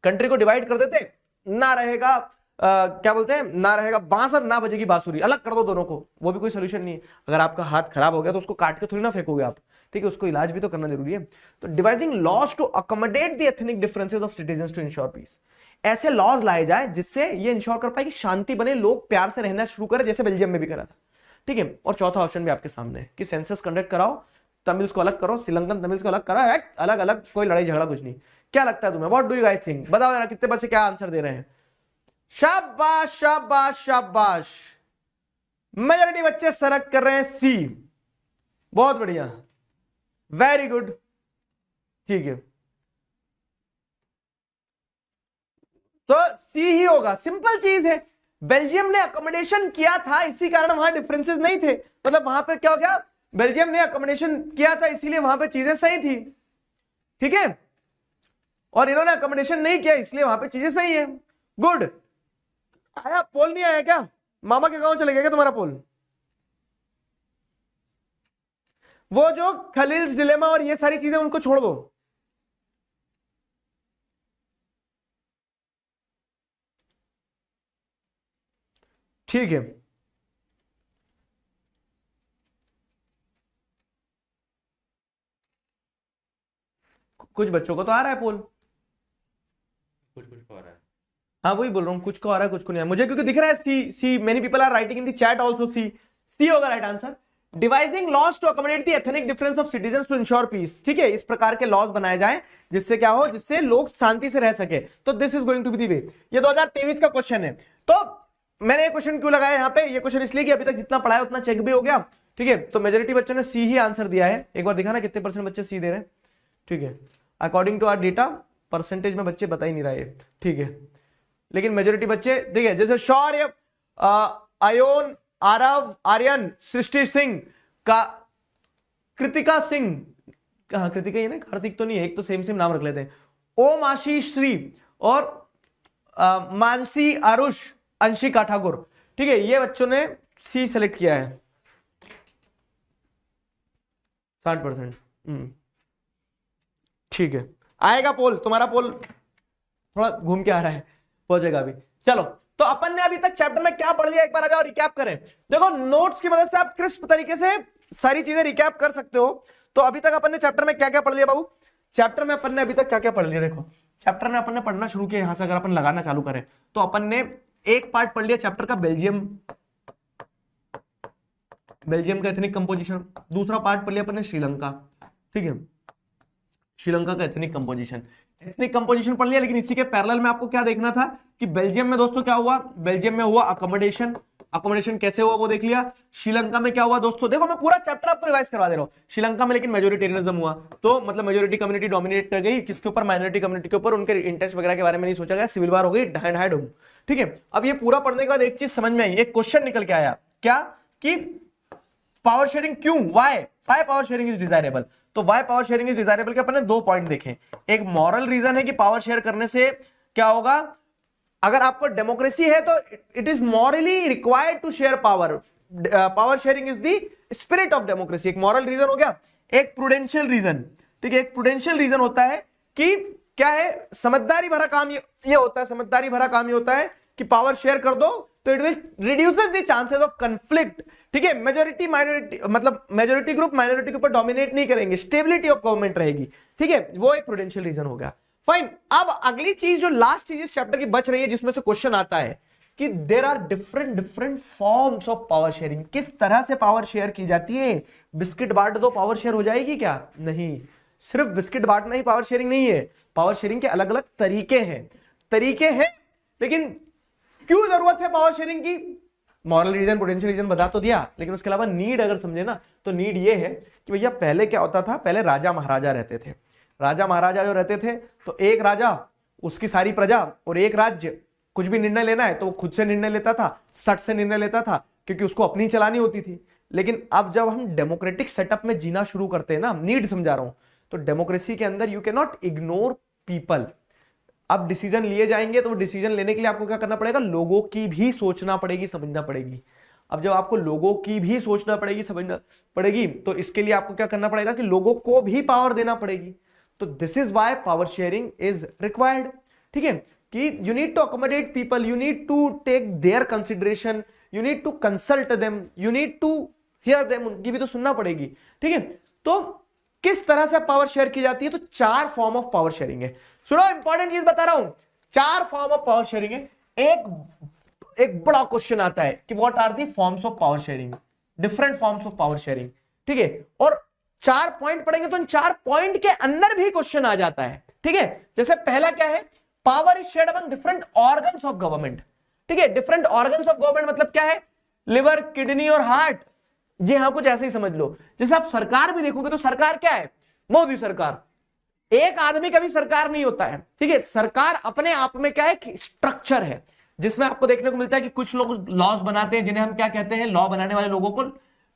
कंट्री को डिवाइड कर देते, ना रहेगा क्या बोलते हैं, ना रहेगा बांस और ना बजेगी बांसुरी, अलग कर दो दोनों को, वो भी कोई सोल्यूशन नहीं है। अगर आपका हाथ खराब हो गया तो उसको काट के थोड़ी ना फेंकोगे आप, ठीक है, उसको इलाज भी तो करना जरूरी है। तो devising laws to accommodate the ethnic differences of citizens to ensure peace, ऐसे लॉज लाए जाए जिससे ये इंश्योर कर पाए कि शांति बने, लोग प्यार से रहना शुरू करें, जैसे बेल्जियम में भी करा था, ठीक है। और चौथा ऑप्शन भी आपके सामने है कि सेंसस कंडक्ट कराओ, तमिल्स को अलग करो, श्रीलंकन तमिल्स को अलग करो, अलग अलग, कोई लड़ाई झगड़ा कुछ नहीं। क्या लगता है तुम्हें? What do you guys think? बताओ यार, कितने बच्चे क्या आंसर दे रहे हैं? शाबाश शाबाश शाबाश, मेजॉरिटी बच्चे सेलेक्ट कर रहे हैं सी, बहुत बढ़िया, वेरी गुड, ठीक है। तो सी ही होगा, सिंपल चीज है। बेल्जियम ने अकोमोडेशन किया था, इसी कारण वहां डिफरेंसेस नहीं थे, मतलब वहां पे क्या हो गया, बेल्जियम ने अकोमोडेशन किया था इसीलिए वहां पे चीजें सही थी, ठीक है। और इन्होंने अकोमोडेशन नहीं किया इसलिए वहां पे चीजें सही है। गुड। आया पोल? नहीं आया क्या? मामा के गांव चले गया क्या तुम्हारा पोल? वो जो खलील्स डिलेमा और ये सारी चीजें उनको छोड़ दो, ठीक है। कुछ बच्चों को तो आ रहा है पोल, कुछ कुछ को आ रहा है। हाँ वही बोल रहा हूँ, कुछ को आ रहा है कुछ को नहीं आ रहा मुझे, क्योंकि दिख रहा है C, many people are writing in the chat also C होगा right answer. Devising laws to accommodate the ethnic difference of citizens to ensure peace, ठीक है, इस प्रकार के लॉज बनाए जाएं जिससे क्या हो, जिससे लोग शांति से रह सके। तो this is going to be the way. ये 2023 का क्वेश्चन है। तो मैंने ये क्वेश्चन क्यों लगाया यहाँ पे, ये क्वेश्चन इसलिए कि अभी तक जितना पढ़ा है उतना चेक भी हो गया, ठीक है। तो मेजोरिटी बच्चों ने सी ही आंसर दिया है। एक बार दिखाना कितने % बच्चे सी दे रहे हैं, ठीक है। According to our data percentage में बच्चे बता ही नहीं रहे, ठीक है, लेकिन मेजोरिटी बच्चे देखिए, जैसे शौर्य, आयोन, आरव, आर्यन, सृष्टि सिंह का, कृतिका सिंह, कहा कृतिका ही ना, कार्तिक तो नहीं है, एक तो सेम नाम रख लेते हैं, ओम आशीष श्री और मानसी, आरुष, अंशिका ठाकुर, ठीक है, ये बच्चों ने सी सेलेक्ट किया है 60%। ठीक है, आएगा पोल, तुम्हारा पोल थोड़ा घूम के आ रहा है, पहुंचेगा अभी। चलो, तो अपन ने अभी तक चैप्टर में क्या पढ़ लिया, एक बार आ जाओ रिकैप करें। देखो, नोट्स की मदद से आप क्रिस्प तरीके से सारी चीजें रिकैप कर सकते हो। तो अभी तक अपन ने चैप्टर में क्या क्या पढ़ लिया बाबू, चैप्टर में अपन ने अभी तक क्या क्या पढ़ लिया, देखो चैप्टर में अपन ने पढ़ना शुरू किया, यहां से अगर अपन लगाना चालू करें तो अपन ने एक पार्ट पढ़ लिया चैप्टर का बेल्जियम का एथनिक कंपोजिशन, दूसरा पार्ट पढ़ लिया अपन ने श्रीलंका, ठीक है, श्रीलंका का एथनिक कंपोजिशन पढ़ लिया। लेकिन इसी के पैरेलल में आपको क्या देखना था कि बेल्जियम में दोस्तों क्या हुआ, बेल्जियम में हुआ अकोमोडेशन कैसे हुआ वो देख लिया। श्रीलंका में क्या हुआ दोस्तों, देखो मैं पूरा चैप्टर आपको रिवाइज करवा दे रहा हूं। श्रीलंका में लेकिन मेजोरिटेरियनिज्म हुआ, तो मतलब मेजोरिटी कम्युनिटी डोमिनेट कर गई, किसके ऊपर, माइनॉरिटी कम्युनिटी के ऊपर, उनके इंटरेस्ट वगैरह के बारे में नहीं सोचा गया, सिविल वार हो गई, ढाई, ठीक है। अब ये पूरा पढ़ने के बाद एक चीज समझ में आई, एक क्वेश्चन निकल के आया, क्या कि पावर शेयरिंग क्यों, why power sharing is desirable. तो why power sharing is desirable के अपन ने 2 पॉइंट देखे। एक मॉरल रीजन है कि पावर शेयर करने से क्या होगा, अगर आपको डेमोक्रेसी है तो it is morally required to share power, power sharing is the spirit of democracy, एक मॉरल रीजन हो गया। एक प्रूडेंशियल रीजन, ठीक है, एक प्रूडेंशियल रीजन होता है कि क्या है, समझदारी भरा काम ये होता है, समझदारी भरा काम ये होता है कि पावर शेयर कर दो तो it will reduces the chances of conflict, ठीक है। मेजोरिटी माइनॉरिटी, मतलब मेजोरिटी ग्रुप माइनॉरिटी के ऊपर डोमिनेट नहीं करेंगे, स्टेबिलिटी ऑफ गवर्नमेंट रहेगी, ठीक है, वो एक प्रूडेंशियल रीजन हो गया। फाइन, अब अगली चीज जो लास्ट चीज इस चैप्टर की बच रही है, जिसमें से क्वेश्चन आता है कि there are different forms of power sharing, किस तरह से पावर शेयर की जाती है। बिस्किट बांट दो पावर शेयर हो जाएगी क्या, नहीं, सिर्फ बिस्किट बांटना ही पावर शेयरिंग नहीं है, पावर शेयरिंग के अलग अलग तरीके हैं, लेकिन क्यों जरूरत है पावर शेयरिंग की, मॉरल रीजन, पोटेंशियल रीजन बता तो दिया, लेकिन उसके अलावा नीड अगर समझे ना, तो नीड ये है कि भैया पहले क्या होता था, पहले राजा महाराजा रहते थे, राजा महाराजा जो रहते थे, तो एक राजा, उसकी सारी प्रजा और एक राज्य, कुछ भी निर्णय लेना है तो वो खुद से निर्णय लेता था, सट से निर्णय लेता था, क्योंकि उसको अपनी चलानी होती थी। लेकिन अब जब हम डेमोक्रेटिक सेटअप में जीना शुरू करते हैं ना, नीड समझा रहा हूं, तो डेमोक्रेसी के अंदर you can not ignore people. अब डिसीजन लिए जाएंगे तो वो डिसीजन लेने के लिए आपको क्या करना पड़ेगा, लोगों की भी सोचना पड़ेगी, समझना पड़ेगी। अब जब आपको लोगों की भी सोचना पड़ेगी, समझना पड़ेगी, तो इसके लिए आपको क्या करना पड़ेगा कि लोगों को भी पावर देना पड़ेगी। तो this is why power sharing is required, ठीक है, कि you need to accommodate people, you need to take their consideration, you need to consult them, you need to hear them, उनकी भी तो सुनना पड़ेगी, ठीक है। तो किस तरह से पावर शेयर की जाती है, तो 4 फॉर्म ऑफ पावर शेयरिंग है। सुनो, इंपॉर्टेंट चीज बता रहा हूं, 4 फॉर्म ऑफ पावर शेयरिंग है। एक बड़ा क्वेश्चन आता है कि what are the forms of power sharing, different forms of power sharing, ठीक है। और 4 पॉइंट पढ़ेंगे तो इन 4 पॉइंट के अंदर भी क्वेश्चन आ जाता है, ठीक है। जैसे पहला क्या है, power is shared among different organs of government, ठीक है। डिफरेंट ऑर्गन्स ऑफ गवर्नमेंट मतलब क्या है, लिवर, किडनी और हार्ट, जी हाँ, कुछ ऐसे ही समझ लो। जैसे आप सरकार भी देखोगे तो सरकार क्या है, मोदी सरकार, एक आदमी कभी सरकार नहीं होता है, ठीक है। सरकार अपने आप में क्या है, स्ट्रक्चर है, जिसमें आपको देखने को मिलता है कि कुछ लोग लॉज बनाते हैं, जिन्हें हम क्या कहते हैं, लॉ बनाने वाले लोगों को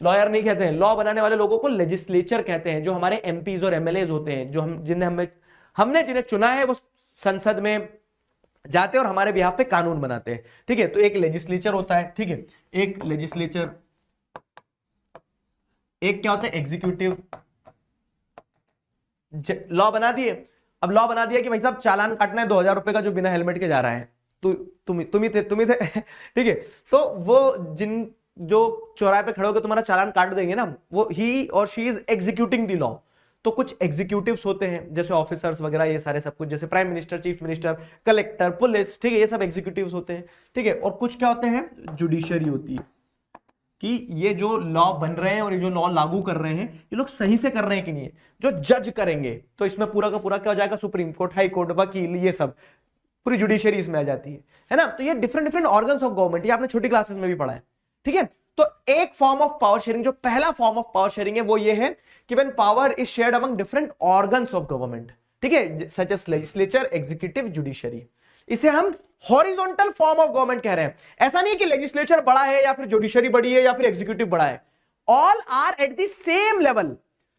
लॉयर नहीं कहते हैं, लॉ बनाने वाले लोगों को लेजिस्लेचर कहते हैं, जो हमारे एमपीज और एमएलएज होते हैं, जो हमने जिन्हें चुना है, वो संसद में जाते हैं और हमारे बिहाफ पे कानून बनाते हैं, ठीक है। तो एक लेजिस्लेचर होता है, ठीक है, एक लेजिस्लेचर, एक क्या होता है, एग्जीक्यूटिव। लॉ बना दिए, अब लॉ बना दिया कि भाई साहब चालान काटना है 2000 रुपए का जो बिना हेलमेट के जा रहा है, तो तुम ही थे ठीक है। तो वो जो चौराहे पे खड़े होकर तुम्हारा चालान काट देंगे ना, वो ही और she is executing the law. तो कुछ एग्जीक्यूटिव्स होते हैं, जैसे ऑफिसर्स वगैरह, ये सारे सब कुछ, जैसे prime minister, chief minister, collector, police, ठीक है, ये सब एग्जीक्यूटिव्स होते हैं, ठीक है। और कुछ क्या होते हैं, जुडिशरी होती है, कि ये जो लॉ बन रहे हैं और ये जो लॉ लागू कर रहे हैं ये लोग सही से कर रहे हैं कि नहीं है। जो जज करेंगे तो इसमें पूरा का पूरा क्या हो जाएगा, सुप्रीम कोर्ट, हाई कोर्ट, वकील, ये सब पूरी जुडिशरी इसमें आ जाती है ना। तो ये different different organs of government, ये आपने छोटी क्लासेस में भी पढ़ा है, ठीक है। तो एक फॉर्म ऑफ पावर शेयरिंग, जो पहला फॉर्म ऑफ पावर शेयरिंग है वो ये है कि when power is shared among different organs of government, ठीक है, such as legislature, executive, judiciary. इसे हम हॉरिजॉन्टल फॉर्म ऑफ गवर्नमेंट कह रहे हैं। ऐसा नहीं कि लेजिस्लेचर बड़ा है या फिर जुडिशरी बड़ी है या फिर एग्जीक्यूटिव बड़ा है, all are at the same level,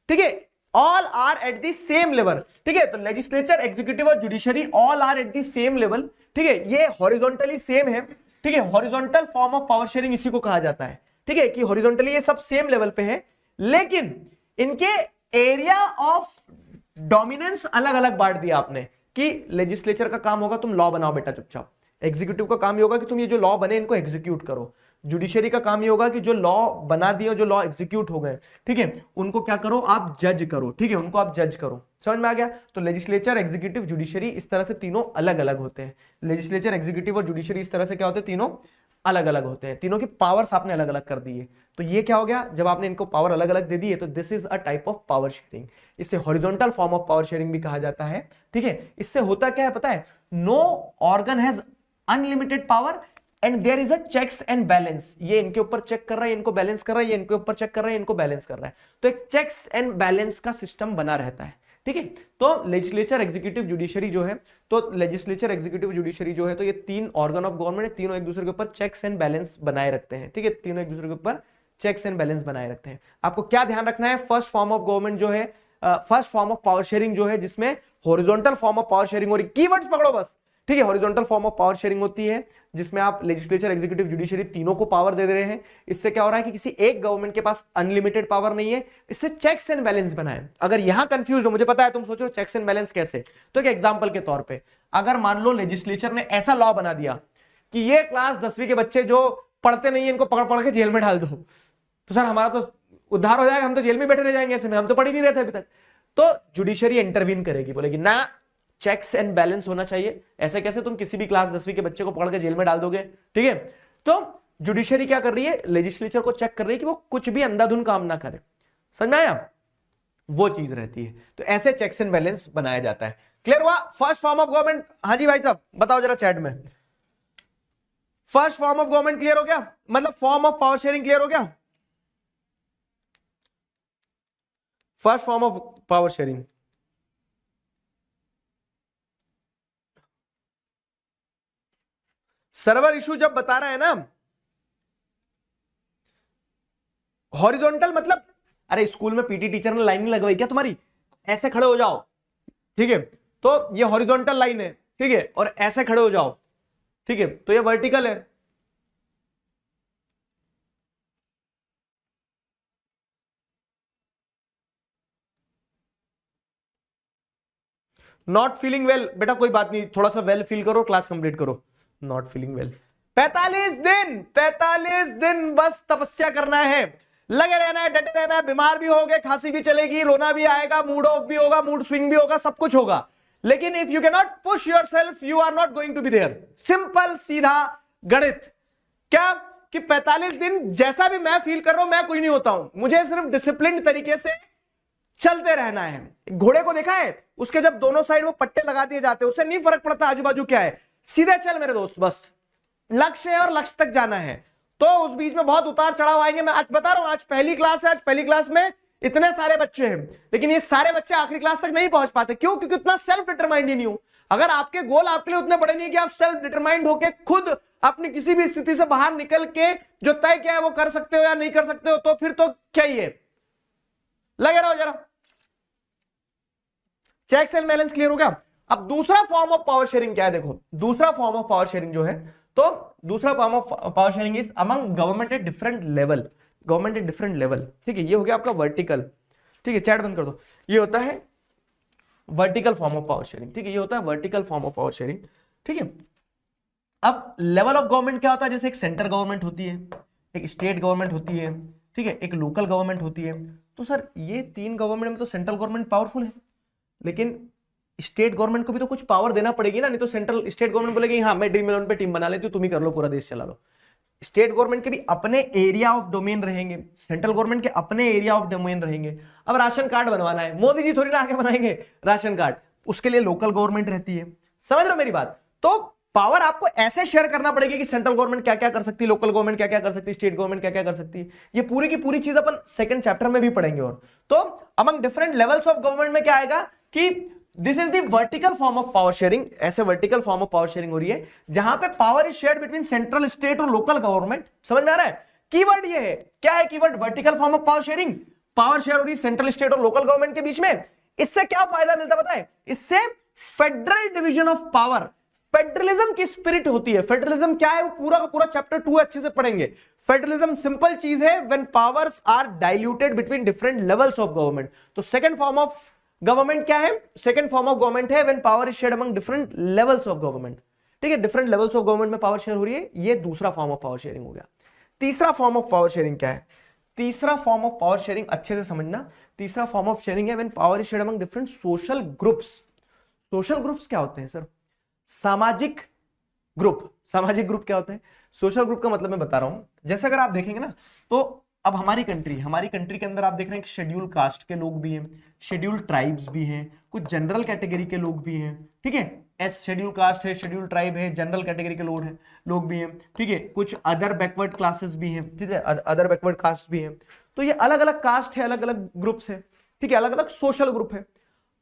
ठीक है, all are at the same level, ठीक है। तो लेजिस्लेचर, एग्जीक्यूटिव और judiciary all are at the same level, ठीक है, ये हॉरिजॉन्टली सेम है, ठीक है। Horizontal form of power sharing इसी को कहा जाता है, ठीक है, कि हॉरिजॉन्टली ये सब सेम लेवल पे है, लेकिन इनके एरिया ऑफ डोमिनेंस अलग अलग बांट दिया आपने कि लेजिस्लेचर का काम होगा तुम लॉ बनाओ बेटा चुपचाप, एग्जीक्यूटिव का काम ये होगा कि तुम ये जो लॉ बने इनको एग्जीक्यूट करो, जुडिशरी का काम ये होगा कि जो लॉ बना दिए, जो लॉ एग्जीक्यूट हो गए, ठीक है, उनको क्या करो, आप जज करो, ठीक है, उनको आप जज करो। समझ में आ गया। तो लेजिस्लेचर, एग्जीक्यूटिव, जुडिशरी इस तरह से तीनों अलग अलग होते हैं। लेजिस्लेचर, एग्जीक्यूटिव और जुडिशरी इस तरह से क्या होते हैं, तीनों अलग अलग होते हैं। तीनों की पावर्स आपने अलग अलग कर दी है। तो ये क्या हो गया, जब आपने इनको पावर अलग अलग दे दी है तो this is a type of power sharing. इसे horizontal form of power sharing भी कहा जाता है, ठीक है। इससे होता क्या है पता है, no organ has unlimited power and there is a checks and balance. ये इनके ऊपर चेक कर रहा है, इनको बैलेंस कर रहा है, ये इनके ऊपर चेक कर रहा है, इनको बैलेंस कर रहा है। तो एक चेक्स एंड बैलेंस का सिस्टम बना रहता है, ठीक है। तो लेजिस्लेचर, एग्जीक्यूटिव, जुडिशरी जो है, तो लेजिस्लेचर, एग्जीक्यूटिव, जुडिशरी जो है, तो ये तीन ऑर्गन ऑफ गवर्नमेंट है, तीनों एक दूसरे के ऊपर चेक्स एंड बैलेंस बनाए रखते हैं, ठीक है, तीनों एक दूसरे के ऊपर चेक्स एंड बैलेंस बनाए रखते हैं। आपको क्या ध्यान रखना है, फर्स्ट फॉर्म ऑफ गवर्नमेंट जो है, first form of power sharing जो है, जिसमें horizontal form of power sharing हो रही, कीवर्ड्स पकड़ो बस, ठीक है। Horizontal form of power sharing होती है जिसमें आप लेजिस्लेचर, एग्जीक्यूटिव, जुडिशरी तीनों को पावर दे रहे हैं। इससे क्या हो रहा है कि किसी एक गवर्नमेंट के पास अनलिमिटेड पावर नहीं है, इससे चेक्स एंड बैलेंस बनाए। अगर यहां कंफ्यूज हो, मुझे पता है तुम सोचो चेक्स एंड बैलेंस कैसे, तो एक एग्जांपल के तौर पे अगर मान लो लेजिस्लेचर ने ऐसा लॉ बना दिया कि ये क्लास 10वीं के बच्चे जो पढ़ते नहीं है इनको पकड़ पकड़ के जेल में डाल दो, तो सर हमारा तो उद्धार हो जाएगा, हम तो जेल में बैठे रह जाएंगे, ऐसे में हम तो पढ़ ही नहीं रहे थे अभी तक। तो जुडिशरी इंटरवीन करेगी, बोलेगी ना चेक्स एंड बैलेंस होना चाहिए, ऐसे कैसे तुम किसी भी क्लास 10वीं के बच्चे को पकड़ के जेल में डाल दोगे, ठीक है। तो जुडिशरी क्या कर रही है, लेजिस्लेचर को चेक कर रही है कि वो कुछ भी अंधाधुंध काम ना करे, समझ में आया, वो चीज रहती है। तो ऐसे चेक्स एंड बैलेंस बनाया जाता है। क्लियर हुआ फर्स्ट फॉर्म ऑफ गवर्नमेंट? हाँ जी भाई साहब बताओ जरा चैट में, first form of government clear हो गया, मतलब form of power sharing clear हो गया, first form of power sharing. Server issue जब बता रहा है ना, हॉरिजॉन्टल मतलब, अरे स्कूल में पीटी टीचर ने लाइन नहीं लगवाई क्या तुम्हारी, ऐसे खड़े हो जाओ, ठीक है, तो ये हॉरिजॉन्टल लाइन है, ठीक है, और ऐसे खड़े हो जाओ, ठीक है, तो ये वर्टिकल है। नॉट फीलिंग वेल, बेटा कोई बात नहीं, थोड़ा सा वेल फील करो, क्लास कंप्लीट करो। नॉट फीलिंग वेल, 45 दिन बस तपस्या करना है, लगे रहना है, डटे रहना है, बीमार भी होगे, खांसी भी चलेगी, रोना भी आएगा, मूड ऑफ भी होगा, मूड स्विंग भी होगा, सब कुछ होगा, लेकिन if you can not push yourself you are not going to be there. Simple सीधा गणित, क्या कि 45 दिन जैसा भी मैं फील कर रहा हूं मैं कोई नहीं होता हूं, मुझे सिर्फ डिसिप्लिन तरीके से चलते रहना है। घोड़े को देखा है, उसके जब दोनों साइड वो पट्टे लगा दिए जाते हैं, उससे नहीं फर्क पड़ता आजू बाजू क्या है, सीधे चल मेरे दोस्त, बस लक्ष्य है और लक्ष्य तक जाना है। तो उस बीच में बहुत उतार चढ़ाव आएंगे, मैं आज बता रहा हूं, आज पहली क्लास है, आज पहली क्लास में इतने सारे बच्चे हैं, लेकिन ये सारे बच्चे आखिरी क्लास तक नहीं पहुंच पाते, क्यों? क्योंकि उतना सेल्फ डिटरमाइंड ही नहीं हूं। अगर आपके गोल आपके लिए उतने बड़े नहीं कि आप सेल्फ डिटरमाइंड होकर खुद अपनी किसी भी स्थिति से बाहर निकल के जो तय क्या है वो कर सकते हो या नहीं कर सकते हो, तो फिर तो क्या ही है, लगे रहो जरा। चेक्स एंड बैलेंस क्लियर हो गया। अब दूसरा फॉर्म ऑफ पावर शेयरिंग क्या है, देखो दूसरा फॉर्म ऑफ पावर शेयरिंग जो है, तो दूसरा form of power sharing is among government at different level, government at different level, ठीक है, ये हो गया आपका वर्टिकल, ठीक है, चैट बंद कर दो, ये होता है vertical form of power sharing, ठीक है, ये होता है vertical form of power sharing, ठीक है। अब लेवल ऑफ गवर्नमेंट क्या होता है, जैसे एक सेंटर गवर्नमेंट होती है, एक स्टेट गवर्नमेंट होती है, ठीक है, एक लोकल गवर्नमेंट होती है। तो सर ये तीन गवर्नमेंट में तो सेंट्रल गवर्नमेंट पावरफुल है, लेकिन स्टेट गवर्नमेंट को भी तो कुछ पावर देना पड़ेगी ना, नहीं तो सेंट्रल स्टेट गवर्नमेंट बोलेगी हाँ मैं ड्रीम इलेवन पे टीम बना लेती हूँ, तुम ही कर लो, पूरा देश चला लो। स्टेट गवर्नमेंट के भी अपने एरिया ऑफ डोमेन रहेंगे, सेंट्रल गवर्नमेंट के अपने एरिया ऑफ डोमेन रहेंगे। अब राशन कार्ड बनवाना है, मोदी जी थोड़ी ना आके बनाएंगे राशन कार्ड, उसके लिए लोकल गवर्नमेंट रहती है। समझ रहे हो मेरी बात? तो पावर आपको ऐसे शेयर करना पड़ेगी कि सेंट्रल गवर्नमेंट क्या क्या कर सकती है, लोकल गवर्नमेंट क्या क्या कर सकती है, स्टेट गवर्नमेंट क्या क्या कर सकती है। ये पूरी की पूरी चीज अपन सेकंड चैप्टर में भी पढ़ेंगे। और तो among different levels of government में क्या आएगा कि this is the vertical form of power sharing. ऐसे vertical form of power sharing हो रही है जहां पे power is shared between central, state और लोकल गवर्नमेंट। समझ में आ रहा है? कीवर्ड ये है, क्या है keyword? Vertical form of power sharing. Power share हो रही है सेंट्रल, स्टेट और लोकल गवर्नमेंट के बीच में। इससे क्या फायदा मिलता है पता है? इससे federal division of power, federalism की स्पिरिट होती है। फेडरलिज्म क्या है वो पूरा का पूरा चैप्टर 2 अच्छे से पढ़ेंगे। फेडरलिज्म सिंपल चीज है, when powers are diluted between different levels of government. तो सेकंड फॉर्म ऑफ गवर्नमेंट क्या है? सेकंड फॉर्म ऑफ गवर्नमेंट है when power is shared among different levels of government. ठीक है, डिफरेंट लेवल्स ऑफ गवर्नमेंट में power share हो रही है, ये दूसरा फॉर्म ऑफ पावर शेयरिंग हो गया। तीसरा फॉर्म ऑफ पावर शेयरिंग क्या है? तीसरा फॉर्म ऑफ पावर शेयरिंग अच्छे से समझना, तीसरा फॉर्म ऑफ शेयरिंग है when power is shared among different social groups. Social groups क्या होते हैं सर? सामाजिक ग्रुप। सामाजिक ग्रुप क्या होते हैं? सोशल ग्रुप का मतलब मैं बता रहा हूं, जैसे अगर आप देखेंगे ना तो अब हमारी कंट्री के अंदर आप देख रहे हैं कि शेड्यूल कास्ट के लोग भी हैं, शेड्यूल ट्राइब्स भी हैं, कुछ जनरल कैटेगरी के लोग भी हैं। ठीक है, एस शेड्यूल कास्ट है, शेड्यूल ट्राइब है, जनरल कैटेगरी के लोग भी हैं। ठीक है, कुछ अदर बैकवर्ड क्लासेस भी हैं। ठीक है, अदर बैकवर्ड कास्ट भी हैं। तो ये अलग अलग कास्ट है, अलग अलग ग्रुप्स है। ठीक है, अलग अलग सोशल ग्रुप है।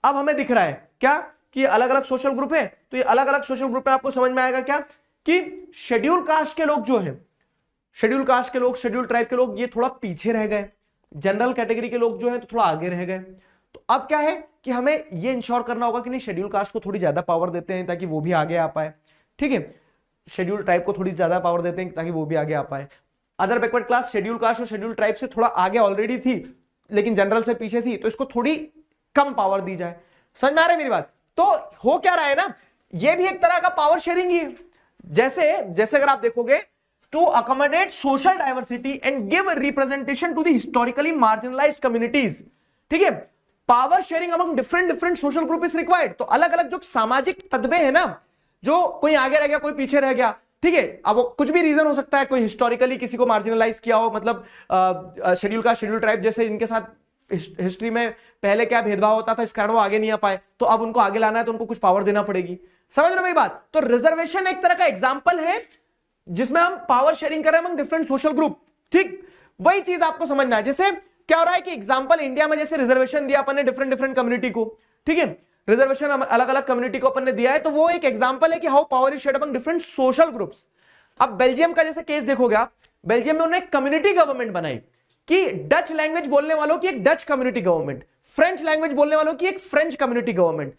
अब हमें दिख रहा है क्या कि अलग अलग सोशल ग्रुप है, तो ये अलग अलग सोशल ग्रुप में आपको समझ में आएगा क्या कि शेड्यूल कास्ट के लोग जो है, शेड्यूल कास्ट के लोग, शेड्यूल ट्राइब के लोग, ये थोड़ा पीछे रह गए। जनरल कैटेगरी के लोग जो है तो थोड़ा आगे रह गए। तो अब क्या है कि हमें ये इंश्योर करना होगा कि नहीं, शेड्यूल कास्ट को थोड़ी ज्यादा पावर देते हैं ताकि वो भी आगे आ पाए। ठीक है, शेड्यूल ट्राइब को थोड़ी ज्यादा पावर देते हैं ताकि वो भी आगे आ पाए। Other backward class schedule caste और शेड्यूल ट्राइब से थोड़ा आगे ऑलरेडी थी लेकिन जनरल से पीछे थी, तो इसको थोड़ी कम पावर दी जाए। समझ में आ रहा है मेरी बात? तो हो क्या रहा है ना, ये भी एक तरह का पावर शेयरिंग ही है। जैसे अगर आप देखोगे, to accommodate social diversity and give representation to the historically marginalised communities. ठीक है, power sharing among different social group is required. तो अलग अलग जो सामाजिक तत्वे हैं ना, जो कोई आगे रह गया, कोई पीछे रह गया। ठीक है, अब वो कुछ भी रीजन हो सकता है, कोई हिस्टोरिकली किसी को मार्जिनलाइज किया हो, मतलब शेड्यूल का शेड्यूल ट्राइब जैसे इनके साथ हिस्ट्री में पहले क्या भेदभाव होता था, इस कारण वो आगे नहीं आ पाए, तो अब उनको आगे लाना है तो उनको कुछ पावर देना पड़ेगी। समझ रहे हो मेरी बात? तो रिजर्वेशन एक तरह का एग्जांपल है जिसमें हम पावर शेयरिंग कर रहे हैं डिफरेंट सोशल ग्रुप। ठीक, वही चीज आपको समझना है। जैसे क्या हो रहा है कि एग्जांपल इंडिया में जैसे रिजर्वेशन दिया अपन ने डिफरेंट कम्युनिटी को। ठीक है, रिजर्वेशन अलग अलग कम्युनिटी को अपन ने दिया है, तो वो एक एग्जांपल है कि how power is shared among different social groups. अब बेल्जियम का जैसे केस देखोगे आप, बेल्जियम में उन्होंने कम्युनिटी गवर्नमेंट बनाई कि डच लैंग्वेज बोलने वालों की एक Dutch community government, French language बोलने वालों की एक फ्रेंच कम्युनिटी गवर्नमेंट,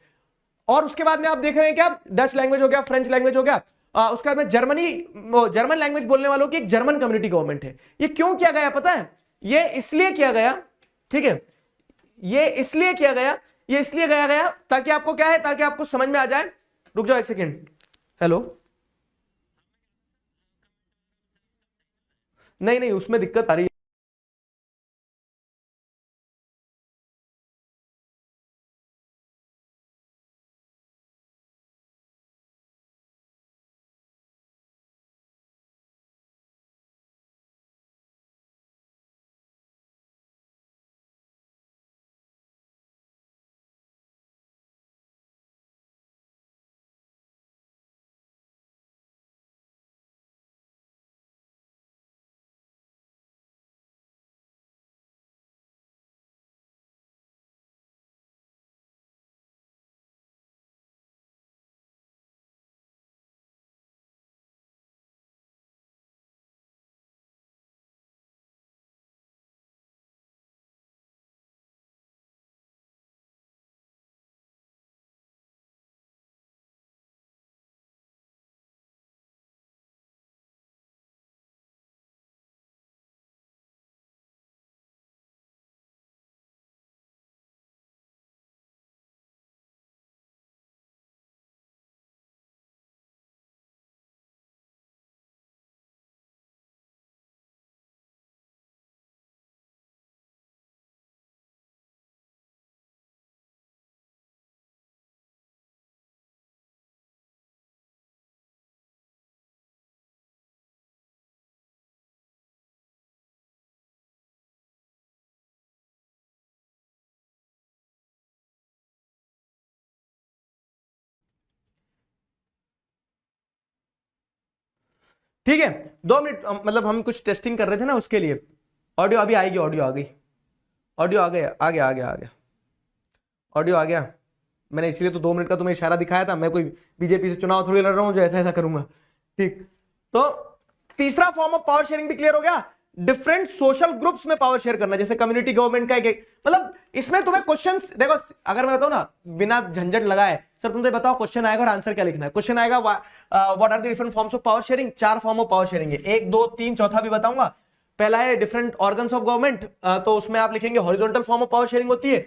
और उसके बाद में आप देख रहे हैं क्या, डच लैंग्वेज हो गया, फ्रेंच लैंग्वेज हो गया, उसके बाद में जर्मन लैंग्वेज बोलने वालों की एक जर्मन कम्युनिटी गवर्नमेंट है। ये क्यों किया गया पता है? ये इसलिए किया गया, ठीक है, ये इसलिए किया गया ताकि आपको क्या है, ताकि आपको समझ में आ जाए। रुक जाओ एक सेकेंड, हेलो, नहीं उसमें दिक्कत आ रही है। ठीक है, 2 मिनट, मतलब हम कुछ टेस्टिंग कर रहे थे ना उसके लिए। ऑडियो अभी आएगी, ऑडियो आ गई, ऑडियो आ गया, आ गया आ गया आ गया, ऑडियो आ गया। मैंने इसलिए तो 2 मिनट का तुम्हें इशारा दिखाया था, मैं कोई बीजेपी से चुनाव थोड़ी लड़ रहा हूं जो ऐसा ऐसा करूंगा। ठीक, तो तीसरा फॉर्म ऑफ पावर शेयरिंग भी क्लियर हो गया। डिफरेंट सोशल ग्रुप्स में पावर शेयर करना, जैसे कम्युनिटी गवर्नमेंट का एक, मतलब इसमें तुम्हें क्वेश्चंस देखो, अगर मैं बताऊं ना बिना झंझट लगाए, सर तुम तो बताओ क्वेश्चन आएगा और आंसर क्या लिखना है। क्वेश्चन आएगा what are the different forms of power sharing, 4 form of power sharing है, 1 2 3 चौथा भी बताऊंगा। पहला है डिफरेंट ऑर्गन्स ऑफ गवर्नमेंट, तो उसमें आप लिखेंगे horizontal form of power sharing होती है,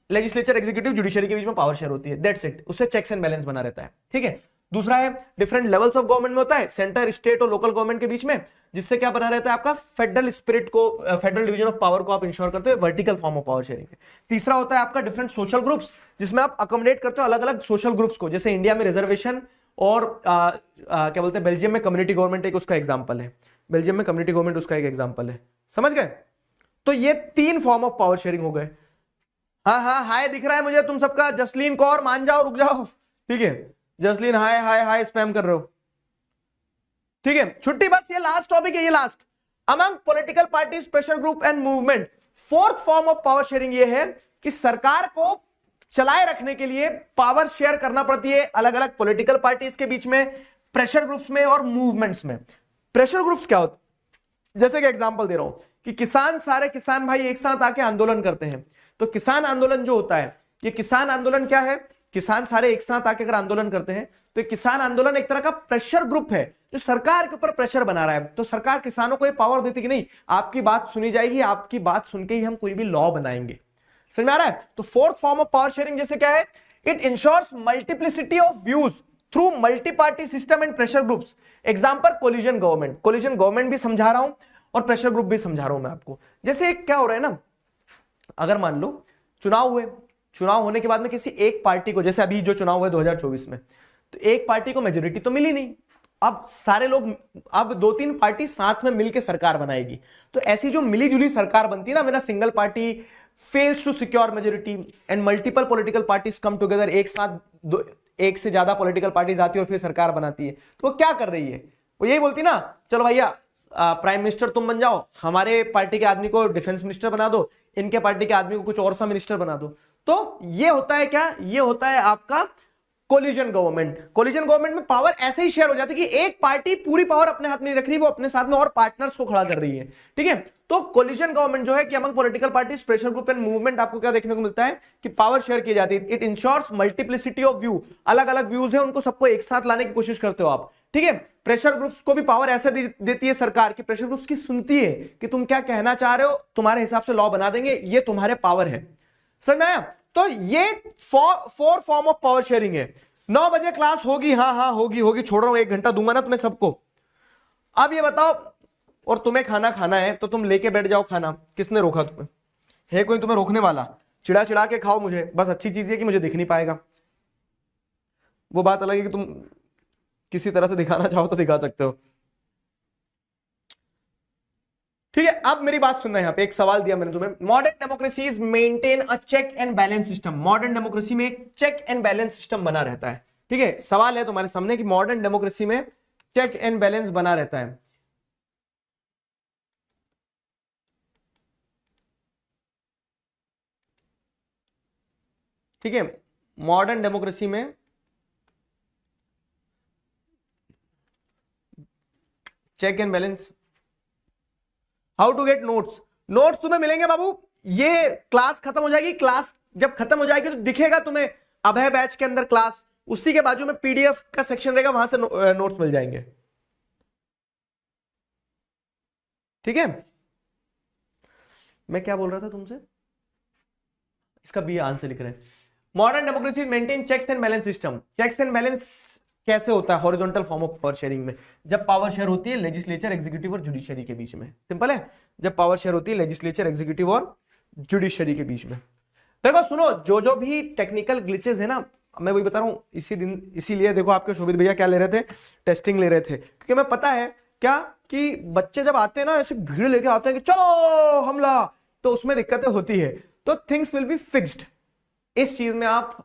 लेजिस्लेचर एग्जीक्यूटिव जुडिशरी के बीच में पावर शेयर होती है, दैट्स इट, उससे चेक्स एंड बैलेंस बना रहता है। ठीक है, दूसरा है डिफरेंट लेवल्स ऑफ गवर्नमेंट में होता है, सेंटर स्टेट और लोकल गवर्नमेंट के बीच में, जिससे क्या बना रहता है आपका फेडरल स्पिरिट को, फेडरल डिवीजन ऑफ पावर को आप इंश्योर करते हो, vertical form of power sharing. तीसरा होता है आपका डिफरेंट सोशल ग्रुप्स, जिसमें आप अकोमोडेट करते हो अलग अलग सोशल ग्रुप्स को, जैसे इंडिया में रिजर्वेशन और क्या बोलते हैं बेल्जियम में कम्युनिटी गवर्नमेंट एक उसका एग्जाम्पल है, बेल्जियम में कम्युनिटी गवर्नमेंट उसका एक एग्जाम्पल है, समझ गए। तो ये 3 फॉर्म ऑफ पावर शेयरिंग हो गए। हाँ हाँ हाय दिख रहा है मुझे तुम सबका, जसलीन कौर मान जाओ, रुक जाओ, ठीक है, जसलीन हाय हाय हाय स्पैम कर रहे हो, ठीक है, छुट्टी, बस ये लास्ट टॉपिक है, ये last. Among political parties, pressure group and movement, fourth form of power sharing ये है कि सरकार को चलाए रखने के लिए पावर शेयर करना पड़ती है अलग अलग पॉलिटिकल पार्टीज के बीच में, प्रेशर ग्रुप्स में और मूवमेंट्स में। प्रेशर ग्रुप्स क्या होते, जैसे कि एग्जांपल दे रहा हूं कि किसान, सारे किसान भाई एक साथ आके आंदोलन करते हैं, तो किसान आंदोलन जो होता है, ये किसान आंदोलन क्या है, किसान सारे एक साथ आके अगर आंदोलन करते हैं तो किसान आंदोलन एक तरह का प्रेशर ग्रुप है जो सरकार के ऊपर प्रेशर बना रहा है। तो सरकार किसानों को ये पावर देती कि नहीं, आपकी बात सुनी जाएगी, आपकी बात सुन के ही हम कोई भी लॉ बनाएंगे, समझ में आ रहा है। तो fourth form of power sharing जैसे क्या है, it ensures multiplicity of views through multi party system and pressure groups. Example coalition government, coalition government भी समझा रहा हूं और प्रेशर ग्रुप भी समझा रहा हूं मैं आपको। जैसे क्या हो रहा है ना, अगर मान लो चुनाव हुए, चुनाव होने के बाद में किसी एक पार्टी को, जैसे अभी जो चुनाव हुए 2024 में, तो एक पार्टी को मेजोरिटी तो मिली नहीं, अब सारे लोग, अब 2-3 पार्टी साथ में मिलकर सरकार बनाएगी। तो ऐसी जो मिली जुली सरकार बनती है ना, मेरा single party fails to secure majority and multiple political parties come together, एक साथ एक से ज्यादा पॉलिटिकल पार्टीज आती है और फिर सरकार बनाती है। तो वो क्या कर रही है, वो यही बोलती ना, चलो भैया प्राइम मिनिस्टर तुम बन जाओ, हमारे पार्टी के आदमी को डिफेंस मिनिस्टर बना दो, इनके पार्टी के आदमी को कुछ और सा मिनिस्टर बना दो। तो ये होता है क्या, ये होता है आपका कोलिजन गवर्नमेंट। कोलिजन गवर्नमेंट में पावर ऐसे ही शेयर हो जाती है कि एक पार्टी पूरी पावर अपने हाथ में नहीं रख रही, वो अपने साथ में और पार्टनर्स को खड़ा कर रही है, ठीक है। तो कोलिजन गवर्नमेंट जो है कि among political parties, pressure group and movement, आपको क्या देखने को मिलता है कि पावर शेयर की जाती है। It ensures multiplicity of view, अलग अलग व्यूज है उनको सबको एक साथ लाने की कोशिश करते हो आप, ठीक है। प्रेशर ग्रुप्स को भी पावर ऐसे देती है सरकार की, प्रेशर ग्रुप्स की सुनती है कि तुम क्या कहना चाह रहे हो, तुम्हारे हिसाब से लॉ बना देंगे, ये तुम्हारे पावर है, समझ में आया। तो ये 4 फॉर्म ऑफ पावर शेयरिंग है। 9 बजे क्लास होगी, हाँ हाँ होगी होगी, छोड़ रहा हूं, 1 घंटा दूंगा ना तुम्हें सबको। अब ये बताओ, और तुम्हें खाना खाना है तो तुम लेके बैठ जाओ खाना, किसने रोका तुम्हें, है कोई तुम्हें रोकने वाला, चिढ़ा चिढ़ा के खाओ मुझे, बस अच्छी चीज है कि मुझे दिख नहीं पाएगा, वो बात अलग है कि तुम किसी तरह से दिखाना चाहो तो दिखा सकते हो, ठीक है। अब मेरी बात सुनना, यहां पे एक सवाल दिया मैंने तुम्हें, modern democracies maintain a check and balance system. Modern democracy में एक चेक एंड बैलेंस सिस्टम बना रहता है, ठीक है। सवाल है तुम्हारे सामने कि मॉडर्न डेमोक्रेसी में चेक एंड बैलेंस बना रहता है, ठीक है। मॉडर्न डेमोक्रेसी में check and balance, how to get notes. Notes तुम्हें मिलेंगे बाबू, ये क्लास खत्म हो जाएगी, क्लास जब खत्म हो जाएगी तो दिखेगा तुम्हें अभय बैच के अंदर क्लास, उसी के बाजू में पीडीएफ का सेक्शन रहेगा, वहां से नोट्स मिल जाएंगे, ठीक है। मैं क्या बोल रहा था तुमसे, इसका भी आंसर लिख रहे हैं। Modern democracy maintain checks and balance system. Checks and balance कैसे होता है horizontal form of power sharing में, जब पावर शेयर होती है लेजिस्लेचर, एग्जीक्यूटिव और जुडिशरी के बीच में। सिंपल है, जब पावर शेयर होती है लेजिस्लेचर, एग्जीक्यूटिव और जुडिशरी के बीच में। देखो सुनो, जो भी टेक्निकल ग्लिचेस है ना, मैं वही बता रहा हूं, इसी दिन इसीलिए देखो आपके शोभित भैया क्या ले रहे थे, टेस्टिंग ले रहे थे, क्योंकि मैं पता है क्या कि बच्चे जब आते हैं ना ऐसे भीड़ लेके आते हैं कि चलो हमला, तो उसमें दिक्कतें होती है। तो थिंग्स विल बी फिक्स्ड, इस चीज में आप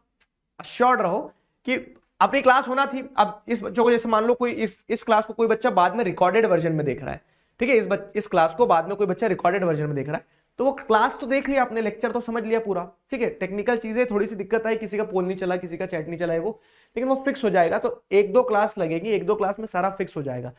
अश्योर्ड रहो कि अपनी क्लास होना थी। अब इस बच्चों को जैसे मान लो कोई इस क्लास को कोई बच्चा बाद में रिकॉर्डेड वर्जन में देख रहा है, ठीक है, इस क्लास को बाद में कोई बच्चा रिकॉर्डेड वर्जन में देख रहा है, तो वो क्लास तो देख लिया आपने, लेक्चर तो समझ लिया पूरा, ठीक है। टेक्निकल चीजें थोड़ी सी दिक्कत आई, किसी का पोल नहीं चला, किसी का चैट नहीं चला है वो, लेकिन वो फिक्स हो जाएगा। तो 1-2 क्लास लगेगी, 1-2 क्लास में सारा फिक्स हो जाएगा।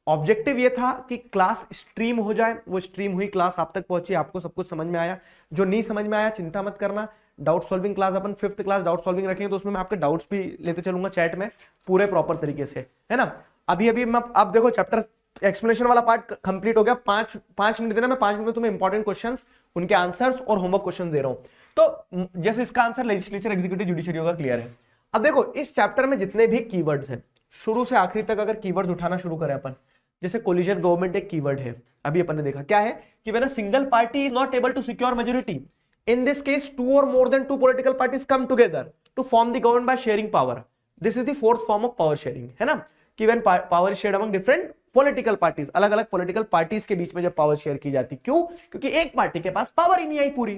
ऑब्जेक्टिव ये था कि क्लास स्ट्रीम हो जाए, वो स्ट्रीम हुई, क्लास आप तक पहुंची, आपको सब कुछ समझ में आया। जो नहीं समझ में आया चिंता मत करना, डाउट सॉल्विंग क्लास अपन 5th क्लास डाउट सॉल्विंग रखेंगे, तो उसमें मैं आपके डाउट्स भी लेते चलूंगा चैट में पूरे प्रॉपर तरीके से, है ना। अभी मैं अब देखो चैप्टर एक्सप्लेनेशन वाला पार्ट कंप्लीट हो गया। 5 मिनट देना, मैं 5 मिनट में तुम्हें इंपॉर्टेंट क्वेश्चंस, उनके आंसर्स और होमवर्क क्वेश्चन दे रहा हूं। तो जैसे इसका आंसर लेजिस्लेचर, एग्जीक्यूटिव, जुडिशरी होगा, क्लियर है। अब देखो इस चैप्टर में जितने भी कीवर्ड्स हैं, शुरू से आखिरी तक अगर कीवर्ड्स उठाना शुरू करें अपन, जैसे कोलिजन गवर्नमेंट एक कीवर्ड है, अभी अपन ने देखा क्या है कि when a single party is not able to secure majority, in this case 2 or more than 2 political parties come together to form the government by sharing power, this is the 4th form of power sharing, है ना, कि when power shared among different political parties, अलग अलग political parties के बीच में जब power share की जाती, क्यों? क्योंकि एक पार्टी के पास पावर ही नहीं आई पूरी,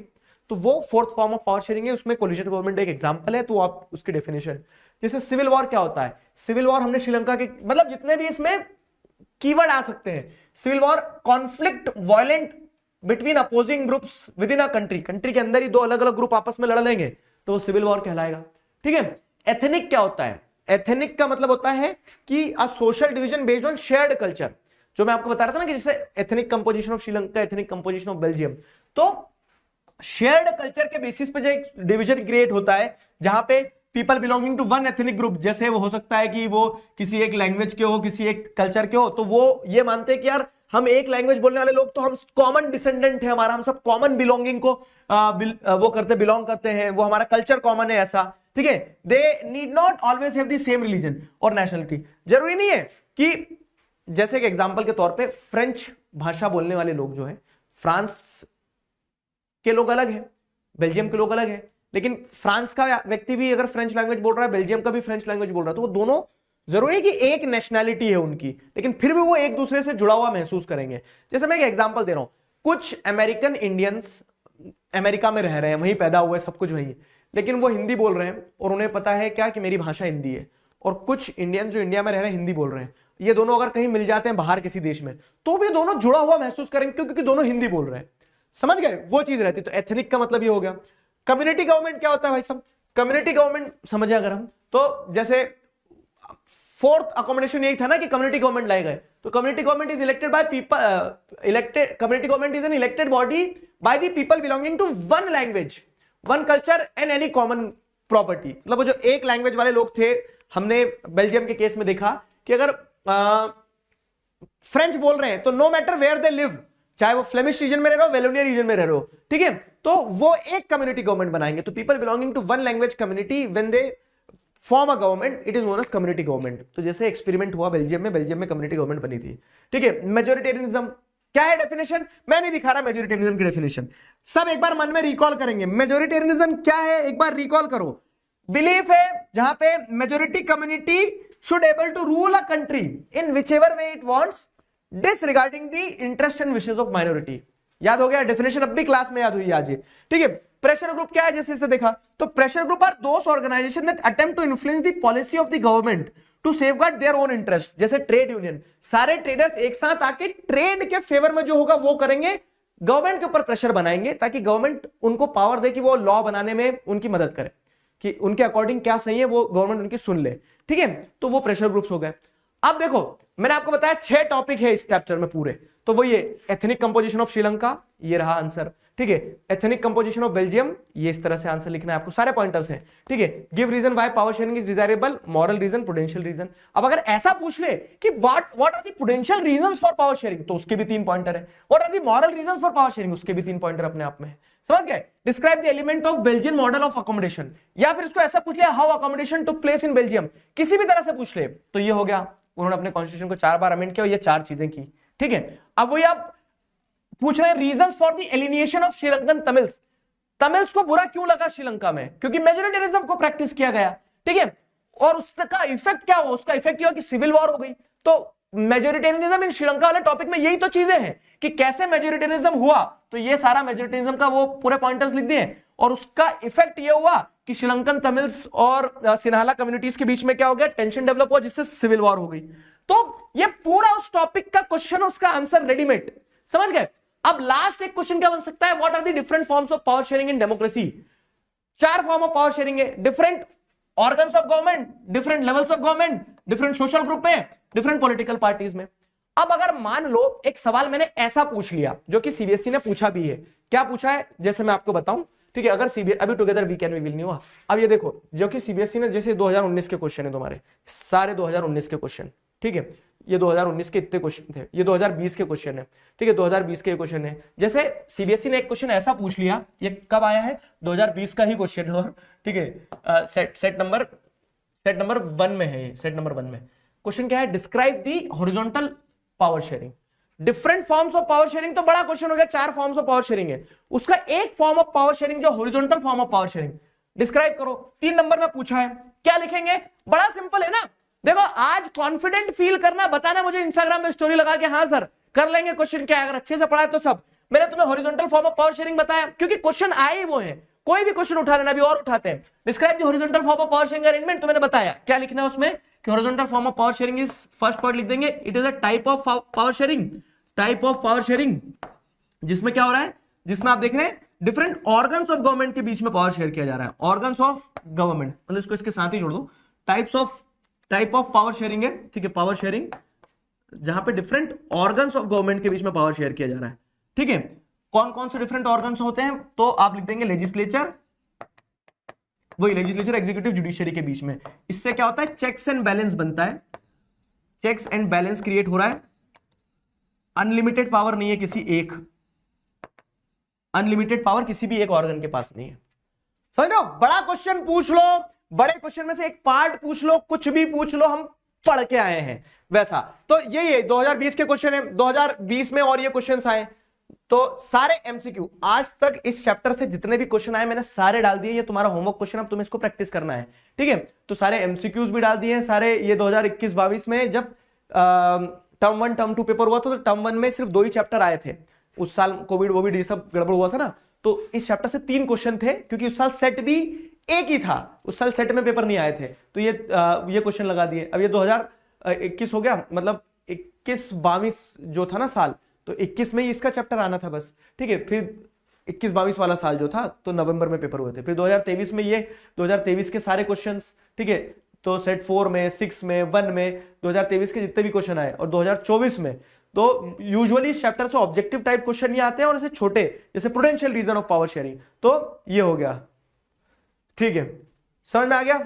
तो वो 4th form of power sharing है। उसमें कोलिजन गवर्नमेंट एक एग्जांपल है, तो आप उसकी डेफिनेशन, जैसे सिविल वॉर क्या होता है, सिविल वॉर हमने श्रीलंका के, मतलब जितने भी इसमें कीवर्ड आ सकते हैं, civil war conflict violent between opposing groups within a country, country के अंदर ही 2 अलग अलग ग्रुप आपस में लड़ लेंगे तो वो सिविल वॉर कहलाएगा, ठीक है। एथनिक क्या होता है, एथनिक का मतलब होता है कि a social division based on shared culture, जो मैं आपको बता रहा था ना कि जैसे ethnic composition of Sri Lanka, ethnic composition of Belgium, तो शेयर्ड कल्चर के बेसिस पे जो एक डिवीजन क्रिएट होता है जहां पे people belonging to one ethnic group, जैसे वो हो सकता है कि वो किसी एक लैंग्वेज के हो, किसी एक कल्चर के हो, तो वो ये मानते हैं कि यार हम एक लैंग्वेज बोलने वाले लोग तो हम कॉमन डिसेंडेंट है हमारा, हम सब कॉमन बिलोंगिंग को वो करते, बिलोंग करते हैं, वो हमारा कल्चर कॉमन है, ऐसा, ठीक है। They need not always have the same religion और नेशनलिटी, जरूरी नहीं है कि, जैसे एक एग्जांपल के तौर पे फ्रेंच भाषा बोलने वाले लोग जो है, फ्रांस के लोग अलग है, बेल्जियम के लोग अलग है, लेकिन फ्रांस का व्यक्ति भी अगर फ्रेंच लैंग्वेज बोल रहा है, बेल्जियम का भी फ्रेंच लैंग्वेज बोल रहा है, तो वो दोनों जरूरी कि एक नेशनैलिटी है उनकी, लेकिन फिर भी वो एक दूसरे से जुड़ा हुआ महसूस करेंगे। जैसे मैं एक एग्जांपल दे रहा हूं, कुछ अमेरिकन इंडियंस अमेरिका में रह रहे हैं, वहीं पैदा हुए, सब कुछ वही है, लेकिन वो हिंदी बोल रहे हैं और उन्हें पता है क्या कि मेरी भाषा हिंदी है, और कुछ इंडियन जो इंडिया में रह रहे हैं हिंदी बोल रहे हैं, ये दोनों अगर कहीं मिल जाते हैं बाहर किसी देश में, तो भी दोनों जुड़ा हुआ महसूस करेंगे क्योंकि दोनों हिंदी बोल रहे हैं, समझ गए, वो चीज रहती है। तो एथनिक का मतलब ये हो गया। कम्युनिटी गवर्नमेंट क्या होता है भाई साहब, कम्युनिटी गवर्नमेंट समझे अगर हम, तो जैसे 4th अकोमोडेशन यही था ना कि कम्युनिटी गवर्नमेंट लाए गए, तो community government is elected by people, elected, community government is an elected body by the people belonging to one language, one culture and any common property. मतलब वो जो एक लैंग्वेज वाले लोग थे, हमने बेल्जियम के केस में देखा कि अगर फ्रेंच बोल रहे हैं तो no matter where they live, चाहे वो फ्लेमिश रीजन में रह रहे हो, वेलोनिया रीजन में रह रहे हो, ठीक है, तो वो एक कम्युनिटी गवर्नमेंट बनाएंगे। तो people belonging to one language community when they form a government, it is known as community government. तो जैसे एक्सपेरिमेंट हुआ बेल्जियम में कम्युनिटी गवर्नमेंट बनी थी, ठीक है। मेजोरिटेरियनिज्म क्या है डेफिनेशन, मैं नहीं दिखा रहा मेजोरिटेरियनिज्म की डेफिनेशन, सब एक बार मन में रिकॉल करेंगे। मेजोरिटेरियनिज्म क्या है एक बार रिकॉल करो, बिलीफ है जहां पे majority community should able to rule a country in whichever way it wants disregarding the interest and wishes of minority. याद हो गया डेफिनेशन, अब भी क्लास में याद हुई आज, ठीक है। प्रेशर ग्रुप क्या है, जैसे इसे देखा, तो pressure group are those organisation that attempt to influence the policy of the government to safeguard their own interest. जैसे ट्रेड यूनियन, सारे ट्रेडर्स एक साथ आके ट्रेड के फेवर में जो होगा वो करेंगे, गवर्नमेंट के ऊपर प्रेशर बनाएंगे ताकि गवर्नमेंट उनको पावर दे कि वो लॉ बनाने में उनकी मदद करे, कि उनके अकॉर्डिंग क्या सही है वो गवर्नमेंट उनकी सुन ले, ठीक है। तो वो प्रेशर ग्रुप्स हो गए। अब देखो मैंने आपको बताया 6 टॉपिक है इस चैप्टर में पूरे, तो वो ये एथनिक कंपोजिशन ऑफ श्रीलंका, ये रहा आंसर, ठीक है। एथनिक कंपोजिशन ऑफ बेल्जियम, ये इस तरह से आंसर लिखना है आपको, सारे पॉइंटर्स हैं, ठीक है। Give reason why power sharing is desirable, moral reason, prudential reason. अब अगर ऐसा पूछ ले कि what are the prudential reasons for power sharing, तो उसके भी 3 पॉइंटर है। What are the moral reasons for power sharing, उसके भी 3 पॉइंटर अपने आप में है, समझ गए। Describe the element of Belgian model of accommodation, या फिर इसको ऐसा पूछ लिया how accommodation took place in Belgium, किसी भी तरह से पूछ ले तो ये हो गया, उन्होंने अपने कॉन्स्टिट्यूशन को 4 बार अमेंड किया और ये 4 चीजें की, ठीक है। अब वही आप पूछ रहे हैं reasons for the alienation of Sri Lankan Tamils, Tamils को बुरा क्यों लगा श्रीलंका में, क्योंकि मेजोरिटेरिज्म को प्रैक्टिस किया गया, ठीक है। और उसका इफेक्ट क्या हुआ, उसका इफेक्ट ये हुआ कि सिविल वॉर हो गई। तो मेजोरिटेरिज्म इन श्रीलंका वाले टॉपिक में यही तो चीजें हैं कि कैसे मेजोरिटेरिज्म हुआ, तो ये सारा मेजोरिटेरिज्म का वो पूरे पॉइंटर्स लिख दिए, और उसका इफेक्ट ये हुआ कि श्रीलंकन तमिल्स और सिन्हाला कम्युनिटीज के बीच में क्या हो गया, टेंशन डेवलप हुआ, जिससे सिविल वॉर हो गई। तो ये पूरा उस टॉपिक का क्वेश्चन, उसका आंसर रेडीमेड, समझ गए। अब लास्ट एक क्वेश्चन क्या बन सकता है, what are the different forms of power sharing in democracy. 4 form of power sharing है, different organs of government, different levels of government, different social group में, डिफरेंट पॉलिटिकल पार्टीज में। अब अगर मान लो एक सवाल मैंने ऐसा पूछ लिया जो कि सीबीएसई ने पूछा भी है, क्या पूछा है जैसे मैं आपको बताऊं, ठीक है। अगर सीबीएसई अभी together we can we will नहीं हुआ, अब ये देखो जो कि सीबीएसई ने, जैसे 2019 के क्वेश्चन है तुम्हारे सारे 2019 के क्वेश्चन, ठीक है, ये 2019 के इतने क्वेश्चन थे, ये 2020 के क्वेश्चन है, ठीक है, 2020 के क्वेश्चन है। जैसे सीबीएसई ने एक क्वेश्चन ऐसा पूछ लिया, ये कब आया है, 2020 का ही क्वेश्चन है, और ठीक है सेट नंबर 1 में है, सेट नंबर 1 में क्वेश्चन क्या है, describe the horizontal power sharing, different forms of power sharing. तो बड़ा क्वेश्चन हो गया, 4 फॉर्म्स ऑफ पावर शेयरिंग है, उसका एक फॉर्म ऑफ पावर शेयरिंग जो horizontal form of power sharing, describe करो। 3 नंबर में पूछा है, क्या लिखेंगे, बड़ा सिंपल है ना। देखो आज कॉन्फिडेंट फील करना, बताना मुझे इंस्टाग्राम में स्टोरी लगा के, हाँ सर कर लेंगे क्वेश्चन, क्या अगर अच्छे से पढ़ा है तो सब। मैंने तुम्हें horizontal form of power sharing बताया क्योंकि क्वेश्चन आए ही वो है, कोई भी क्वेश्चन उठा लेना, अभी और उठाते हैं। Describe the horizontal form of power sharing arrangement, तो मैंने बताया क्या लिखना है उसमें कि horizontal form of power sharing is, first part लिख देंगे, it is a type of power sharing, type of power sharing जिसमें क्या हो रहा है, जिसमें आप देख रहे हैं डिफरेंट ऑर्गन्स ऑफ गवर्नमेंट के बीच में पावर शेयर किया जा रहा है, ऑर्गन्स ऑफ गवर्नमेंट, मतलब इसको इसके साथ ही जोड़ दो, टाइप ऑफ पावर शेयरिंग है, ठीक है, पावर शेयरिंग जहां पे डिफरेंट ऑर्गन्स ऑफ गवर्नमेंट के बीच में पावर शेयर किया जा रहा है, ठीक है। कौन कौन से डिफरेंट ऑर्गन्स होते हैं, तो आप लिख देंगे लेजिस्लेचर, वही लेजिस्लेचर एग्जीक्यूटिव जुडिशरी के बीच में। इससे क्या होता है, चेक्स एंड बैलेंस बनता है, चेक्स एंड बैलेंस क्रिएट हो रहा है। अनलिमिटेड पावर नहीं है किसी एक, अनलिमिटेड पावर किसी भी एक ऑर्गन के पास नहीं है, समझ लो। बड़ा क्वेश्चन पूछ लो, बड़े क्वेश्चन में से एक पार्ट पूछ लो, कुछ भी पूछ लो, हम पढ़ के आए हैं वैसा। तो यही है 2020 के क्वेश्चन है, 2020 में और ये क्वेश्चंस आए, तो सारे एमसीक्यू आज तक इस चैप्टर से जितने भी क्वेश्चन आए मैंने सारे डाल दिए, ये तुम्हारा होमवर्क क्वेश्चन, अब तुम्हें इसको प्रैक्टिस करना है, ठीक है। तो सारे एमसीक्यूज भी डाल दिए हैं सारे। ये 2021-22 में जब टर्म 1 टर्म 2 पेपर हुआ था, तो टर्म 1 में सिर्फ 2 ही चैप्टर आए थे, उस साल कोविड ये सब गड़बड़ हुआ था ना, तो इस चैप्टर से 3 क्वेश्चन थे, क्योंकि उस साल सेट भी एक ही था, उस साल सेट में पेपर नहीं आए थे, तो ये क्वेश्चन लगा दिए। अब ये 2021 हो गया, मतलब 21-22 जो था ना साल, तो 21 में ही इसका चैप्टर आना था बस, ठीक है। फिर 21-22 वाला साल जो था तो नवंबर में पेपर हुए थे। फिर 2023 में ये 2023 के सारे क्वेश्चंस, ठीक है, तो सेट 4 में, 6 में, 1 में 2023 के जितने भी क्वेश्चन आए, और 2024 में तो यूजुअली इस चैप्टर से ऑब्जेक्टिव टाइप क्वेश्चन ही आते हैं, और ऐसे छोटे जैसे prudential reason of power sharing, तो ये हो गया, ठीक है, समझ में आ गया।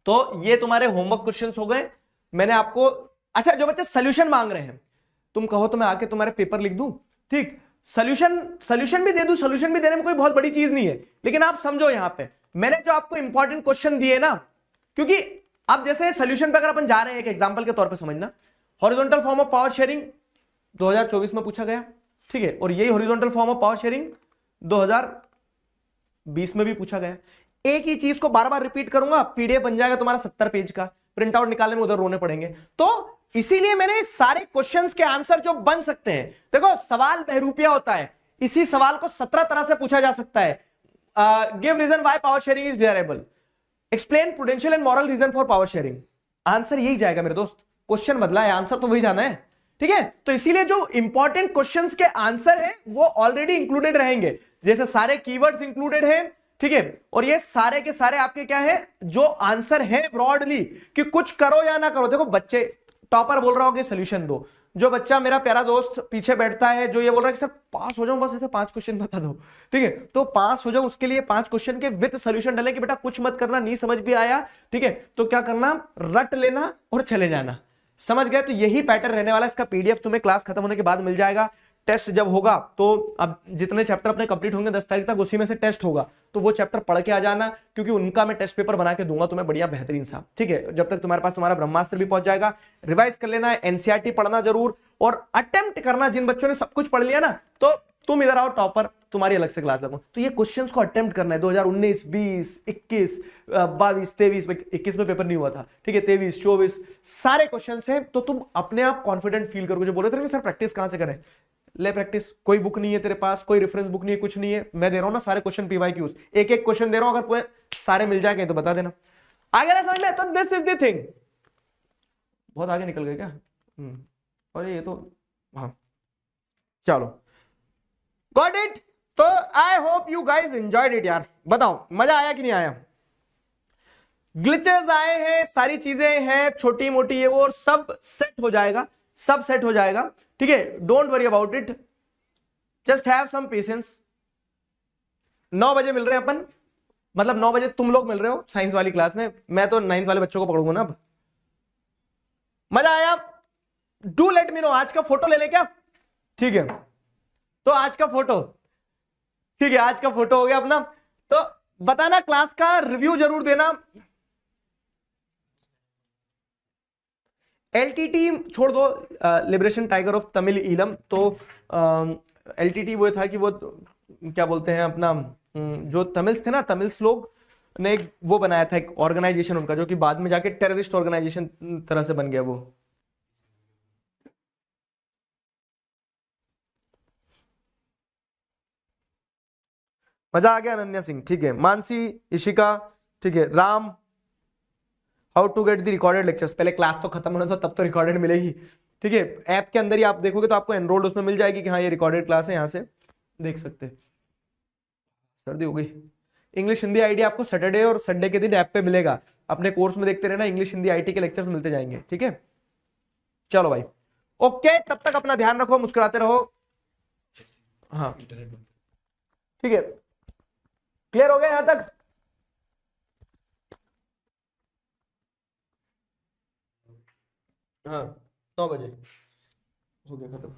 तो ये तुम्हारे होमवर्क क्वेश्चंस हो गए। मैंने आपको, अच्छा जो बच्चे सॉल्यूशन मांग रहे हैं, तुम कहो तो मैं आके तुम्हारे पेपर लिख दूं, ठीक, सॉल्यूशन भी दे दूं, सॉल्यूशन भी देने में कोई बहुत बड़ी चीज नहीं है, लेकिन आप समझो यहां पे मैंने जो आपको इंपॉर्टेंट क्वेश्चन दिए ना, क्योंकि अब जैसे सॉल्यूशन पे अगर अपन जा रहे हैं, एक एग्जांपल के तौर पे समझना, horizontal form of power sharing 2024 में पूछा गया, ठीक है, और यही horizontal form of power sharing 2020 में भी पूछा गया। एक ही चीज को बार बार रिपीट करूंगा, पीडीएफ बन जाएगा तुम्हारा 70 पेज का, प्रिंट आउट निकालने में उधर रोने पड़ेंगे। तो इसीलिए मैंने सारे क्वेश्चंस के आंसर जो बन सकते हैं, देखो सवाल बहरूपिया होता है, इसी सवाल को 17 तरह से पूछा जा सकता है। Give reason why power sharing is desirable, explain prudential and moral reason for power sharing, answer यही जाएगा मेरे दोस्त, क्वेश्चन बदला है, आंसर तो वही जाना है, ठीक है। तो इसीलिए जो इंपॉर्टेंट क्वेश्चंस के आंसर है वो ऑलरेडी इंक्लूडेड रहेंगे, जैसे सारे कीवर्ड्स इंक्लूडेड है, ठीक है, और ये सारे के सारे आपके क्या है, जो आंसर है ब्रॉडली, कि कुछ करो या ना करो। देखो बच्चे, टॉपर बोल रहा होगा सॉल्यूशन दो, जो बच्चा मेरा प्यारा दोस्त पीछे बैठता है जो ये बोल रहा है कि सर पास हो जाऊं, बस ऐसे 5 क्वेश्चन बता दो, ठीक है, तो पास हो जाओ उसके लिए 5 क्वेश्चन के विद सॉल्यूशन डाले कि बेटा कुछ मत करना, नहीं समझ भी आया, ठीक है, तो क्या करना, रट लेना और चले जाना, समझ गए। तो यही पैटर्न रहने वाला है। इसका पीडीएफ तुम्हें क्लास खत्म होने के बाद मिल जाएगा। टेस्ट जब होगा तो अब जितने चैप्टर अपने कंप्लीट होंगे 10 तारीख तक, उसी में से टेस्ट होगा, तो वो चैप्टर पढ़ के आ जाना, क्योंकि उनका मैं टेस्ट पेपर बना के दूंगा तुम्हें बढ़िया बेहतरीन सा, ठीक है। जब तक तुम्हारे पास तुम्हारा ब्रह्मास्त्र भी पहुंच जाएगा, रिवाइज कर लेना, एनसीईआरटी पढ़ना जरूर, और अटेम्प्ट करना। जिन बच्चों ने सब कुछ पढ़ लिया ना, तो तुम इधर आओ टॉपर, तुम्हारी अलग से क्लास लगूं, तो ये क्वेश्चंस को अटेम्प्ट करना है। 2019, 20, 21, 22, 23 में, 21 में पेपर नहीं हुआ था, ठीक है, 23, 24 सारे क्वेश्चंस हैं, तो तुम अपने आप कॉन्फिडेंट फील करोगे। जो बोले थे सर प्रैक्टिस कहां से करें, ले प्रैक्टिस। कोई बुक नहीं है तेरे पास, कोई रेफरेंस बुक नहीं है, कुछ नहीं है, मैं दे रहा हूं ना सारे क्वेश्चन पीवाईक्यूज, एक एक क्वेश्चन दे रहा हूं, अगर पूरे सारे मिल जाएंगे तो बता देना। आगे ना समझ में, तो दिस इज द थिंग। बहुत आगे निकल गए क्या? और ये तो हाँ चलो, गॉट इट। तो I hope you guys enjoyed it यार। बताओ मजा आया कि नहीं आया? ग्लिचेस आए हैं, सारी चीजें हैं छोटी मोटी ये वो, सब सेट हो जाएगा, सब सेट हो जाएगा, ठीक है, don't worry about it, just have some patience. 9 बजे मिल रहे हैं अपन, मतलब 9 बजे तुम लोग मिल रहे हो साइंस वाली क्लास में, मैं तो 9th वाले बच्चों को पढ़ूंगा ना अब। मजा आया? Do let me know. आज का फोटो ले ले क्या? ठीक है, तो आज का फोटो, ठीक है, आज का फोटो हो गया अपना। तो बताना, क्लास का रिव्यू जरूर देना। एलटीटी छोड़ दो, liberation tiger of Tamil Eelam. तो एलटीटी वो था कि वो क्या बोलते हैं अपना, जो तमिल्स थे ना, तमिल्स लोग ने वो बनाया था एक ऑर्गेनाइजेशन उनका, जो कि बाद में जाके टेररिस्ट ऑर्गेनाइजेशन तरह से बन गया वो। मजा आ गया? अनन्या सिंह, ठीक है, मानसी, इशिका, ठीक है, Ram, how to get the recorded lectures. पहले क्लास तो खत्म होना था, तब तो रिकॉर्डेड मिलेगी, ठीक है। ऐप के अंदर ही आप देखोगे तो आपको एनरोल्ड उसमें मिल जाएगी कि हाँ ये रिकॉर्डेड क्लास है, यहाँ से देख सकते हैं। सर्दी हो गई। इंग्लिश हिंदी आईडी आपको सैटरडे और संडे के दिन ऐप पे मिलेगा, अपने कोर्स में देखते रहना, इंग्लिश हिंदी आईटी के लेक्चर्स मिलते जाएंगे, ठीक है। चलो भाई, ओके, तब तक अपना ध्यान रखो, मुस्कुराते रहो। हाँ ठीक है, क्लियर हो गया यहां तक? हाँ 9 बजे हो गया खत्म।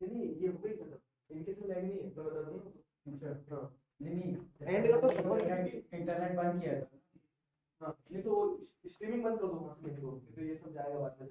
नहीं ये हो गई खत्म, इनके से लैग नहीं है, मैं बता दूंगा। अच्छा हाँ, नहीं एंड कर दो, इंटरनेट बंद किया था। हाँ, ये तो स्ट्रीमिंग बंद कर दो 5 मिनट को, तो ये सब जाएगा बाद में।